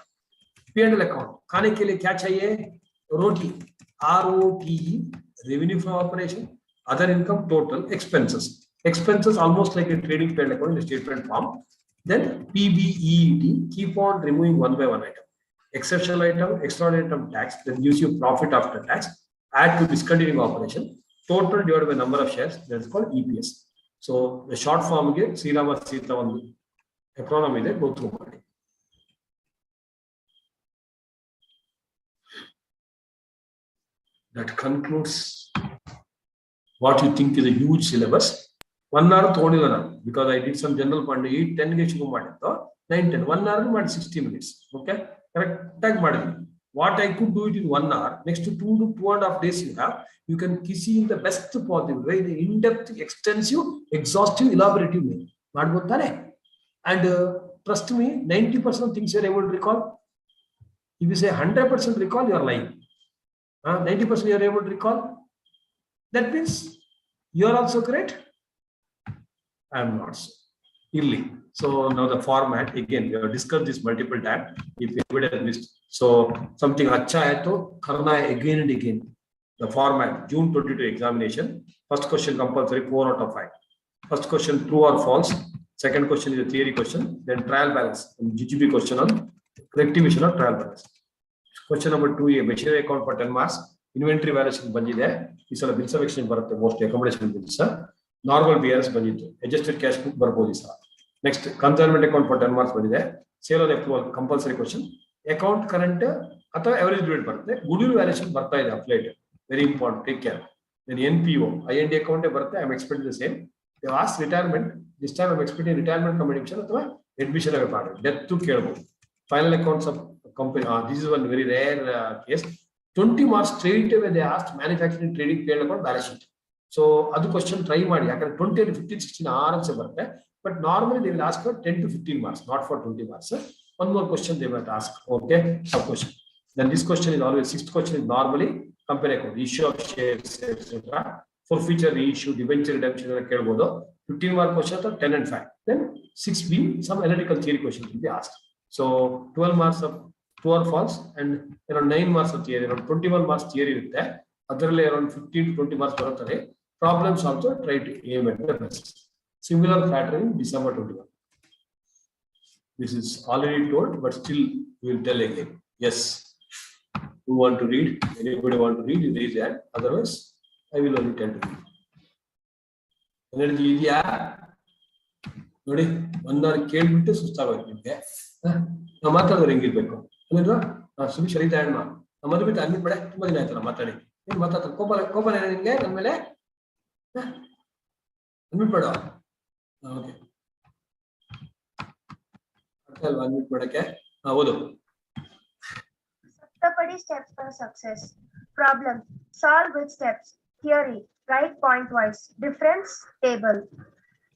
P&L account, खाने के लिए क्या चाहिए? रोटी, ROTE, revenue from operation, other income, total, expenses. Expenses almost like a trading P&L account in a statement form. Then PBET, keep on removing one by one item. Exceptional item, extraordinary item tax, that gives you profit after tax. Add to discontinuing operation. Total divided by number of shares, that is called EPS. So the short form again, Sri Rama Sita on economy there, go through. That concludes what you think is a huge syllabus. 1 hour ತಗೊಂಡಿಲ್ಲ ನಾನು, because I did some general point. 8:10 ಗೆ ಶುರು ಮಾಡಿದ್ದು, 9:10 1 hour ಮಾಡಿ 60 minutes. Okay, correct ಆಗಿ ಮಾಡಿದ್ವಿ. What I could do it in 1 hour, next to 2 to 2.5 days you have, you can see in the best possible way, the in-depth, extensive, exhaustive, elaborative way. ಮಾಡ್ಬೋದು ತಾನೆ? And trust me, 90% of things you are able to recall. If you say 100% recall, you are lying. 90% you are able to recall. That means you are also correct. I am not so. Illy. So now the format, again, we have discussed this multiple times. If anybody has missed, so something acha hai to karna hai again and again. The format, June 22 examination. First question compulsory, 4 out of 5. First question true or false. Second question is a theory question. Then trial balance. And GGB question on rectification or trial balance. Question number 2, a machinery account for 10 marks. Inventory valuation ಬಂದಿದೆ. ಈ ಸಲ bills of exchange ಬರುತ್ತೆ, most accommodation bills. Normal BRS ಬಂದಿತ್ತು. Adjusted cash book ಬರ್ಬೋದು ಈ ಸಲ. Next consignment account for 10 marks ಬಂದಿದೆ. Sale on approval compulsory question. Account current ಅಥವಾ ಎವರೇಜ್ ಡಿವಿಡೆಂಡ್ ಬರುತ್ತೆ. ಗುಡ್ವಿಲ್ ವ್ಯಾಲ್ಯೂಯೇಷನ್ ಬರ್ತಾ ಇದೆ applied, very important, take care. Then NPO IND account ಬರುತ್ತೆ. I am expecting the same. They ask retirement, this time I am expecting retirement cum addition ಅಥವಾ admission ಆಗಿ part death ಕೇಳಬಹುದು. Final accounts of company, this is one very rare case. 20 marks straight away they asked manufacturing trading P&L account balance sheet. So adu question try ಮಾಡಿ, ಯಾಕಂದ್ರೆ 20 and 15 16 ಆರಾಮ್ಸೆ ಬರುತ್ತೆ. But normally they will ask for 10 to 15 marks, not for 20 marks. One more question they might ask. Okay, sub question. Then this question is always, sixth question is normally company account, issue of shares, etc. Forfeiture, reissue, debenture redemption ಎಲ್ಲ ಕೇಳಬಹುದು. 15 mark question ಅಥವಾ 10 and 5. Then 6B, some analytical theory questions will be asked. So 12 marks of true or false and around 9 marks of theory, around 21 marks theory irutte. Adaralli around 15 to 20 marks baruttade. Problems also try to aim at the best. Similar pattern in December 21. This is already told, but still we will tell again. Yes. Who want to read? Anybody want to read? You raise hand. Otherwise, I will only tell to read. Energy idea. ನೋಡಿ, 1 hour ಕೇಳ್ಬಿಟ್ಟು ಸುಸ್ತಾಗೋಯ್ತು ನಿಮಗೆ. ನಾವು ಮಾತಾಡಿದ್ರೆ ಹೆಂಗಿರ್ಬೇಕು ಅಲ್ವಾ? ಸುಮ್ಮನೆ ಸರಿತಾ ಹೇಳ ಮದುವೆ ಬಿಟ್ಟು ಅನ್ಬಿಟ್ ಬೇಡ, ತುಂಬಾ ದಿನ ಆಯ್ತಲ್ಲ ಮಾತಾಡಿ. ಏನ್ ಮಾತಾಡ್ತಾರೆ? ಕೋಪನ ನಿನ್ಗೆ ನನ್ನ ಮೇಲೆ? ಅನ್ಬಿಟ್ ಬೇಡ. ಓಕೆ, ಅಲ್ವಾ ಅನ್ಬಿಟ್ ಬೇಡಕ್ಕೆ? ಓದು. Saptapadi steps for success. Problem. Solve with steps. Theory. Write point wise. Difference table.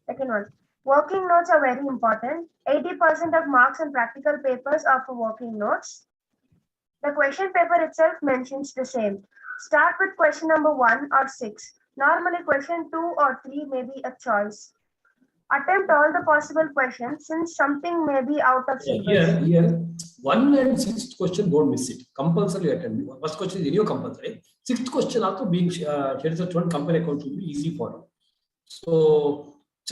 Second one. Working notes are very important. 80% of marks and practical papers are for working notes. The question paper itself mentions the same. Start with question number 1 or 6. Normally question 2 or 3 may be a choice. Attempt all the possible questions since something may be out of syllabus. Here, 1 and 6th question, don't miss it. Compulsory attempt. First question is anyway compulsory. 6th question also being shared as one company account should be easy for you. So,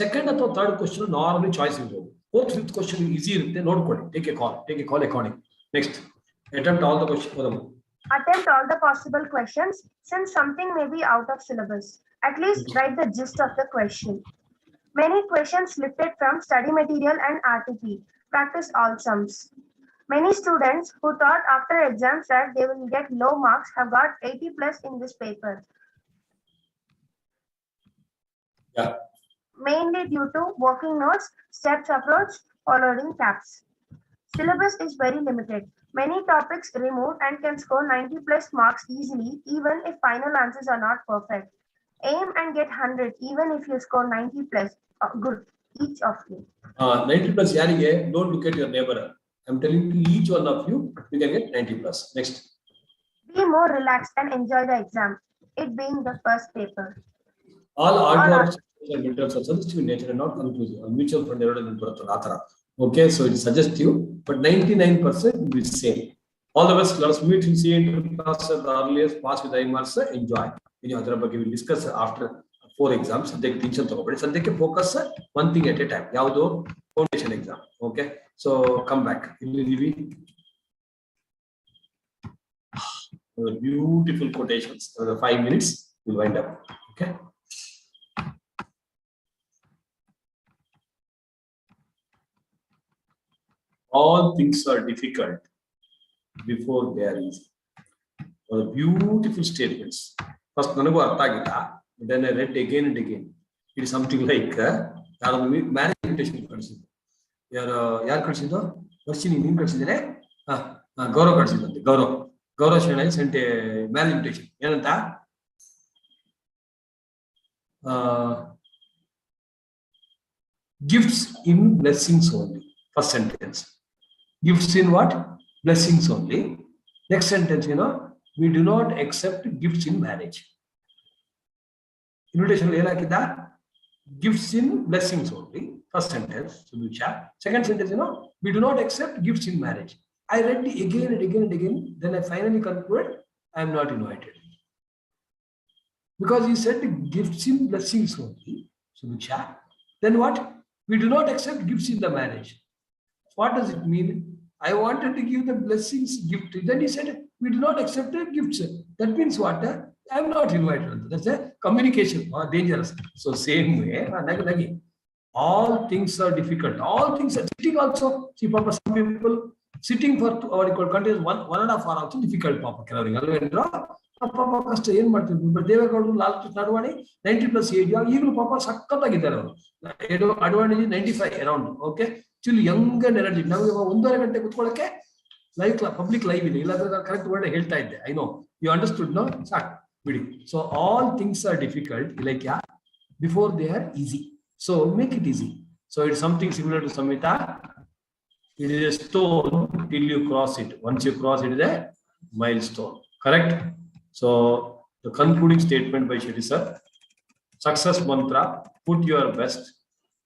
second or third question normally choice is over. 4th, 5th question is easy. Note code. Take a call according. Next, attempt all the questions. Attempt all the possible questions since something may be out of syllabus. At least write the gist of the question. Many questions lifted from study material and RTP. Practice all sums. Many students who thought after exams that they will get low marks have got 80 plus in this paper. Yeah. Mainly due to working notes, steps approach, following caps. Syllabus is very limited. Many topics removed and can score 90 plus marks easily even if final answers are not perfect. Aim and get 100 even if you score 90 plus. Good, each of you. 90 plus yarige, don't look at your neighbor. I'm telling you, each one of you, you can get 90 plus. Next. Be more relaxed and enjoy the exam, it being the first paper. All R2R methods are suggestive in nature and not conclusive. Mutual fund okay, so it is suggestive, but 99% will be same. All the best. Let us meet in CA class at the earliest. Pass with the marks. Enjoy. We will discuss after 4 exams. Take focus one thing at a time. Yaudo foundation exam. Okay, so come back. Beautiful quotations. 5 minutes. We'll wind up. Okay. All things are difficult before they are easy. Beautiful statements. First, none of then I read again and again. It is something like marriage invitation. Yar Karsido? Karshini name Karsidere? Gaurav Karsido. Gaurav Shana sent a marriage invitation. Yananta? Gifts in blessings only. First sentence. Gifts in what? Blessings only. Next sentence, we do not accept gifts in marriage. Invitation gifts in blessings only. First sentence, second sentence, we do not accept gifts in marriage. I read it again and again and again. Then I finally concluded, I am not invited. Because he said gifts in blessings only. Then what? We do not accept gifts in the marriage. What does it mean? I wanted to give the blessings gift. Then he said, we do not accept the gifts. That means what? I am not invited. That's a communication. Dangerous. So same way, all things are difficult. All things are sitting also. See, Papa, some people sitting for continuous 1.5 hours also difficult. Papa, but they were going to last 90 plus age. Even Papa advantage 95 around. Okay. Actually, young and energy. Now we have public live. Correct word I know. You understood, no? So all things are difficult. Like before they are easy. So make it easy. So it's something similar to Samhita. It is a stone till you cross it. Once you cross it is a milestone. Correct? So the concluding statement by Shetty sir. Success mantra, put your best.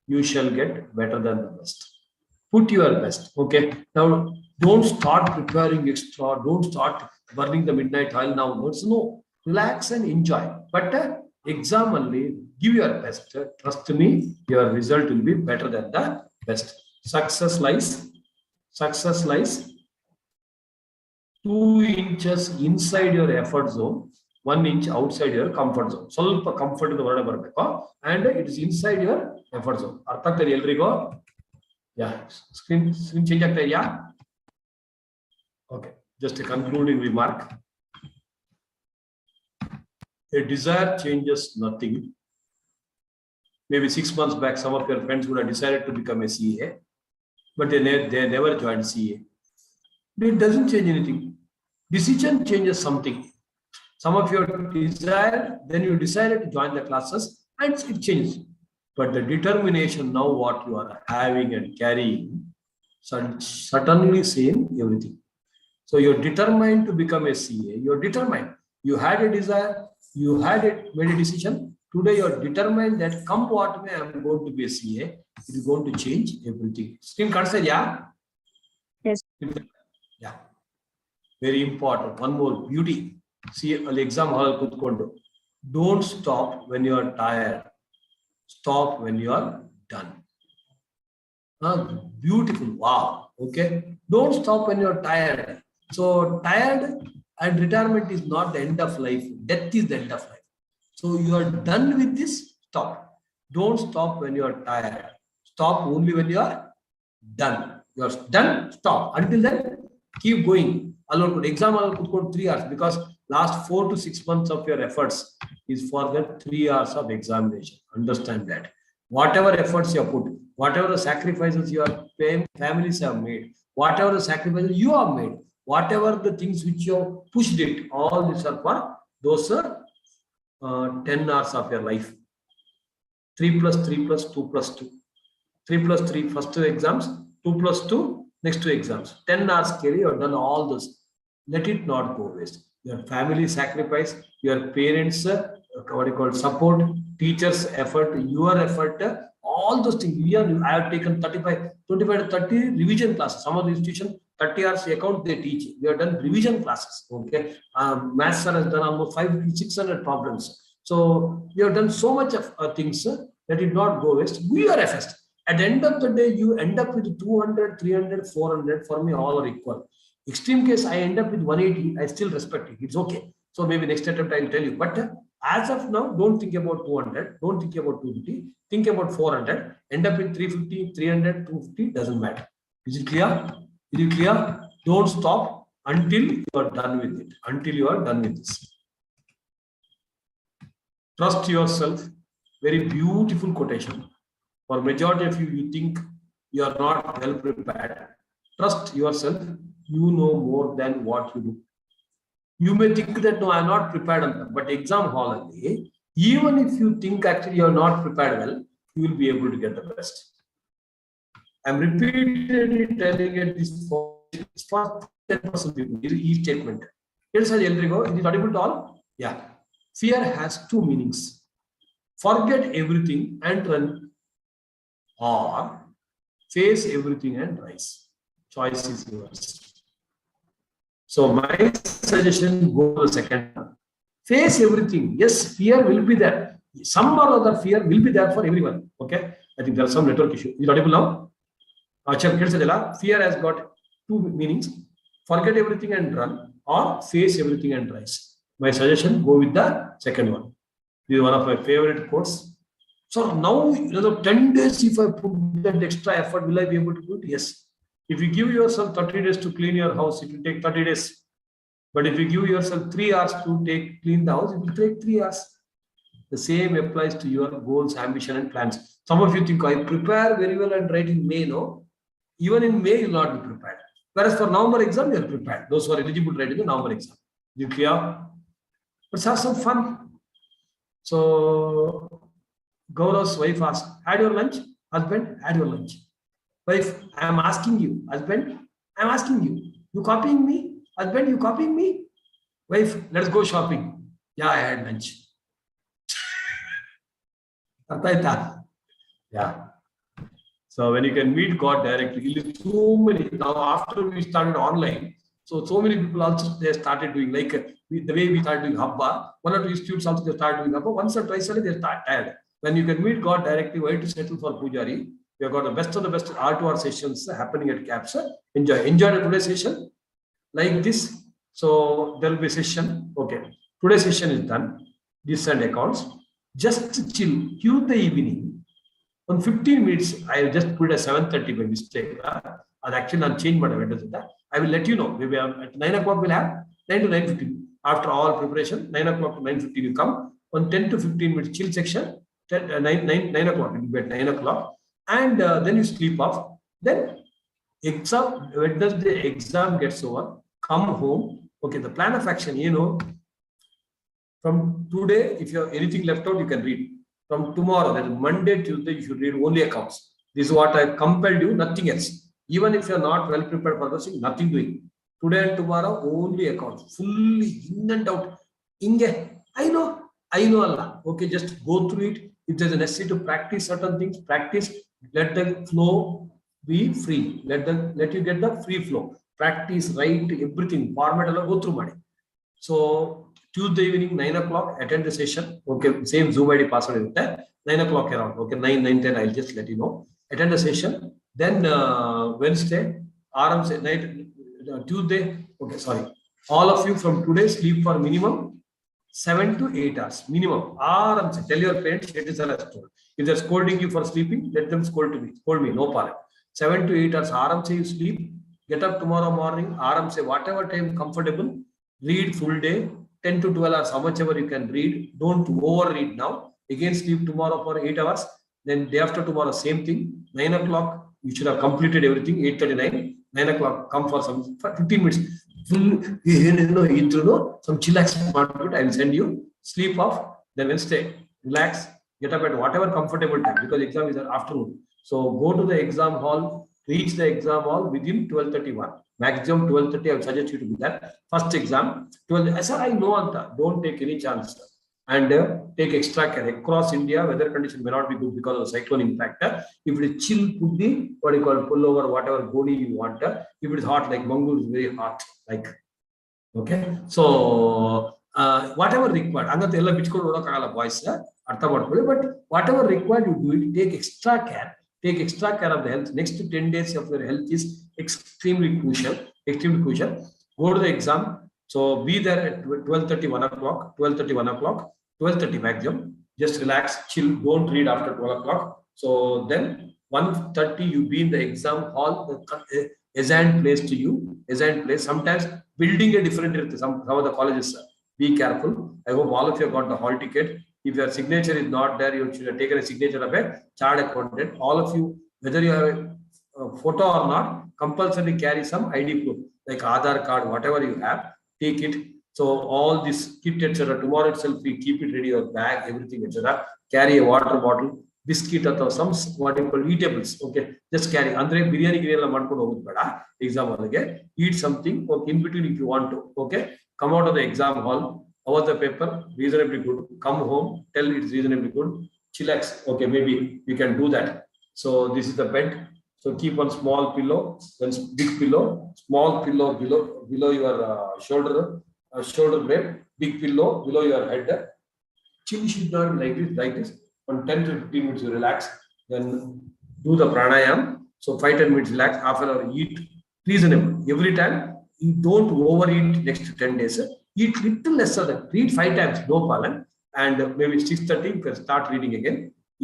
You shall get better than the best. Put your best. Okay. Now don't start preparing extra. Don't start burning the midnight oil now. No. Relax and enjoy. But exam only, give your best. Trust me, your result will be better than the best. Success lies 2 inches inside your effort zone, 1 inch outside your comfort zone. ಸ್ವಲ್ಪ comfort in the word and it is inside your effort zone. ಅರ್ಥ ಆಗ್ತದೆ ಎಲ್ರಿಗೂ? Yeah, screen change ಆಗ್ತಾ ಇದೆಯಾ? Okay. Just a concluding remark. A desire changes nothing. Maybe 6 months back, some of your friends would have decided to become a CA, but they never joined CA. It doesn't change anything. Decision changes something. Some of your desire, then you decided to join the classes and it changes. But the determination now what you are having and carrying, certainly same everything. So you're determined to become a CA. You're determined. You had a desire, you had made a decision. Today you're determined that come what may, I'm going to be a CA. It is going to change everything. Screen consider, yeah? Yes. Yeah. Very important. One more beauty. See, exam hall kutkondo. Don't stop when you are tired. Stop when you are done. Beautiful. Wow. Okay. Don't stop when you are tired. So tired and retirement is not the end of life. Death is the end of life. So you are done with this. Stop. Don't stop when you are tired. Stop only when you are done. You are done. Stop. Until then, keep going. Alone exam alone 3 hours because last 4 to 6 months of your efforts is for the 3 hours of examination. Understand that. Whatever efforts you have put, whatever the sacrifices your families have made, whatever the sacrifices you have made, whatever the things which you have pushed it, all these are for those 10 hours of your life. 3 plus 3 plus 2 plus 2. 3 plus 3 first 2 exams, 2 plus 2 next 2 exams. 10 hours carry, you have done all this. Let it not go waste. Your family sacrifice, your parents, what you call support, teachers' effort, your effort, all those things. I have taken 25 to 30 revision classes. Some of the institutions, 30 hours account they teach. We have done revision classes. Okay, maths sir has done almost 500 to 600 problems. So we have done so much of things that it not go waste. We are FS. At the end of the day, you end up with 200, 300, 400. For me, all are equal. Extreme case, I end up with 180. I still respect it. It's okay. So maybe next attempt I will tell you. But as of now, don't think about 200. Don't think about 250. Think about 400. End up with 350, 300, 250. Doesn't matter. Is it clear? Is it clear? Don't stop until you are done with it. Until you are done with this. Trust yourself. Very beautiful quotation. For majority of you, you think you are not well prepared. Trust yourself. You know more than what you do. You may think that no, I am not prepared, but exam hall, even if you think actually you are not prepared well, you will be able to get the best. I am repeatedly telling it this for 10% people. Each statement. Here's how Eldrigo. Is it audible to all? Yeah. Fear has 2 meanings. Forget everything and run, or face everything and rise. Choice is yours. So my suggestion, go to the second one. Face everything. Yes, fear will be there. Some or other fear will be there for everyone. Okay. I think there are some network issue. Is it audible now? Fear has got 2 meanings. Forget everything and run, or face everything and rise. My suggestion, go with the second one. This is one of my favorite quotes. So now, 10 days, if I put that extra effort, will I be able to do it? Yes. If you give yourself 30 days to clean your house, it will take 30 days. But if you give yourself 3 hours to clean the house, it will take 3 hours. The same applies to your goals, ambition, and plans. Some of you think, I prepare very well and write in May. No, even in May, you will not be prepared. Whereas for November exam, you are prepared. Those who are eligible to write in the November exam. You clear? Let's have some fun. So, Gaurav's wife asked, had your lunch? Husband, had your lunch. Wife, I am asking you. Husband, I am asking you. You copying me? Husband, you copying me? Wife, let's go shopping. Yeah, I had lunch. Yeah. So when you can meet God directly, so many. Now after we started online, so many people also they started doing like the way we started doing Habba. 1 or 2 institutes also they started doing Habba. Once or twice they start tired. When you can meet God directly, why to settle for Pujari? We have got the best of the best R2R sessions happening at CAPS. Enjoy the today's session like this. So there will be a session. Okay, today's session is done. This and accounts. Just chill. Cue the evening. On 15 minutes, I just put a 7:30 by mistake. ಅದು actually ನಾನು change ಮಾಡಿ Wednesday. I will let you know. Maybe at 9 o'clock we'll have 9 to 9:15. After all preparation, 9 o'clock to 9:15 you come. On 10 to 15 minutes chill section. 9 o'clock. It will be at 9 o'clock. And then you sleep off. Then exam, Wednesday exam gets over. Come home. Okay, the plan of action, from today, if you have anything left out, you can read. From tomorrow, that is Monday, Tuesday, you should read only accounts. This is what I compelled you, nothing else. Even if you are not well prepared for this, nothing doing. Today and tomorrow, only accounts, fully in and out. Inge, I know Allah. Okay, just go through it. If there's a necessity to practice certain things, practice. Let the flow be free. Let you get the free flow. Practice, write everything. Format all go through money. So Tuesday evening 9 o'clock attend the session. Okay, same Zoom ID password is there. 9 o'clock around. Okay, 9:10. I'll just let you know. Attend the session. Then Wednesday, night, Tuesday. Okay, sorry. All of you from today sleep for minimum 7 to 8 hours. Minimum. Tell your parents it is a restaurant. If they're scolding you for sleeping, let them scold me. No problem. 7 to 8 hours. Say you sleep. Get up tomorrow morning. Say whatever time comfortable. Read full day. 10 to 12 hours, how much ever you can read. Don't overread now. Again, sleep tomorrow for 8 hours. Then day after tomorrow, same thing. 9 o'clock, you should have completed everything. 8:39. 9 o'clock, come for 15 minutes. Full, some chillax. I will send you. Sleep off. Then Wednesday, relax. Get up at whatever comfortable time because exam is an afternoon. So go to the exam hall. Reach the exam hall within 12:31. Maximum 12:30. I would suggest you to be there. First exam, 12. Sir, I know Anta. Don't take any chance. And take extra care. Across India, weather condition may not be good because of the cyclone impact. If it is chill, puddi, what you call pullover, whatever body you want. If it is hot, like Mangalore is very hot. Like, okay. So whatever required. Angathe ella bichkondu odakagala boys. Artha madkoli. But whatever required, you do it. Take extra care. Take extra care of the health. Next 10 days of your health is extremely crucial. Extremely crucial. Go to the exam. So be there at 12:30, 1 o'clock. 12:30, 1 o'clock. 12:30 maximum. Just relax, chill. Don't read after 12 o'clock. So then 1:30 you be in the exam hall. The assigned place to you. Assigned place. Sometimes building a different. Some of the colleges. Be careful. I hope all of you have got the hall ticket. If your signature is not there, you should have taken a signature of a chartered accountant. All of you, whether you have a photo or not, compulsory carry some ID proof like Aadhaar card, whatever you have, take it. So all this kit, etc. Tomorrow itself, we keep it ready, your bag, everything, etc. Carry a water bottle, biscuit or some what you call eatables. Okay, just carry. Andre biryani giriyalla madkondu hogodu beda exam alage. Eat something. Okay, in between if you want to. Okay, come out of the exam hall. Over the paper, reasonably good. Come home, tell it's reasonably good. Chillax. Okay, maybe you can do that. So this is the bed. So keep one small pillow, then big pillow, small pillow below your shoulder blade, big pillow below your head. Chin should not be like this. On 10 to 15 minutes you relax, then do the pranayam. So 5-10 minutes relax, half an hour eat reasonable. Every time you don't overeat next 10 days. Eat little lesser than read 5 times, no problem. And maybe 6:30 you can start reading again.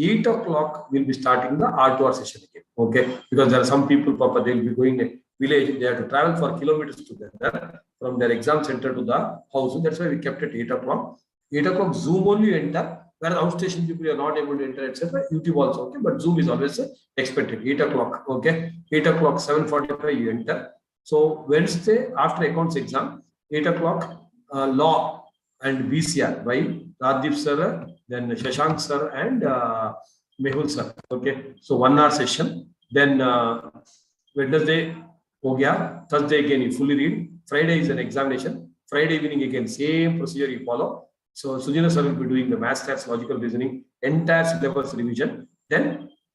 8 o'clock we'll be starting the R2R session again. Okay, because there are some people, Papa, they'll be going a village, they have to travel for kilometers together from their exam center to the house. So that's why we kept it 8 o'clock. 8 o'clock Zoom only enter. Where outstation people are not able to enter, etc. YouTube also okay, but Zoom is always expected. 8 o'clock. Okay, 8 o'clock, 7:45 you enter. So Wednesday after accounts exam, 8 o'clock. Law and VCR by Radip sir, then Shashank sir and Mehul sir. Okay, so 1 hour session. Then Wednesday, Thursday again you fully read. Friday is an examination. Friday evening again same procedure you follow. So Sujina sir will be doing the math stats, logical reasoning, entire syllabus revision. Then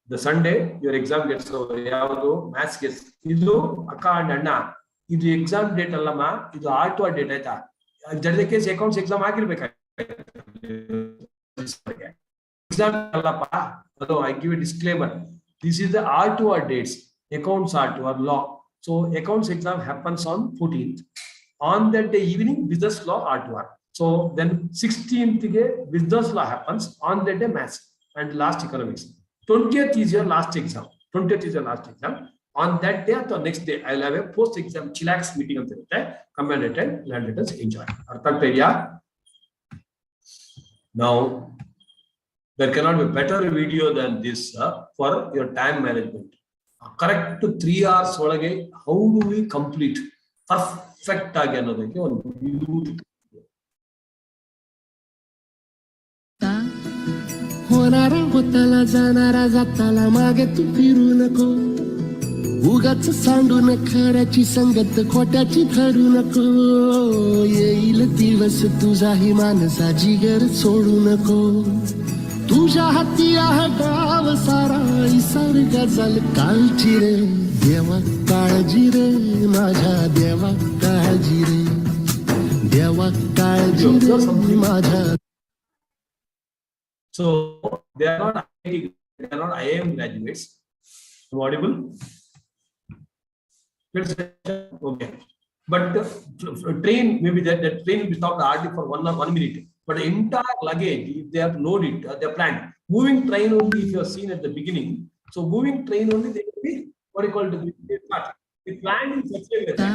the Sunday your exam gets over. Maths gets. Idu akka and anna. Idu exam date allama. Idu R2R date aita. That the case accounts exam exam I give a disclaimer. This is the R2R dates. Accounts R2R law. So accounts exam happens on 14th. On that day evening, business law R2R. So then 16th business law happens. On that day maths and last economics. 20th is your last exam. 20th is your last exam. On that day or the next day, I'll have a post-exam chillax meeting. Come and attend and let us enjoy. Now, there cannot be a better video than this for your time management. Correct to 3 hours. How do we complete perfect again? होणारा होताला जाणारा जाताला मागे तू फिरू नको उगाच सांडून खऱ्याची संगत खोट्याची ठरू नको येईल दिवस तुझाही मानसा जिगर सोडू नको तुझ्या हाती आहे गाव सारा इसर गजल कालची रे देवा काळजी रे माझ्या देवा काळजी रे देवा काळजी रे माझ्या. So they are not IIT, they are not IIM graduates. I'm audible? Okay. But the train, maybe that train will be stopped hardly for 1 minute. But the entire luggage, if they have to load it, they are planned. Moving train only, if you have seen at the beginning. So moving train only, they will be what you call the start. We planned in such a way that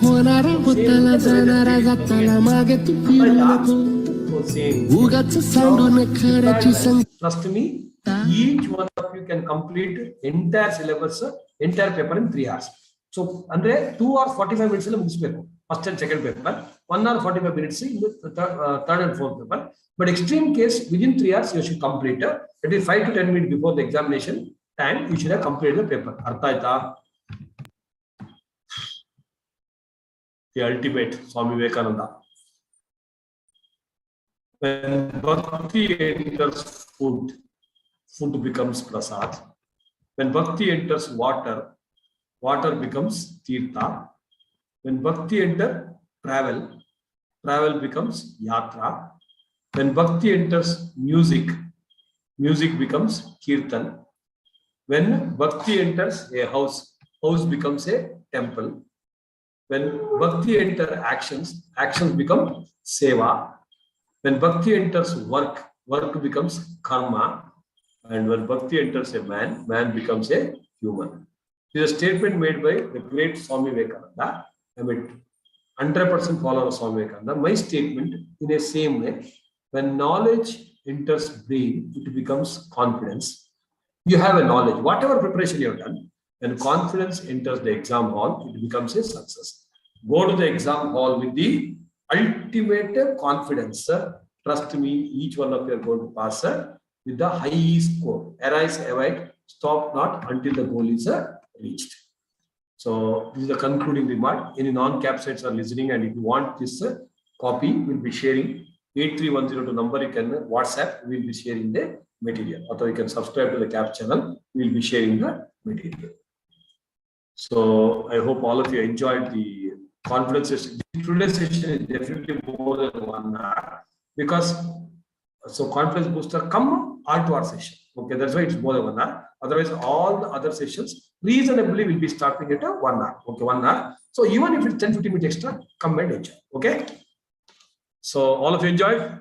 होणारा होताला जाणारा जाताला मागे तू फिरू नको उगाच सांडून खऱ्याची संगत. Trust me, each one of you can complete entire syllabus, entire paper in 3 hours. So, Andre, 2 hours 45 minutes in this paper, first and second paper, 1 hour 45 minutes in the third and fourth paper. But extreme case, within 3 hours, you should complete. It is 5 to 10 minutes before the examination time, you should have completed the paper. Arthaita. The ultimate Swami Vivekananda. When bhakti enters food, food becomes prasad. When bhakti enters water, water becomes tirtha. When bhakti enters travel, travel becomes yatra. When bhakti enters music, music becomes kirtan. When bhakti enters a house, house becomes a temple. When bhakti enters actions, actions become seva. When bhakti enters work, work becomes karma. And when bhakti enters a man, man becomes a human. This is a statement made by the great Swami Vivekananda. I mean, 100% follower of Swami Vivekananda. My statement in the same way, when knowledge enters brain, it becomes confidence. You have a knowledge, whatever preparation you have done, when confidence enters the exam hall, it becomes a success. Go to the exam hall with the ultimate confidence. Trust me, each one of you are going to pass with the high score. Arise, avoid, stop not until the goal is reached. So this is the concluding remark. Any non-cap sites are listening, and if you want this copy, we'll be sharing 83102 number. You can WhatsApp. We'll be sharing the material. Or you can subscribe to the cap channel. We'll be sharing the material. So I hope all of you enjoyed the confidence session. Today's session is definitely more than 1 hour because so confidence booster come R2R session. Okay, that's why it's more than 1 hour. Otherwise, all the other sessions reasonably will be starting at 1 hour. Okay, 1 hour. So even if it's 10-15 minutes extra, come and enjoy. Okay. So all of you enjoyed.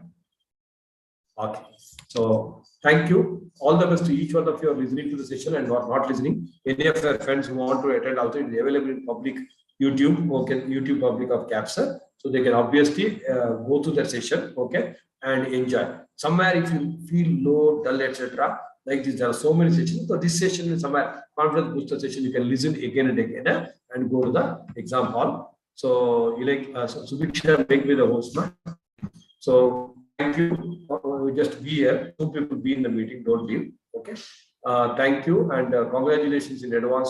Okay. So thank you. All the best to each one of you are listening to the session and not listening. Any of your friends who want to attend also, it is available in public YouTube, okay, YouTube public of CAPSA. So they can obviously go to that session, okay, and enjoy. Somewhere if you feel low, dull, etc., like this, there are so many sessions. So this session is somewhere confidence booster session. You can listen again and again and go to the exam hall. So you like Subiksha, make me the host, man. So thank you. Just be here. 2 people be in the meeting. Don't leave. Okay. Thank you and congratulations in advance.